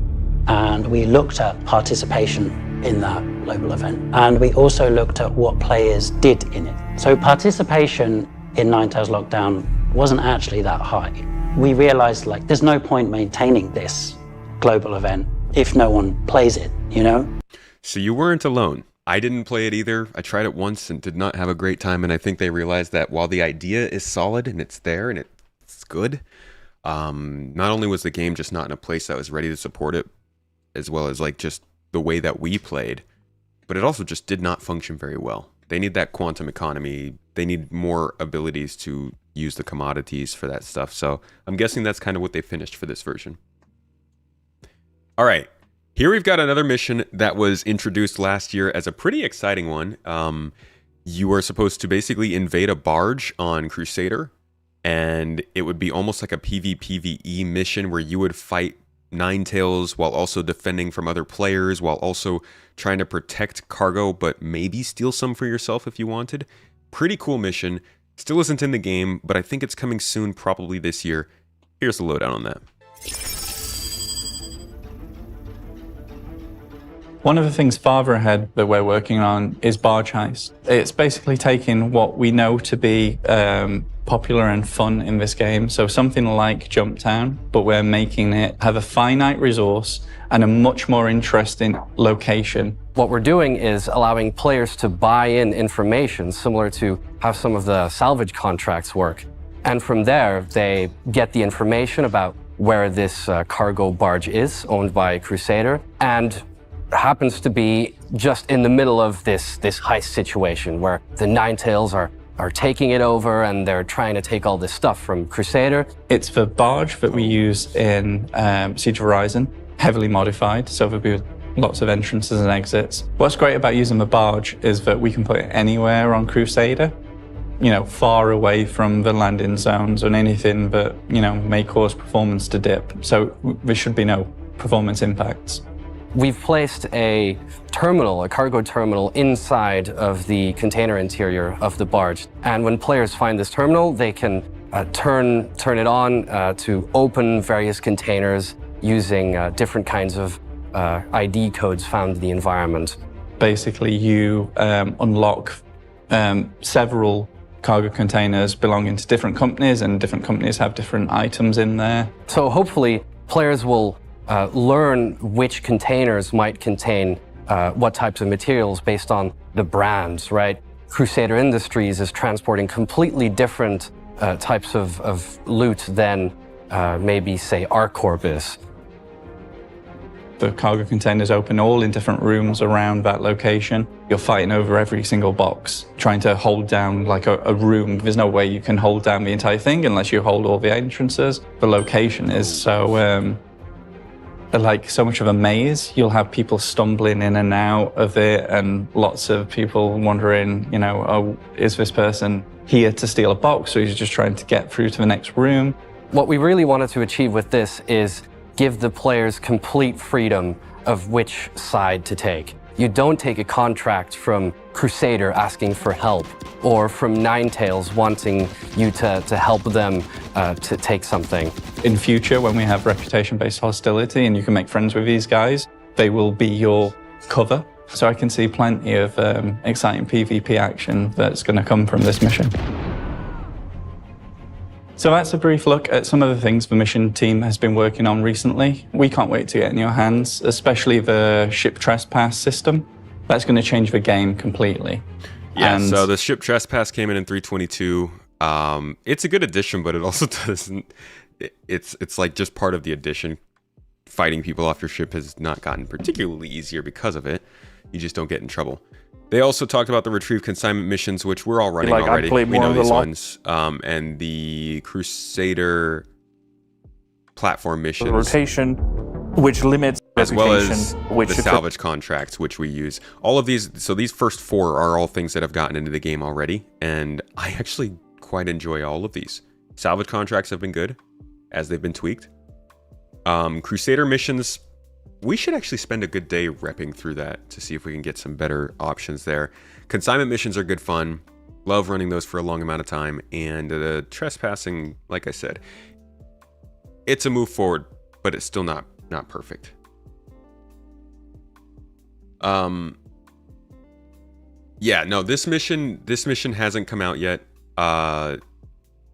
and we looked at participation in that global event. And we also looked at what players did in it. So participation in Nine Tails Lockdown wasn't actually that high. We realized there's no point maintaining this global event if no one plays it, So you weren't alone. I didn't play it either. I tried it once and did not have a great time, and I think they realized that while the idea is solid and it's there and it's good, not only was the game just not in a place that was ready to support it, as well as just the way that we played, but it also just did not function very well. They need that quantum economy. They need more abilities to use the commodities for that stuff. So I'm guessing that's kind of what they finished for this version. All right, here we've got another mission that was introduced last year as a pretty exciting one. You are supposed to basically invade a barge on Crusader, and it would be almost like a PvPvE mission where you would fight Nine Tails while also defending from other players, while also trying to protect cargo, but maybe steal some for yourself if you wanted. Pretty cool mission. Still isn't in the game, but I think it's coming soon, probably this year. Here's the lowdown on that. One of the things farther ahead that we're working on is Barge Heist. It's basically taking what we know to be popular and fun in this game, so something like Jumptown, but we're making it have a finite resource and a much more interesting location. What we're doing is allowing players to buy in information similar to how some of the salvage contracts work. And from there, they get the information about where this cargo barge is, owned by Crusader, and happens to be just in the middle of this heist situation where the Nine Tails are taking it over and they're trying to take all this stuff from Crusader. It's the barge that we use in Siege of Horizon, heavily modified, so there'll be lots of entrances and exits. What's great about using the barge is that we can put it anywhere on Crusader, far away from the landing zones and anything that, may cause performance to dip. So there should be no performance impacts. We've placed a terminal, a cargo terminal, inside of the container interior of the barge. And when players find this terminal, they can turn it on to open various containers using different kinds of ID codes found in the environment. Basically, you unlock several cargo containers belonging to different companies, and different companies have different items in there. So hopefully, players will learn which containers might contain what types of materials based on the brands, right? Crusader Industries is transporting completely different types of loot than maybe, say, ArcCorp is. The cargo containers open all in different rooms around that location. You're fighting over every single box, trying to hold down like a room. There's no way you can hold down the entire thing unless you hold all the entrances. The location is so, like so much of a maze. You'll have people stumbling in and out of it and lots of people wondering, you know, oh, is this person here to steal a box or is he just trying to get through to the next room? What we really wanted to achieve with this is give the players complete freedom of which side to take. You don't take a contract from Crusader asking for help or from Ninetales wanting you to help them to take something. In future, when we have reputation-based hostility and you can make friends with these guys, they will be your cover. So I can see plenty of exciting PvP action that's going to come from this mission. So that's a brief look at some of the things the mission team has been working on recently. We can't wait to get in your hands, especially the ship trespass system. That's going to change the game completely. Yeah, And so the ship trespass came in 3.22. It's a good addition, but it also doesn't... It's like just part of the addition. Fighting people off your ship has not gotten particularly easier because of it. You just don't get in trouble. They also talked about the retrieve consignment missions, which we're all running already. We know these ones. And the Crusader platform missions. The rotation, which limits as well as which the salvage contracts, which we use. All of these, so these first 4 are all things that have gotten into the game already. And I actually quite enjoy all of these. Salvage contracts have been good as they've been tweaked. Crusader missions, we should actually spend a good day repping through that to see if we can get some better options there. Consignment missions are good fun. Love running those for a long amount of time. And the trespassing, like I said, it's a move forward, but it's still not perfect. Yeah, no, this mission hasn't come out yet. I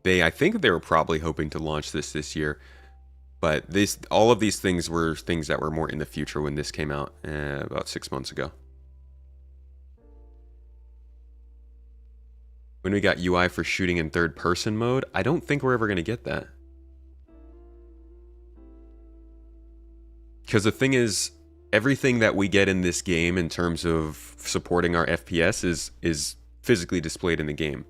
think they were probably hoping to launch this year. But all of these things were things that were more in the future when this came out about 6 months ago. When we got UI for shooting in third-person mode, I don't think we're ever going to get that. Because the thing is, everything that we get in this game in terms of supporting our FPS is physically displayed in the game.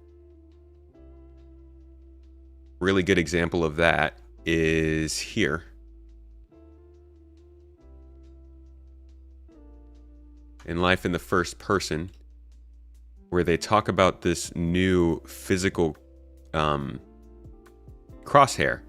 Really good example of that is here. In Life in the First Person, where they talk about this new physical crosshair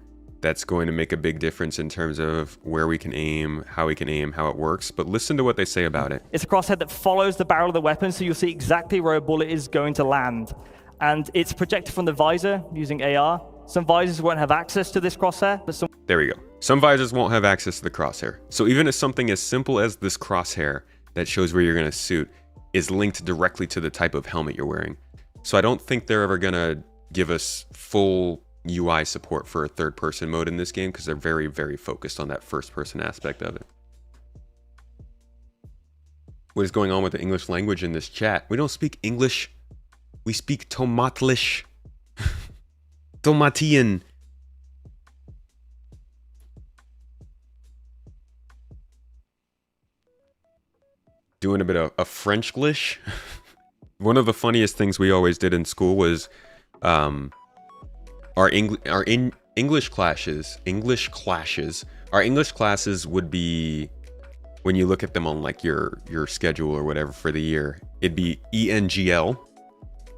that's going to make a big difference in terms of where we can aim, how it works. But listen to what they say about it. It's a crosshair that follows the barrel of the weapon, so you'll see exactly where a bullet is going to land. And it's projected from the visor using AR. Some visors won't have access to this crosshair, but some... There we go. Some visors won't have access to the crosshair. So even if something as simple as this crosshair that shows where you're going to shoot is linked directly to the type of helmet you're wearing. So I don't think they're ever going to give us full UI support for a third-person mode in this game because they're very, very focused on that first-person aspect of it. What is going on with the English language in this chat? We don't speak English. We speak Tomatlish. Tomatian. Doing a bit of a Frenchglish. One of the funniest things we always did in school was our English classes. Our English classes would be, when you look at them on like your schedule or whatever for the year, it'd be ENGL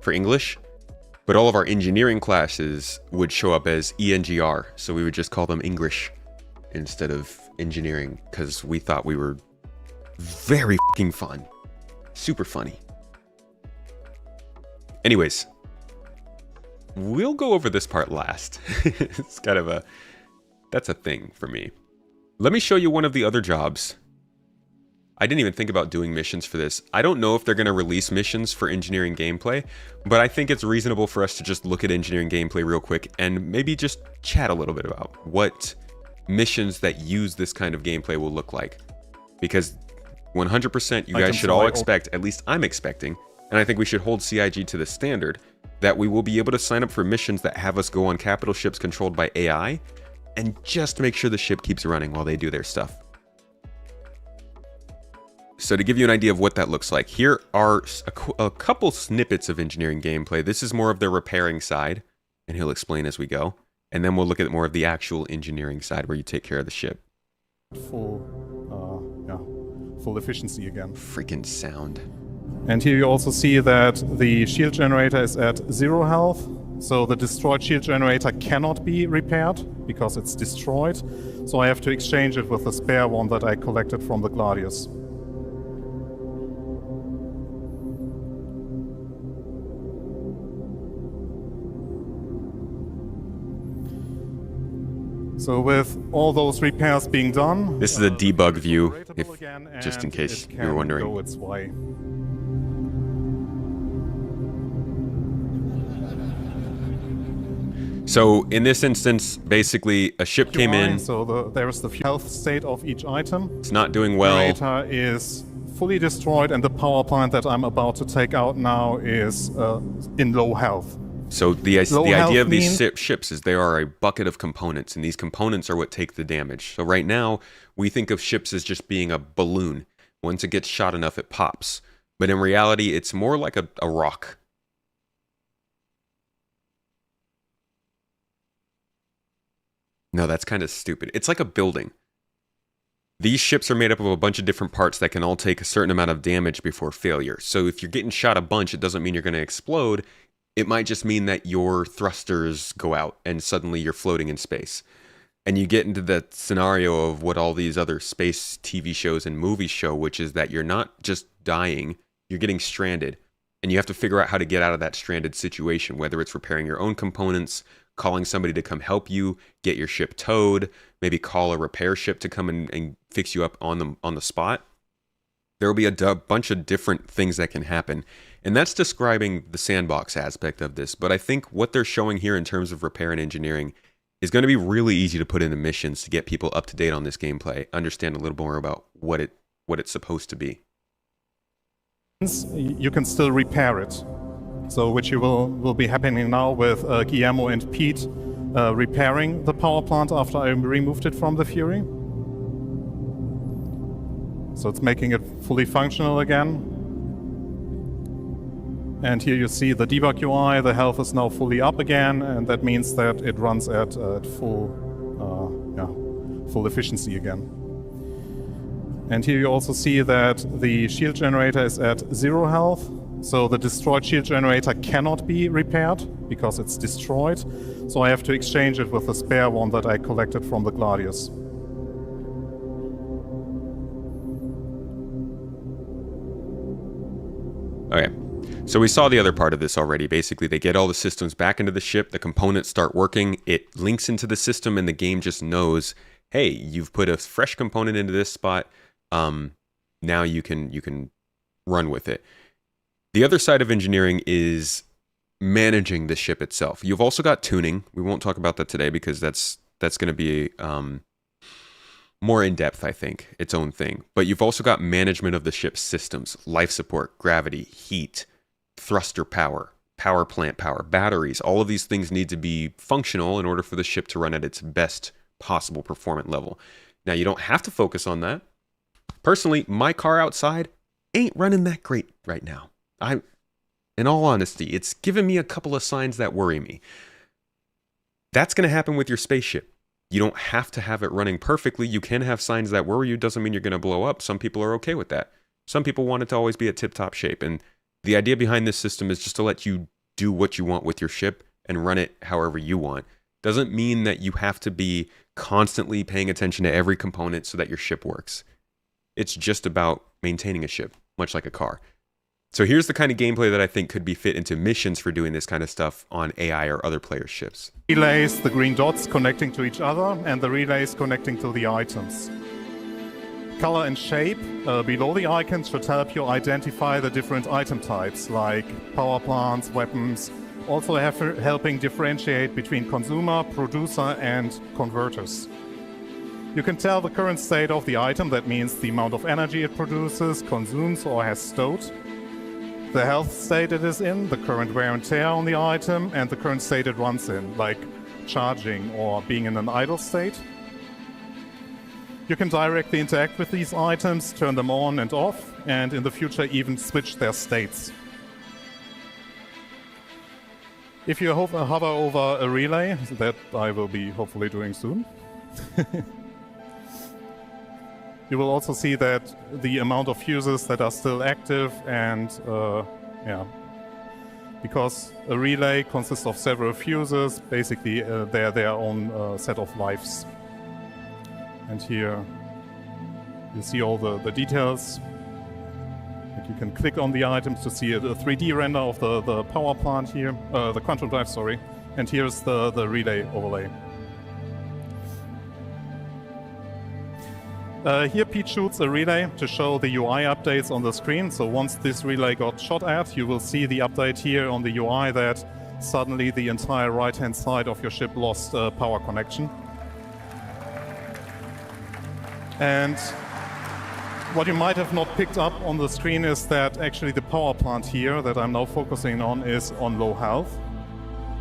for English. But all of our engineering classes would show up as ENGR, so we would just call them English instead of engineering, because we thought we were very fucking fun. Super funny. Anyways, we'll go over this part last. It's kind of that's a thing for me. Let me show you one of the other jobs. I didn't even think about doing missions for this. I don't know if they're going to release missions for engineering gameplay, but I think it's reasonable for us to just look at engineering gameplay real quick and maybe just chat a little bit about what missions that use this kind of gameplay will look like. Because 100% you guys should all expect, at least I'm expecting, and I think we should hold CIG to the standard, that we will be able to sign up for missions that have us go on capital ships controlled by AI and just make sure the ship keeps running while they do their stuff. So to give you an idea of what that looks like, here are a couple snippets of engineering gameplay. This is more of the repairing side, and he'll explain as we go. And then we'll look at more of the actual engineering side where you take care of the ship. Full efficiency again. Freaking sound. And here you also see that the shield generator is at 0 health. So the destroyed shield generator cannot be repaired because it's destroyed. So I have to exchange it with a spare one that I collected from the Gladius. So with all those repairs being done... This is a debug view, just in case you were wondering. Go its way. So in this instance, basically a ship came in. So there's the health state of each item. It's not doing well. The generator is fully destroyed, and the power plant that I'm about to take out now is in low health. So the idea of these ships is they are a bucket of components, and these components are what take the damage. So right now, we think of ships as just being a balloon. Once it gets shot enough, it pops. But in reality, it's more like a rock. No, that's kind of stupid. It's like a building. These ships are made up of a bunch of different parts that can all take a certain amount of damage before failure. So if you're getting shot a bunch, it doesn't mean you're going to explode. It might just mean that your thrusters go out and suddenly you're floating in space. And you get into that scenario of what all these other space TV shows and movies show, which is that you're not just dying, you're getting stranded. And you have to figure out how to get out of that stranded situation, whether it's repairing your own components, calling somebody to come help you, get your ship towed, maybe call a repair ship to come and fix you up on the spot. There will be a bunch of different things that can happen. And that's describing the sandbox aspect of this. But I think what they're showing here in terms of repair and engineering is going to be really easy to put into missions to get people up to date on this gameplay, understand a little more about what it's supposed to be. You can still repair it. So which you will be happening now with Guillermo and Pete repairing the power plant after I removed it from the Fury. So it's making it fully functional again. And here you see the debug UI, the health is now fully up again, and that means that it runs at full efficiency again. And here you also see that the shield generator is at 0 health. So the destroyed shield generator cannot be repaired because it's destroyed. So I have to exchange it with a spare one that I collected from the Gladius. Okay, so we saw the other part of this already. Basically, they get all the systems back into the ship, the components start working, it links into the system, and the game just knows, hey, you've put a fresh component into this spot, now you can run with it. The other side of engineering is managing the ship itself. You've also got tuning. We won't talk about that today because that's going to be more in-depth, I think, its own thing. But you've also got management of the ship's systems, life support, gravity, heat, thruster power, power plant power, batteries. All of these things need to be functional in order for the ship to run at its best possible performance level. Now, you don't have to focus on that. Personally, my car outside ain't running that great right now. In all honesty, it's given me a couple of signs that worry me. That's going to happen with your spaceship. You don't have to have it running perfectly. You can have signs that worry you. Doesn't mean you're going to blow up. Some people are okay with that. Some people want it to always be at tip-top shape. And the idea behind this system is just to let you do what you want with your ship and run it however you want. Doesn't mean that you have to be constantly paying attention to every component so that your ship works. It's just about maintaining a ship, much like a car. So here's the kind of gameplay that I think could be fit into missions for doing this kind of stuff on AI or other players' ships. Relays, the green dots connecting to each other, and the relays connecting to the items. Color and shape below the icons should help you identify the different item types, like power plants, weapons, also helping differentiate between consumer, producer, and converters. You can tell the current state of the item, that means the amount of energy it produces, consumes, or has stowed. the health state it is in, the current wear and tear on the item, and the current state it runs in, like charging or being in an idle state. You can directly interact with these items, turn them on and off, and in the future even switch their states. If you hover over a relay, that I will be hopefully doing soon, you will also see that the amount of fuses that are still active, and because a relay consists of several fuses, basically they're their own set of lives. And here you see all the details. And you can click on the items to see a 3D render of the power plant here, the quantum drive, sorry. And here's the relay overlay. Here Pete shoots a relay to show the UI updates on the screen. So once this relay got shot at, you will see the update here on the UI that suddenly the entire right-hand side of your ship lost power connection. And what you might have not picked up on the screen is that actually the power plant here that I'm now focusing on is on low health.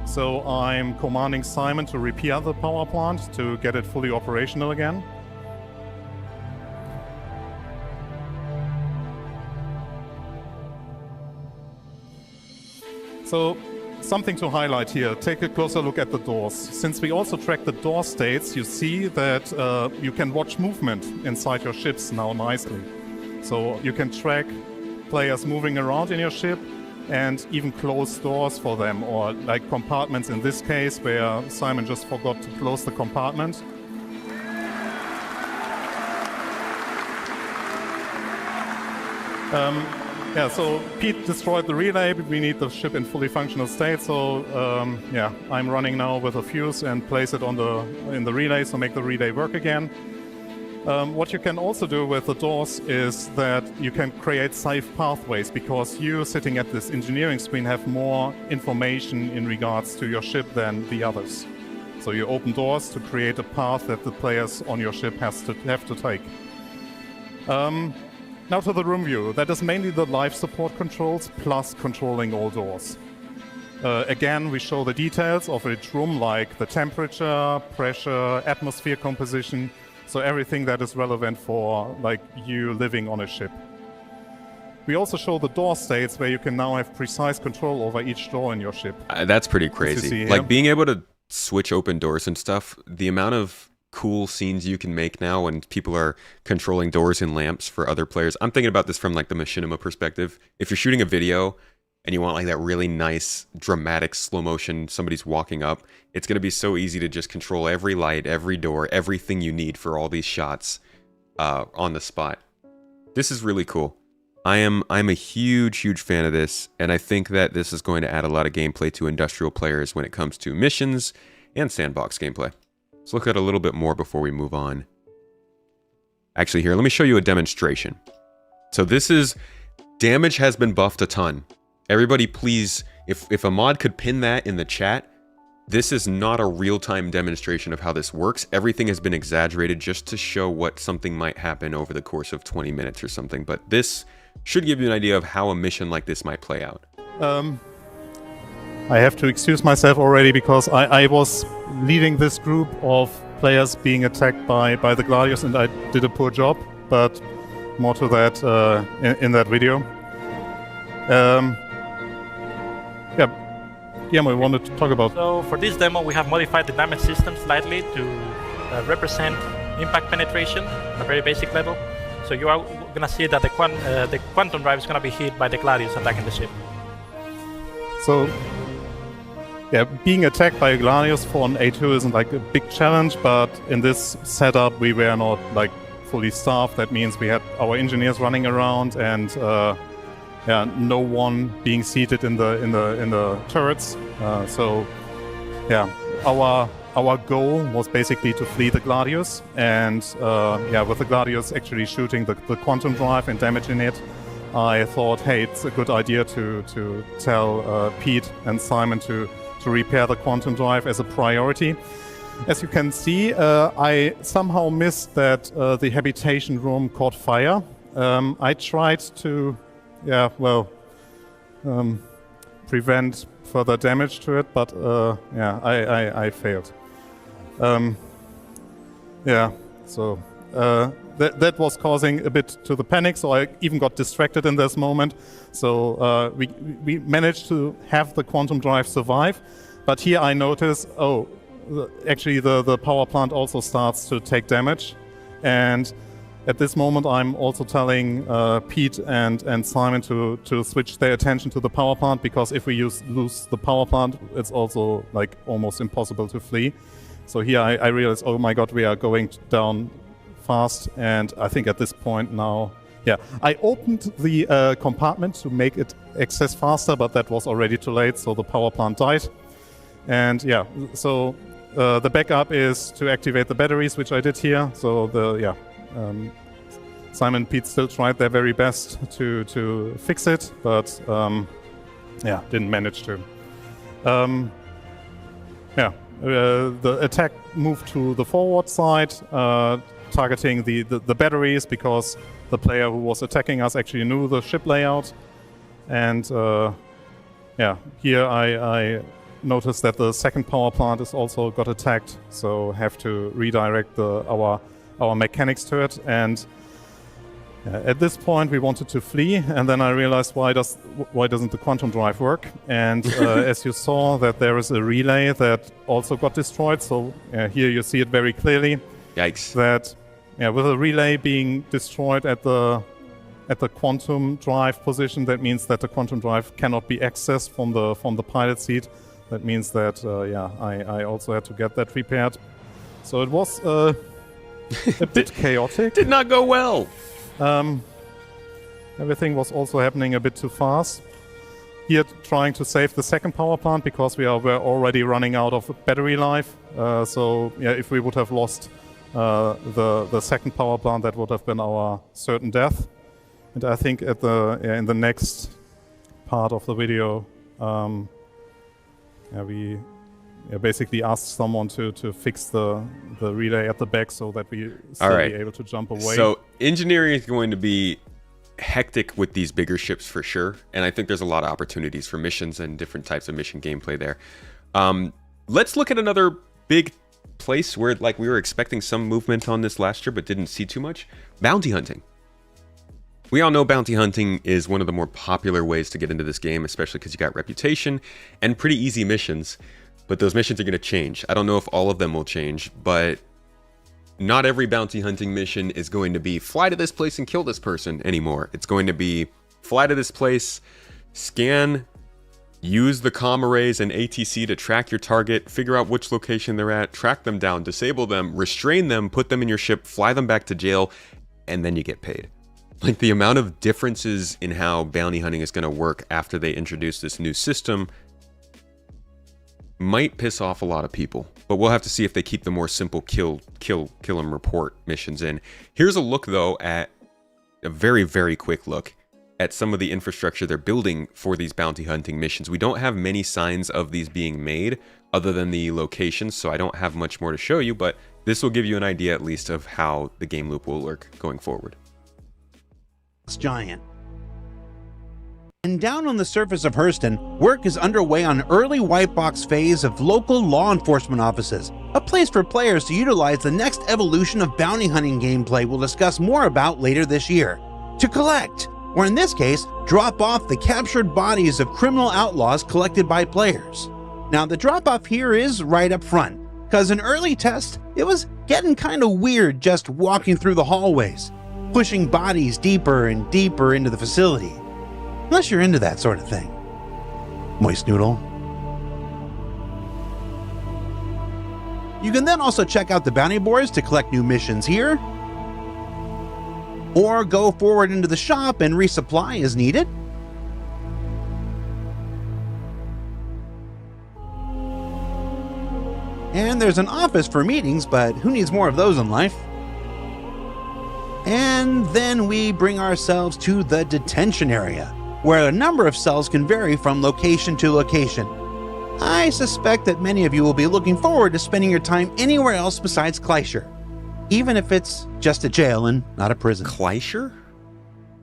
So I'm commanding Simon to repair the power plant to get it fully operational again. So, something to highlight here, take a closer look at the doors. Since we also track the door states, you see that you can watch movement inside your ships now nicely. So you can track players moving around in your ship and even close doors for them, or like compartments in this case where Simon just forgot to close the compartment. Yeah, so Pete destroyed the relay, but we need the ship in fully functional state. So yeah, I'm running now with a fuse and place it in the relay, so make the relay work again. What you can also do with the doors is that you can create safe pathways, because you sitting at this engineering screen have more information in regards to your ship than the others. So you open doors to create a path that the players on your ship have to take. Now to the room view. That is mainly the life support controls plus controlling all doors. Again, we show the details of each room, like the temperature, pressure, atmosphere composition, so everything that is relevant for like you living on a ship. We also show the door states where you can now have precise control over each door in your ship. That's pretty crazy. Like being able to switch open doors and stuff, the amount of cool scenes you can make now when people are controlling doors and lamps for other players. I'm thinking about this from like the machinima perspective. If you're shooting a video and you want like that really nice dramatic slow motion, somebody's walking up, it's going to be so easy to just control every light, every door, everything you need for all these shots on the spot. This is really cool. I'm a huge fan of this, and I think that this is going to add a lot of gameplay to industrial players when it comes to missions and sandbox gameplay. Let's look at a little bit more before we move on. Actually, here, let me show you a demonstration. So this is, damage has been buffed a ton. Everybody please, if a mod could pin that in the chat, this is not a real-time demonstration of how this works. Everything has been exaggerated just to show what something might happen over the course of 20 minutes or something. But this should give you an idea of how a mission like this might play out. I have to excuse myself already because I was leading this group of players being attacked by the Gladius, and I did a poor job, but more to that in that video. Yeah, Guillermo, we wanted to talk about... So for this demo we have modified the damage system slightly to represent impact penetration on a very basic level. So you are going to see that the quantum drive is going to be hit by the Gladius attacking the ship. So, yeah, being attacked by a Gladius for an A2 isn't like a big challenge, but in this setup we were not like fully staffed. That means we had our engineers running around and yeah, no one being seated in the turrets. So, yeah, our goal was basically to flee the Gladius, and yeah, with the Gladius actually shooting the quantum drive and damaging it, I thought, hey, it's a good idea to tell Pete and Simon to repair the quantum drive as a priority. As you can see, I somehow missed that the habitation room caught fire. I tried to, yeah, well, prevent further damage to it, but yeah, I failed. Yeah, so that was causing a bit to the panic, so I even got distracted in this moment. So we managed to have the quantum drive survive, but here I notice, actually the power plant also starts to take damage, and at this moment I'm also telling Pete and Simon to switch their attention to the power plant, because if we lose the power plant, it's also like almost impossible to flee. So here I realized, oh my god, we are going down fast, and I think at this point now, yeah, I opened the compartment to make it access faster, but that was already too late, so the power plant died. And yeah, so the backup is to activate the batteries, which I did here. So Simon and Pete still tried their very best to fix it, but yeah, didn't manage to. The attack moved to the forward side, targeting the batteries, because the player who was attacking us actually knew the ship layout. And yeah, here I noticed that the second power plant is also got attacked, so have to redirect our mechanics to it. And at this point we wanted to flee, and then I realized why doesn't the quantum drive work? And as you saw, that there is a relay that also got destroyed. So here you see it very clearly. Yikes! That with a relay being destroyed at the quantum drive position, that means that the quantum drive cannot be accessed from the pilot seat. That means that I also had to get that repaired. So it was a bit chaotic. Did not go well. Everything was also happening a bit too fast. Here, trying to save the second power plant, because were already running out of battery life. So yeah, if we would have lost the second power plant, that would have been our certain death. And I think at in the next part of the video, we basically asked someone to fix the relay at the back, so that we still be able to jump away. So engineering is going to be hectic with these bigger ships for sure, and I think there's a lot of opportunities for missions and different types of mission gameplay there. Let's look at another big place where we were expecting some movement on this last year but didn't see too much. Bounty hunting. We all know bounty hunting is one of the more popular ways to get into this game, especially because you got reputation and pretty easy missions. But those missions are going to change. I don't know if all of them will change, but not every bounty hunting mission is going to be fly to this place and kill this person anymore. It's going to be fly to this place, scan, use the comm arrays and ATC to track your target, figure out which location they're at, track them down, disable them, restrain them, put them in your ship, fly them back to jail, and then you get paid. Like, the amount of differences in how bounty hunting is going to work after they introduce this new system might piss off a lot of people, but we'll have to see if they keep the more simple kill and report missions in. Here's a look though at a very, very quick look at some of the infrastructure they're building for these bounty hunting missions. We don't have many signs of these being made other than the locations, so I don't have much more to show you, but this will give you an idea at least of how the game loop will work going forward. It's giant. And down on the surface of Hurston, work is underway on an early white box phase of local law enforcement offices, a place for players to utilize the next evolution of bounty hunting gameplay we'll discuss more about later this year, to collect, or in this case, drop off the captured bodies of criminal outlaws collected by players. Now the drop off here is right up front, because in early tests, it was getting kind of weird just walking through the hallways, pushing bodies deeper and deeper into the facility. Unless you're into that sort of thing. Moist noodle. You can then also check out the bounty boards to collect new missions here, or go forward into the shop and resupply as needed. And there's an office for meetings, but who needs more of those in life? And then we bring ourselves to the detention area, where a number of cells can vary from location to location. I suspect that many of you will be looking forward to spending your time anywhere else besides Kleischer, even if it's just a jail and not a prison. Kleischer?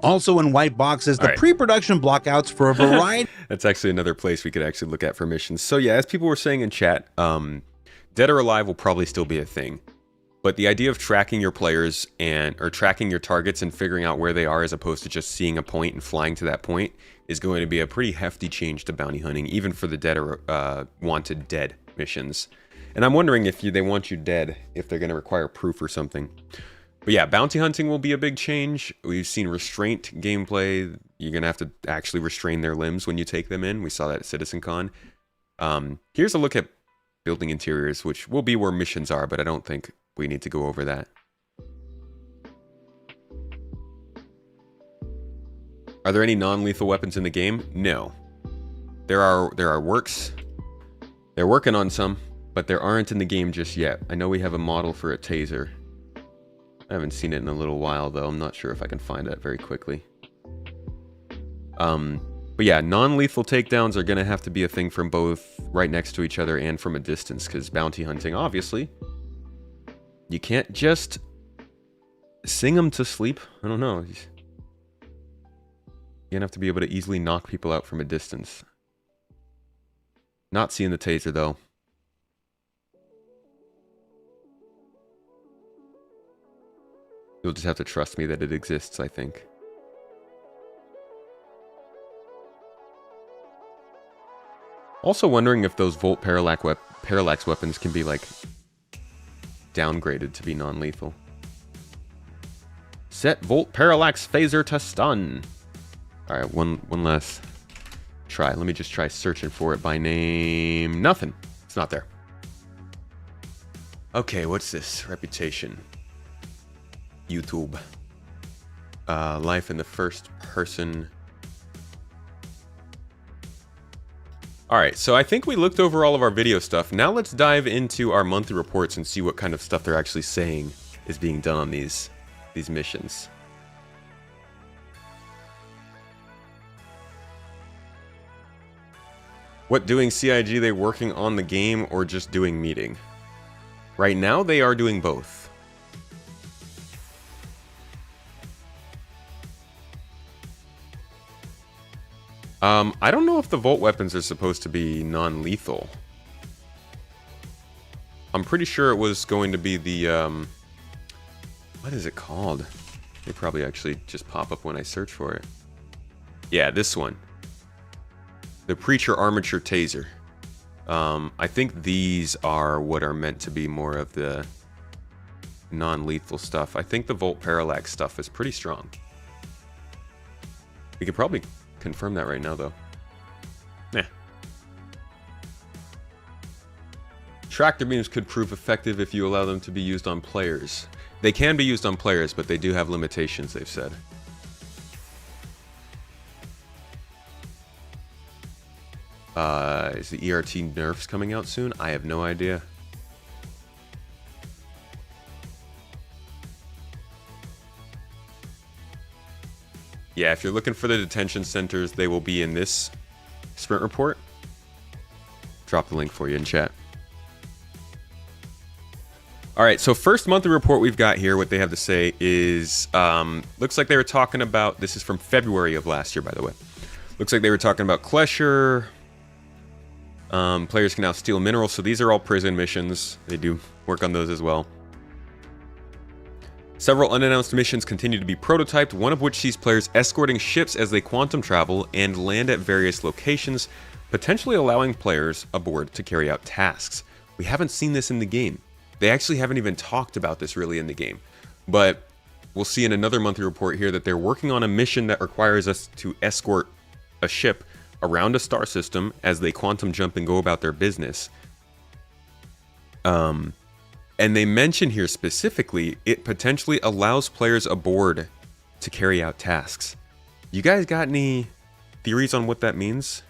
Also in white boxes, the All right. pre-production blockouts for a variety. That's actually another place we could actually look at for missions. So yeah, as people were saying in chat, Dead or Alive will probably still be a thing. But the idea of tracking your players or tracking your targets and figuring out where they are as opposed to just seeing a point and flying to that point is going to be a pretty hefty change to bounty hunting, even for the dead or wanted dead missions. And I'm wondering if they want you dead, if they're going to require proof or something. But yeah, bounty hunting will be a big change. We've seen restraint gameplay. You're going to have to actually restrain their limbs when you take them in. We saw that at CitizenCon. Here's a look at building interiors, which will be where missions are, but I don't think we need to go over that. Are there any non-lethal weapons in the game? No. There are works. They're working on some, but there aren't in the game just yet. I know we have a model for a taser. I haven't seen it in a little while, though. I'm not sure if I can find that very quickly. But yeah, non-lethal takedowns are going to have to be a thing from both right next to each other and from a distance, because bounty hunting, obviously, you can't just sing them to sleep. I don't know. You're going to have to be able to easily knock people out from a distance. Not seeing the taser, though. You'll just have to trust me that it exists, I think. Also wondering if those Volt Parallax weapons can be, like, downgraded to be non-lethal. Set Volt Parallax Phaser to stun. Alright, one last try. Let me just try searching for it by name. Nothing. It's not there. Okay, what's this? Reputation. YouTube. Life in the first person. Alright, so I think we looked over all of our video stuff. Now let's dive into our monthly reports and see what kind of stuff they're actually saying is being done on these missions. What doing CIG? They working on the game or just doing meeting? Right now they are doing both. I don't know if the Volt weapons are supposed to be non-lethal. I'm pretty sure it was going to be the, what is it called? They probably actually just pop up when I search for it. Yeah, this one. The Preacher Armature Taser. I think these are what are meant to be more of the non-lethal stuff. I think the Volt Parallax stuff is pretty strong. We could probably confirm that right now, though. Nah. Tractor beams could prove effective if you allow them to be used on players. They can be used on players, but they do have limitations, they've said. Is the ERT nerfs coming out soon? I have no idea. Yeah, if you're looking for the detention centers, they will be in this sprint report. Drop the link for you in chat. All right, so first monthly report we've got here, what they have to say is, looks like they were talking about, this is from February of last year, by the way. Looks like they were talking about Klesher. Players can now steal minerals, so these are all prison missions. They do work on those as well. Several unannounced missions continue to be prototyped, one of which sees players escorting ships as they quantum travel and land at various locations, potentially allowing players aboard to carry out tasks. We haven't seen this in the game. They actually haven't even talked about this really in the game. But we'll see in another monthly report here that they're working on a mission that requires us to escort a ship around a star system as they quantum jump and go about their business. And they mention here specifically, it potentially allows players aboard to carry out tasks. You guys got any theories on what that means?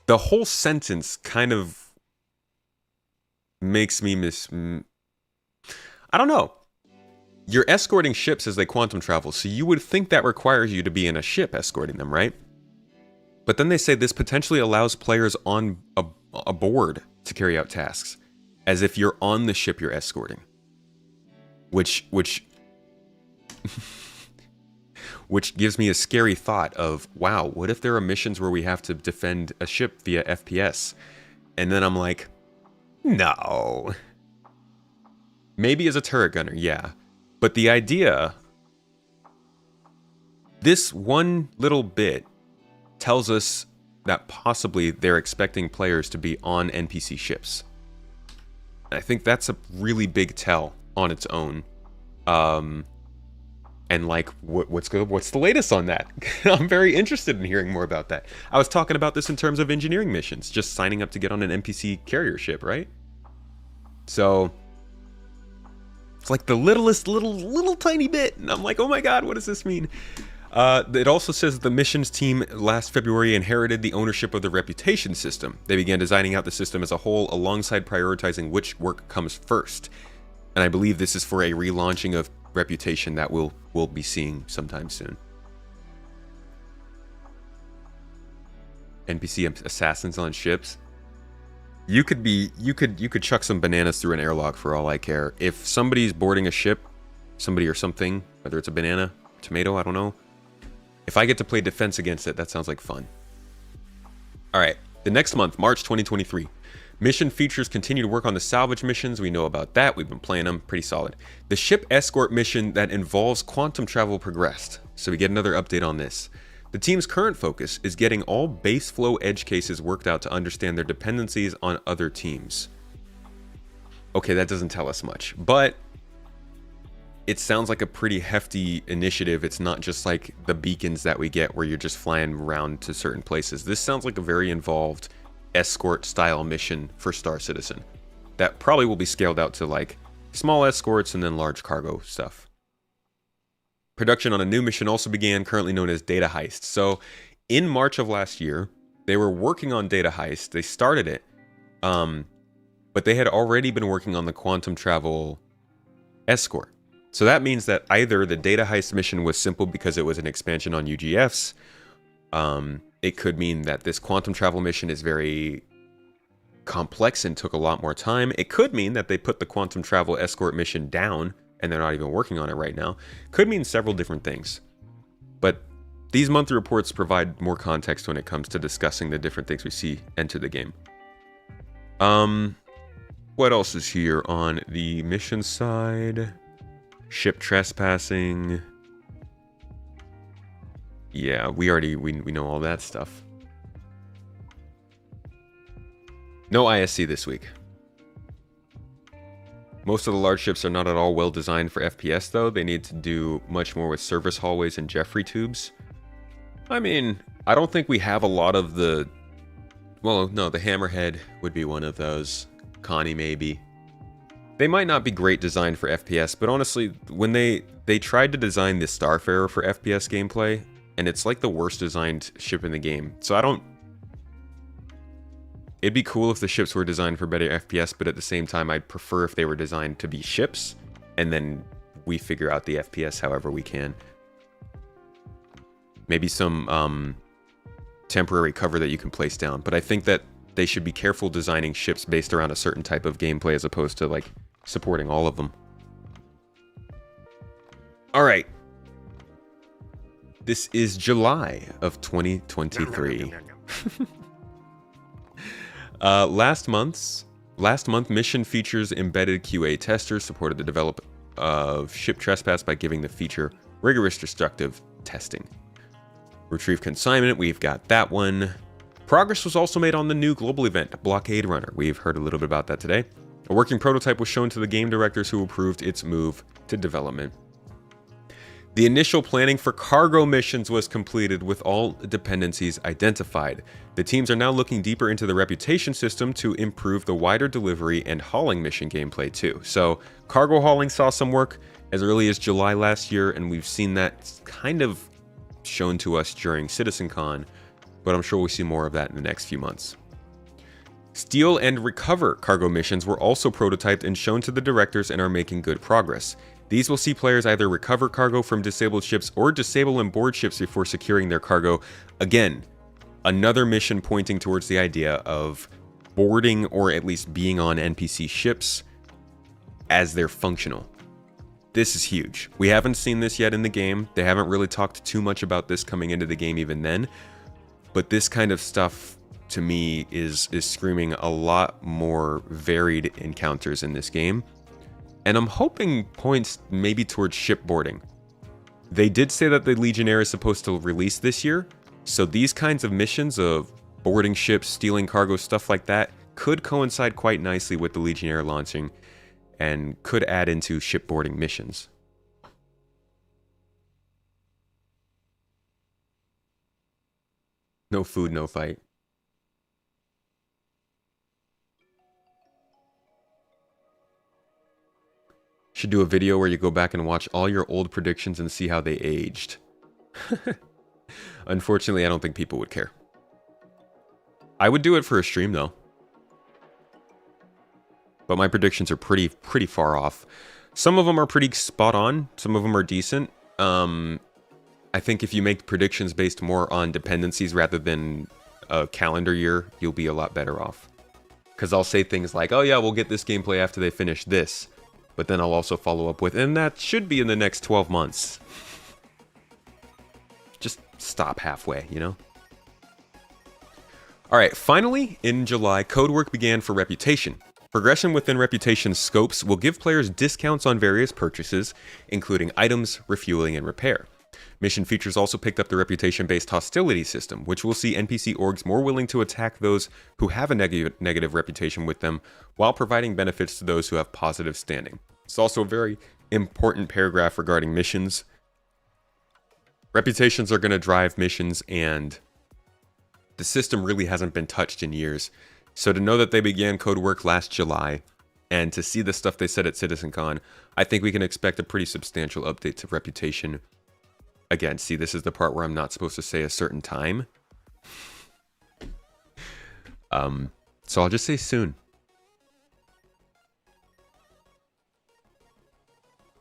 The whole sentence kind of makes me I don't know. You're escorting ships as they quantum travel, so you would think that requires you to be in a ship escorting them, right? But then they say this potentially allows players on aboard to carry out tasks, as if you're on the ship you're escorting. Which which gives me a scary thought of, wow, what if there are missions where we have to defend a ship via FPS? And then I'm like, no. Maybe as a turret gunner, yeah. But the idea, this one little bit tells us that possibly they're expecting players to be on NPC ships. I think that's a really big tell on its own. And like, what's the latest on that? I'm very interested in hearing more about that. I was talking about this in terms of engineering missions, just signing up to get on an NPC carrier ship, right? So it's like the littlest little tiny bit, and I'm like, oh my god, what does this mean? It also says the missions team last February inherited the ownership of the reputation system. They began designing out the system as a whole alongside prioritizing which work comes first. And I believe this is for a relaunching of reputation that we'll be seeing sometime soon. NPC assassins on ships. You could chuck some bananas through an airlock for all I care. If somebody's boarding a ship, somebody or something, whether it's a banana, tomato, I don't know. If I get to play defense against it, that sounds like fun. All right, the next month, March 2023. Mission features continue to work on the salvage missions. We know about that. We've been playing them. Pretty solid. The ship escort mission that involves quantum travel progressed. So we get another update on this. The team's current focus is getting all base flow edge cases worked out to understand their dependencies on other teams. Okay, that doesn't tell us much, but it sounds like a pretty hefty initiative. It's not just like the beacons that we get where you're just flying around to certain places. This sounds like a very involved escort style mission for Star Citizen that probably will be scaled out to like small escorts and then large cargo stuff. Production on a new mission also began, currently known as Data Heist. So in March of last year, they were working on Data Heist. They started it, but they had already been working on the quantum travel escort. So that means that either the Data Heist mission was simple because it was an expansion on UGFs. It could mean that this quantum travel mission is very complex and took a lot more time. It could mean that they put the quantum travel escort mission down and they're not even working on it right now. Could mean several different things. But these monthly reports provide more context when it comes to discussing the different things we see enter the game. What else is here on the mission side? Ship trespassing. Yeah, we know all that stuff. No ISC this week. Most of the large ships are not at all well designed for FPS though. They need to do much more with service hallways and Jeffrey tubes. I mean, I don't think we have a lot of the... Well, no, the Hammerhead would be one of those. Connie maybe. They might not be great designed for FPS, but honestly, when they tried to design the Starfarer for FPS gameplay, and it's like the worst designed ship in the game. So I don't... It'd be cool if the ships were designed for better FPS, but at the same time, I'd prefer if they were designed to be ships, and then we figure out the FPS however we can. Maybe some temporary cover that you can place down, but I think that they should be careful designing ships based around a certain type of gameplay as opposed to like supporting all of them. All right. This is July of 2023. Last month, mission features embedded QA testers supported the development of ship trespass by giving the feature rigorous destructive testing. Retrieve consignment, we've got that one. Progress was also made on the new global event, Blockade Runner. We've heard a little bit about that today. A working prototype was shown to the game directors who approved its move to development. The initial planning for cargo missions was completed with all dependencies identified. The teams are now looking deeper into the reputation system to improve the wider delivery and hauling mission gameplay too. So cargo hauling saw some work as early as July last year, and we've seen that kind of shown to us during CitizenCon, but I'm sure we'll see more of that in the next few months. Steal and recover cargo missions were also prototyped and shown to the directors and are making good progress. These will see players either recover cargo from disabled ships or disable and board ships before securing their cargo. Again, another mission pointing towards the idea of boarding or at least being on NPC ships as they're functional. This is huge. We haven't seen this yet in the game. They haven't really talked too much about this coming into the game even then. But this kind of stuff, to me, is screaming a lot more varied encounters in this game. And I'm hoping points maybe towards shipboarding. They did say that the Legionnaire is supposed to release this year, so these kinds of missions of boarding ships, stealing cargo, stuff like that, could coincide quite nicely with the Legionnaire launching, and could add into shipboarding missions. No food, no fight. Should do a video where you go back and watch all your old predictions and see how they aged. Unfortunately, I don't think people would care. I would do it for a stream though. But my predictions are pretty far off. Some of them are pretty spot on. Some of them are decent. I think if you make predictions based more on dependencies rather than a calendar year, you'll be a lot better off. Because I'll say things like, oh yeah, we'll get this gameplay after they finish this. But then I'll also follow up with, and that should be in the next 12 months. Just stop halfway, you know? Alright, finally, in July, codework began for Reputation. Progression within Reputation scopes will give players discounts on various purchases, including items, refueling, and repair. Mission features also picked up the Reputation-based hostility system, which will see NPC orgs more willing to attack those who have a negative reputation with them, while providing benefits to those who have positive standing. It's also a very important paragraph regarding missions. Reputations are going to drive missions, and the system really hasn't been touched in years. So to know that they began code work last July, and to see the stuff they said at CitizenCon, I think we can expect a pretty substantial update to Reputation. Again, see, this is the part where I'm not supposed to say a certain time. So I'll just say soon.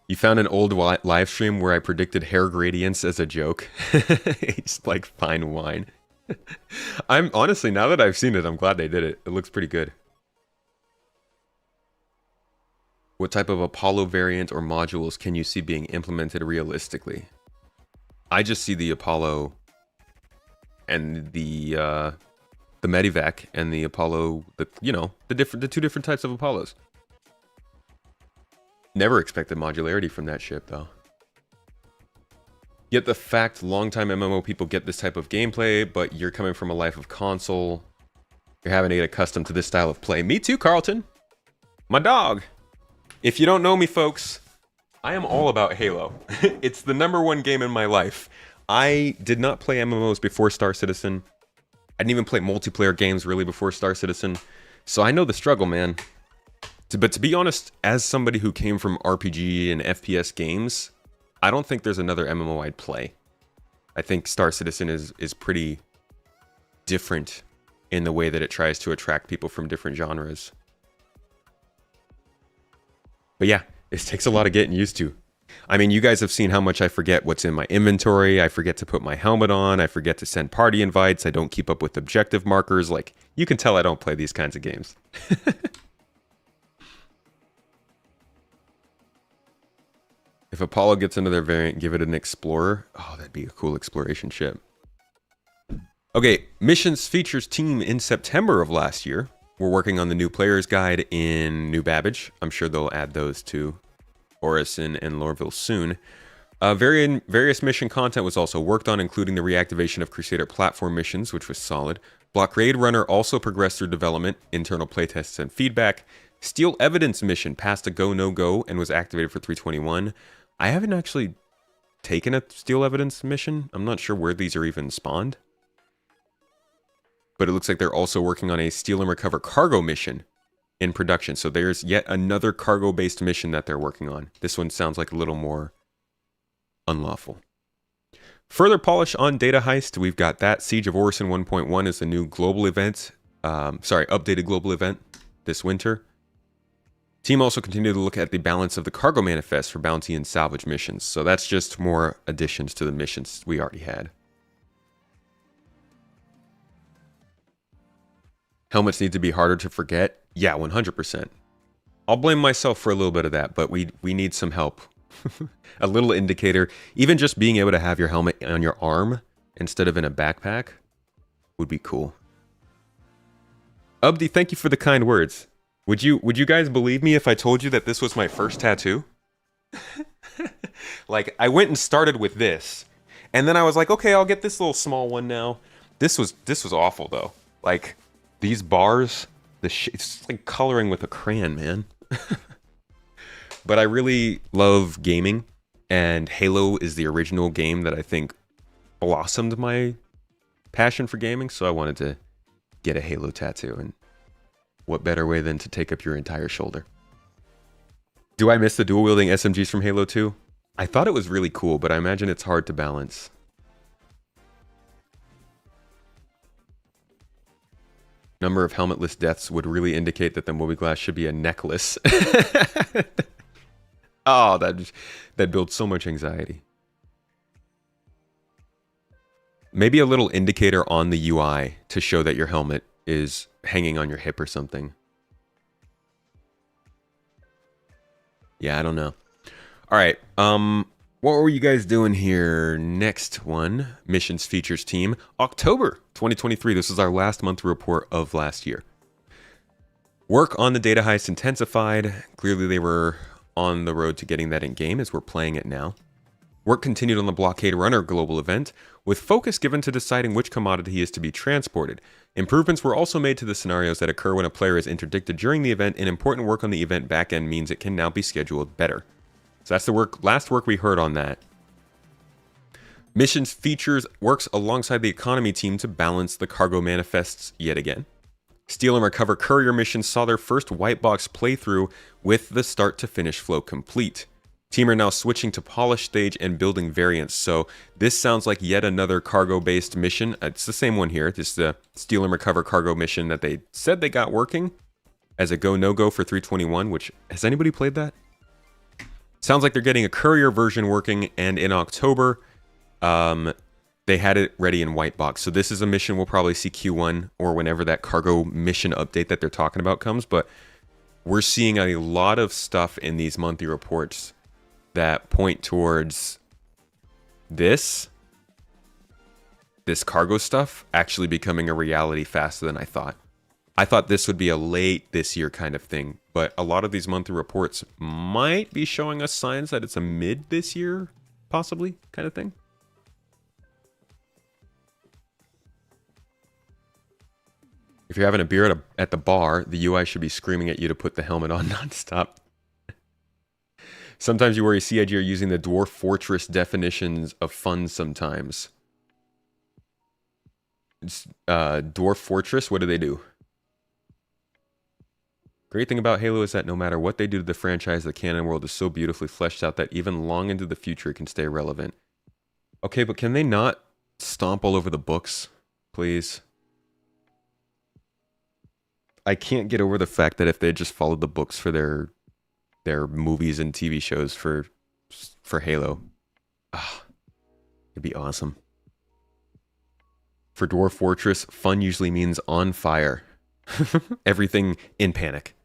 You found an old live stream where I predicted hair gradients as a joke. It's like fine wine. I'm honestly, now that I've seen it, I'm glad they did it. It looks pretty good. What type of Apollo variant or modules can you see being implemented realistically? I just see the Apollo and the Medivac and the Apollo, the two different types of Apollos. Never expected modularity from that ship, though. Yet the fact longtime MMO people get this type of gameplay, but you're coming from a life of console, you're having to get accustomed to this style of play. Me too, Carlton. My dog. If you don't know me, folks, I am all about Halo. It's the #1 game in my life. I did not play MMOs before Star Citizen. I didn't even play multiplayer games really before Star Citizen. So I know the struggle, man. But to be honest, as somebody who came from RPG and FPS games, I don't think there's another MMO I'd play. I think Star Citizen is pretty different in the way that it tries to attract people from different genres. But yeah, it takes a lot of getting used to. I mean, you guys have seen how much I forget what's in my inventory. I forget to put my helmet on. I forget to send party invites. I don't keep up with objective markers. Like, you can tell I don't play these kinds of games. If Apollo gets another variant, give it an Explorer. Oh, that'd be a cool exploration ship. Okay, missions features team in September of last year. We're working on the new player's guide in New Babbage. I'm sure they'll add those to Orison and Lorville soon. Various mission content was also worked on, including the reactivation of Crusader platform missions, which was solid. Blockade Runner also progressed through development, internal playtests, and feedback. Steel Evidence mission passed a go, no-go, and was activated for 321. I haven't actually taken a Steel Evidence mission. I'm not sure where these are even spawned. But it looks like they're also working on a Steal and Recover cargo mission in production. So there's yet another cargo-based mission that they're working on. This one sounds like a little more unlawful. Further polish on Data Heist. We've got that. Siege of Orison 1.1 is the new global event. Updated global event this winter. Team also continued to look at the balance of the cargo manifest for bounty and salvage missions. So that's just more additions to the missions we already had. Helmets need to be harder to forget. Yeah, 100%. I'll blame myself for a little bit of that, but we need some help A little indicator. Even just being able to have your helmet on your arm instead of in a backpack would be cool. Ubdi, thank you for the kind words. Would you guys believe me if I told you that this was my first tattoo? Like, I went and started with this, and then I was like, okay, I'll get this little small one now. This was awful though. Like, these bars, it's like coloring with a crayon, man. But I really love gaming, and Halo is the original game that I think blossomed my passion for gaming, so I wanted to get a Halo tattoo, and what better way than to take up your entire shoulder. Do I miss the dual-wielding SMGs from Halo 2? I thought it was really cool, but I imagine it's hard to balance. Number of helmetless deaths would really indicate that the mobiGlas should be a necklace. Oh, that builds so much anxiety. Maybe a little indicator on the UI to show that your helmet is hanging on your hip or something. Yeah, I don't know. All right. What were you guys doing here? Next one, missions features team, October 2023. This is our last month report of last year. Work on the data heist intensified. Clearly they were on the road to getting that in game as we're playing it now. Work continued on the Blockade Runner global event, with focus given to deciding which commodity is to be transported. Improvements were also made to the scenarios that occur when a player is interdicted during the event, and important work on the event backend means it can now be scheduled better. So that's the last work we heard on that. Missions features works alongside the economy team to balance the cargo manifests yet again. Steal and Recover courier missions saw their first white box playthrough with the start to finish flow complete. Team are now switching to polish stage and building variants, so this sounds like yet another cargo-based mission. It's the same one here, just the Steal and Recover cargo mission that they said they got working as a go-no-go for 321, which, has anybody played that? Sounds like they're getting a courier version working, and in October, they had it ready in white box. So this is a mission we'll probably see Q1 or whenever that cargo mission update that they're talking about comes, but we're seeing a lot of stuff in these monthly reports that point towards this cargo stuff actually becoming a reality faster than I thought. I thought this would be a late this year kind of thing, but a lot of these monthly reports might be showing us signs that it's a mid this year, possibly, kind of thing. If you're having a beer at the bar, the UI should be screaming at you to put the helmet on nonstop. Sometimes you worry CIG are using the Dwarf Fortress definitions of fun sometimes. It's, Dwarf Fortress, what do they do? Great thing about Halo is that no matter what they do to the franchise, the canon world is so beautifully fleshed out that even long into the future it can stay relevant. Okay, but can they not stomp all over the books, please? I can't get over the fact that if they just followed the books for their movies and TV shows for Halo, it'd be awesome. For Dwarf Fortress, fun usually means on fire. Everything in panic.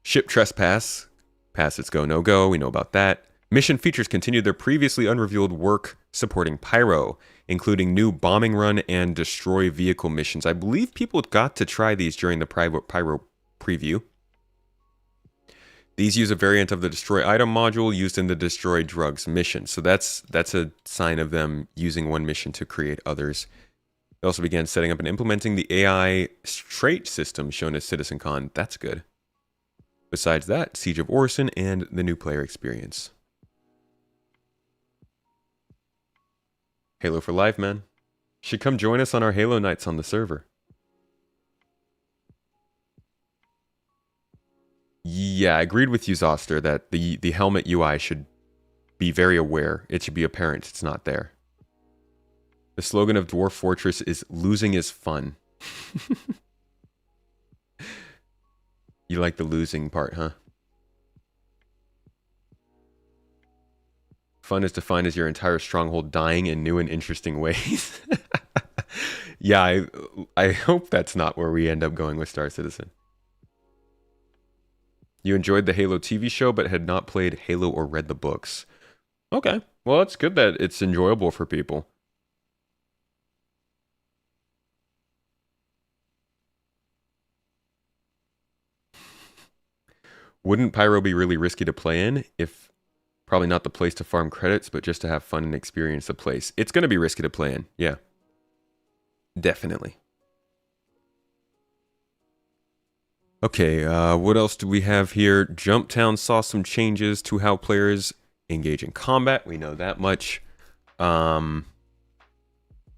Ship Trespass. Pass its go, no go. We know about that. Mission features continued their previously unrevealed work supporting Pyro, including new bombing run and destroy vehicle missions. I believe people got to try these during the Pyro preview. These use a variant of the destroy item module used in the destroy drugs mission. So that's a sign of them using one mission to create others. They also began setting up and implementing the AI trait system shown at CitizenCon. That's good. Besides that, Siege of Orison and the new player experience. Halo for life, man. Should come join us on our Halo nights on the server. Yeah, I agreed with you, Zoster, that the helmet UI should be very aware. It should be apparent it's not there. The slogan of Dwarf Fortress is losing is fun. You like the losing part, huh? Fun is defined as your entire stronghold dying in new and interesting ways. Yeah, I hope that's not where we end up going with Star Citizen. You enjoyed the Halo TV show, but had not played Halo or read the books. Okay. Well, it's good that it's enjoyable for people. Wouldn't Pyro be really risky to play in? If probably not the place to farm credits, but just to have fun and experience the place. It's going to be risky to play in. Yeah. Definitely. Okay, what else do we have here? Jumptown saw some changes to how players engage in combat. We know that much. And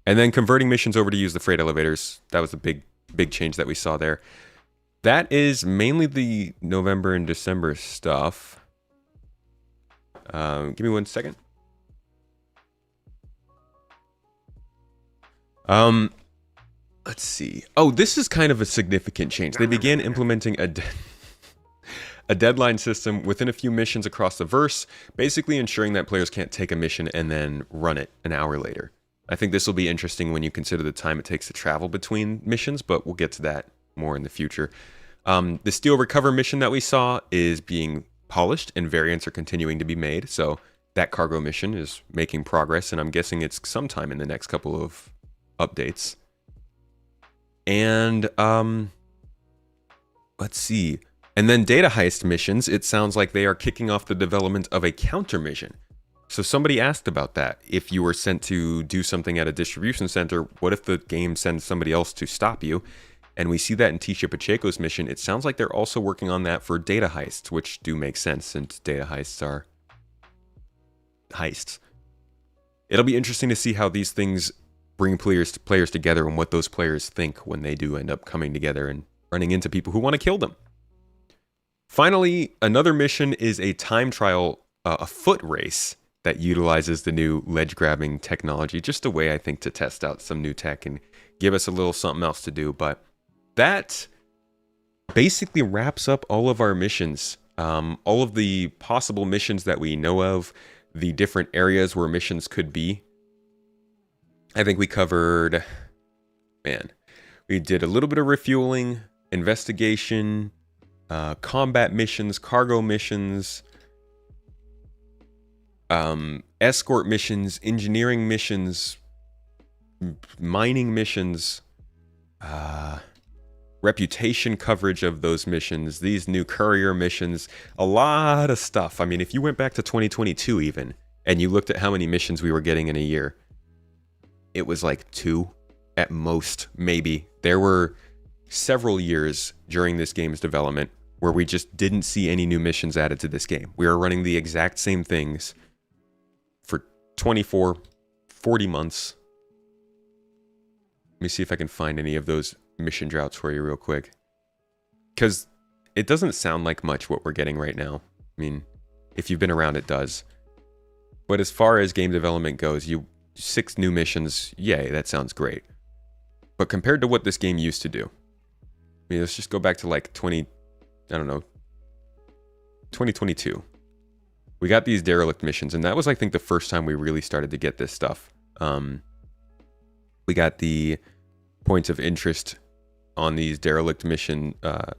then converting missions over to use the freight elevators. That was a big change that we saw there. That is mainly the November and December stuff. Give me 1 second. Let's see. Oh, this is kind of a significant change. They began implementing a deadline system within a few missions across the verse, basically ensuring that players can't take a mission and then run it an hour later. I think this will be interesting when you consider the time it takes to travel between missions, but we'll get to that more in the future. The Steal Recover mission that we saw is being polished and variants are continuing to be made, so that cargo mission is making progress, and I'm guessing it's sometime in the next couple of updates. And let's see. And then data heist missions, it sounds like they are kicking off the development of a counter mission. So somebody asked about that. If you were sent to do something at a distribution center, what if the game sends somebody else to stop you? And we see that in Tisha Pacheco's mission. It sounds like they're also working on that for data heists, which do make sense since data heists are heists. It'll be interesting to see how these things bring players together and what those players think when they do end up coming together and running into people who want to kill them. Finally, another mission is a time trial, a foot race that utilizes the new ledge grabbing technology. Just a way, I think, to test out some new tech and give us a little something else to do. But that basically wraps up all of our missions. All of the possible missions that we know of, the different areas where missions could be. I think we covered, we did a little bit of refueling, investigation, combat missions, cargo missions, escort missions, engineering missions, mining missions, reputation coverage of those missions, these new courier missions, a lot of stuff. I mean, if you went back to 2022 even, and you looked at how many missions we were getting in a year, it was like 2 at most, maybe. There were several years during this game's development where we just didn't see any new missions added to this game. We were running the exact same things for 24, 40 months. Let me see if I can find any of those mission droughts for you real quick. Because it doesn't sound like much what we're getting right now. I mean, if you've been around, it does. But as far as game development goes, 6 new missions, yay, that sounds great. But compared to what this game used to do, I mean, let's just go back to like 2022. We got these derelict missions, and that was, I think, the first time we really started to get this stuff. We got the points of interest on these derelict mission, the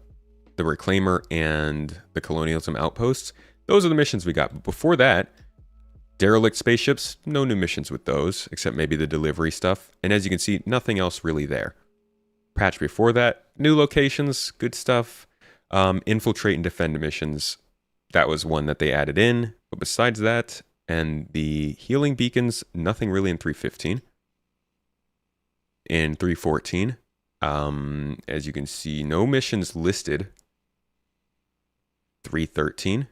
Reclaimer and the Colonialism Outposts. Those are the missions we got. But before that, derelict spaceships, no new missions with those, except maybe the delivery stuff. And as you can see, nothing else really there. Patch before that, new locations, good stuff. Infiltrate and defend missions, that was one that they added in. But besides that, and the healing beacons, nothing really in 3.15. In 3.14, as you can see, no missions listed. 3.13.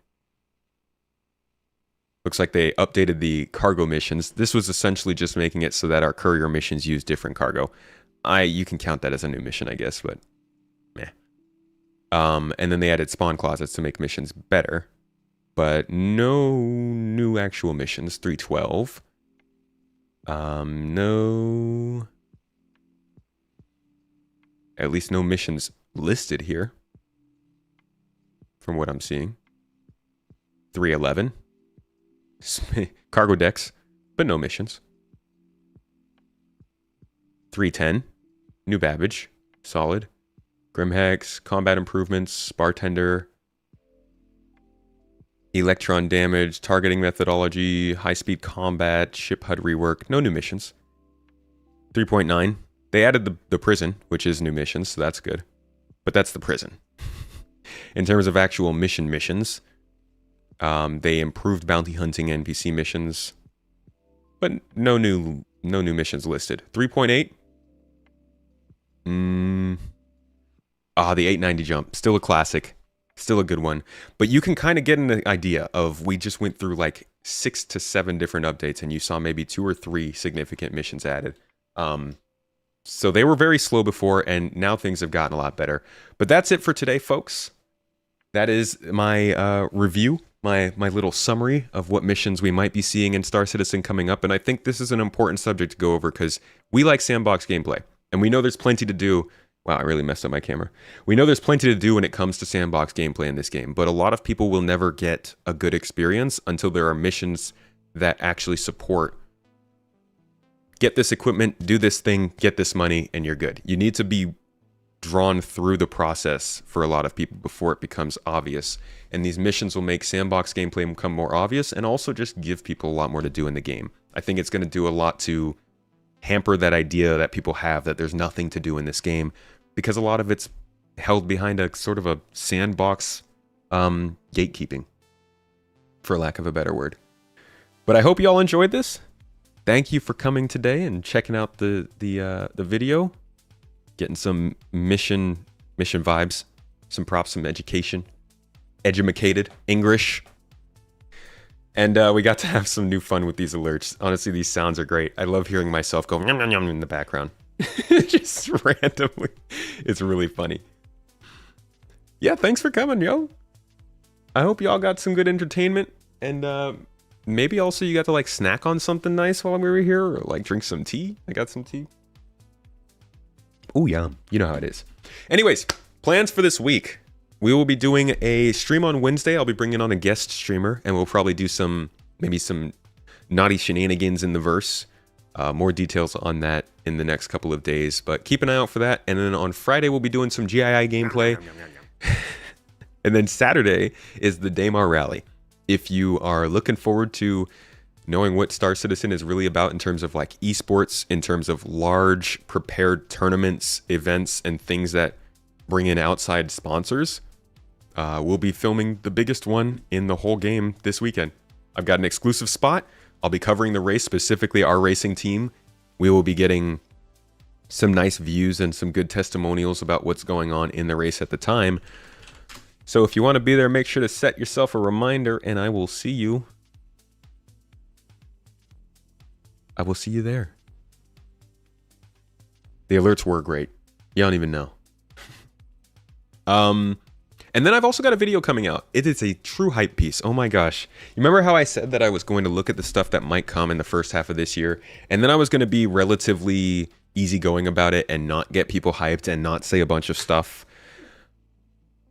Looks like they updated the cargo missions. This was essentially just making it so that our courier missions use different cargo. You can count that as a new mission, I guess, but meh. And then they added spawn closets to make missions better. But no new actual missions. 3.12. No. At least no missions listed here. From what I'm seeing. 3.11. Cargo decks, but no missions. 3.10. New Babbage. Solid. Grimhex. Combat improvements. Bartender. electron damage, targeting methodology, high-speed combat, ship HUD rework. No new missions. 3.9. They added the prison, which is new missions, so that's good. But that's the prison. In terms of actual missions, they improved bounty hunting NPC missions, but no new missions listed. 3.8. The 890 jump, still a classic, still a good one. But you can kind of get an idea of, we just went through like 6 to 7 different updates, and you saw maybe 2 or 3 significant missions added. So they were very slow before, and now things have gotten a lot better. But that's it for today, folks. That is my review, my little summary of what missions we might be seeing in Star Citizen coming up. And I think this is an important subject to go over because we like sandbox gameplay, and we know there's plenty to do. Wow, I really messed up my camera. We know there's plenty to do when it comes to sandbox gameplay in this game, but a lot of people will never get a good experience until there are missions that actually support, get this equipment, do this thing, get this money, and you're good. You need to be drawn through the process for a lot of people before it becomes obvious. And these missions will make sandbox gameplay become more obvious and also just give people a lot more to do in the game. I think it's going to do a lot to hamper that idea that people have that there's nothing to do in this game, because a lot of it's held behind a sort of a sandbox gatekeeping, for lack of a better word. But I hope you all enjoyed this. Thank you for coming today and checking out the video, getting some mission vibes, some props, some education, edumacated English. And we got to have some new fun with these alerts. Honestly, these sounds are great. I love hearing myself go yum, yum, yum in the background. Just randomly. It's really funny. Yeah, thanks for coming, yo. I hope y'all got some good entertainment. And maybe also you got to like snack on something nice while we were here, or like drink some tea. I got some tea. Oh, yum. You know how it is. Anyways, plans for this week. We will be doing a stream on Wednesday. I'll be bringing on a guest streamer, and we'll probably do maybe some naughty shenanigans in the verse. More details on that in the next couple of days, but keep an eye out for that. And then on Friday, we'll be doing some GII gameplay. And then Saturday is the Daymar Rally. If you are looking forward to knowing what Star Citizen is really about in terms of like esports, in terms of large prepared tournaments, events, and things that bring in outside sponsors, we'll be filming the biggest one in the whole game this weekend. I've got an exclusive spot. I'll be covering the race, specifically our racing team. We will be getting some nice views and some good testimonials about what's going on in the race at the time. So if you want to be there, make sure to set yourself a reminder, and I will see you. I will see you there. The alerts were great. You don't even know. And then I've also got a video coming out. It is a true hype piece. Oh my gosh. You remember how I said that I was going to look at the stuff that might come in the first half of this year, and then I was going to be relatively easygoing about it and not get people hyped and not say a bunch of stuff?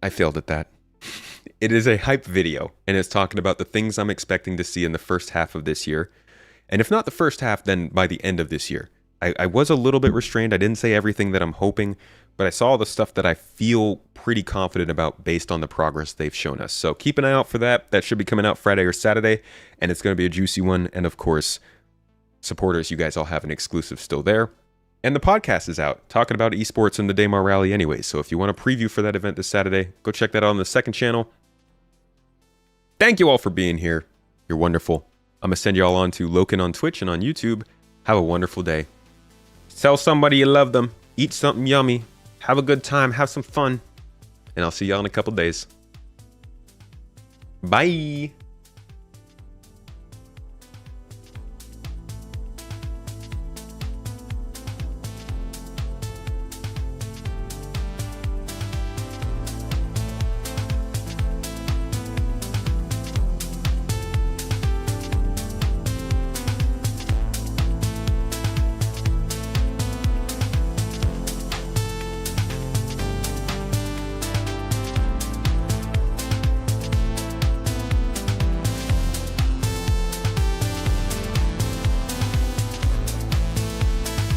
I failed at that. It is a hype video, and it's talking about the things I'm expecting to see in the first half of this year. And if not the first half, then by the end of this year. I was a little bit restrained. I didn't say everything that I'm hoping, but I saw the stuff that I feel pretty confident about based on the progress they've shown us. So keep an eye out for that. That should be coming out Friday or Saturday, and it's going to be a juicy one. And of course, supporters, you guys all have an exclusive still there. And the podcast is out, talking about esports and the Daymar Rally anyway. So if you want a preview for that event this Saturday, go check that out on the second channel. Thank you all for being here. You're wonderful. I'm going to send you all on to Loken on Twitch and on YouTube. Have a wonderful day. Tell somebody you love them. Eat something yummy. Have a good time. Have some fun. And I'll see y'all in a couple days. Bye.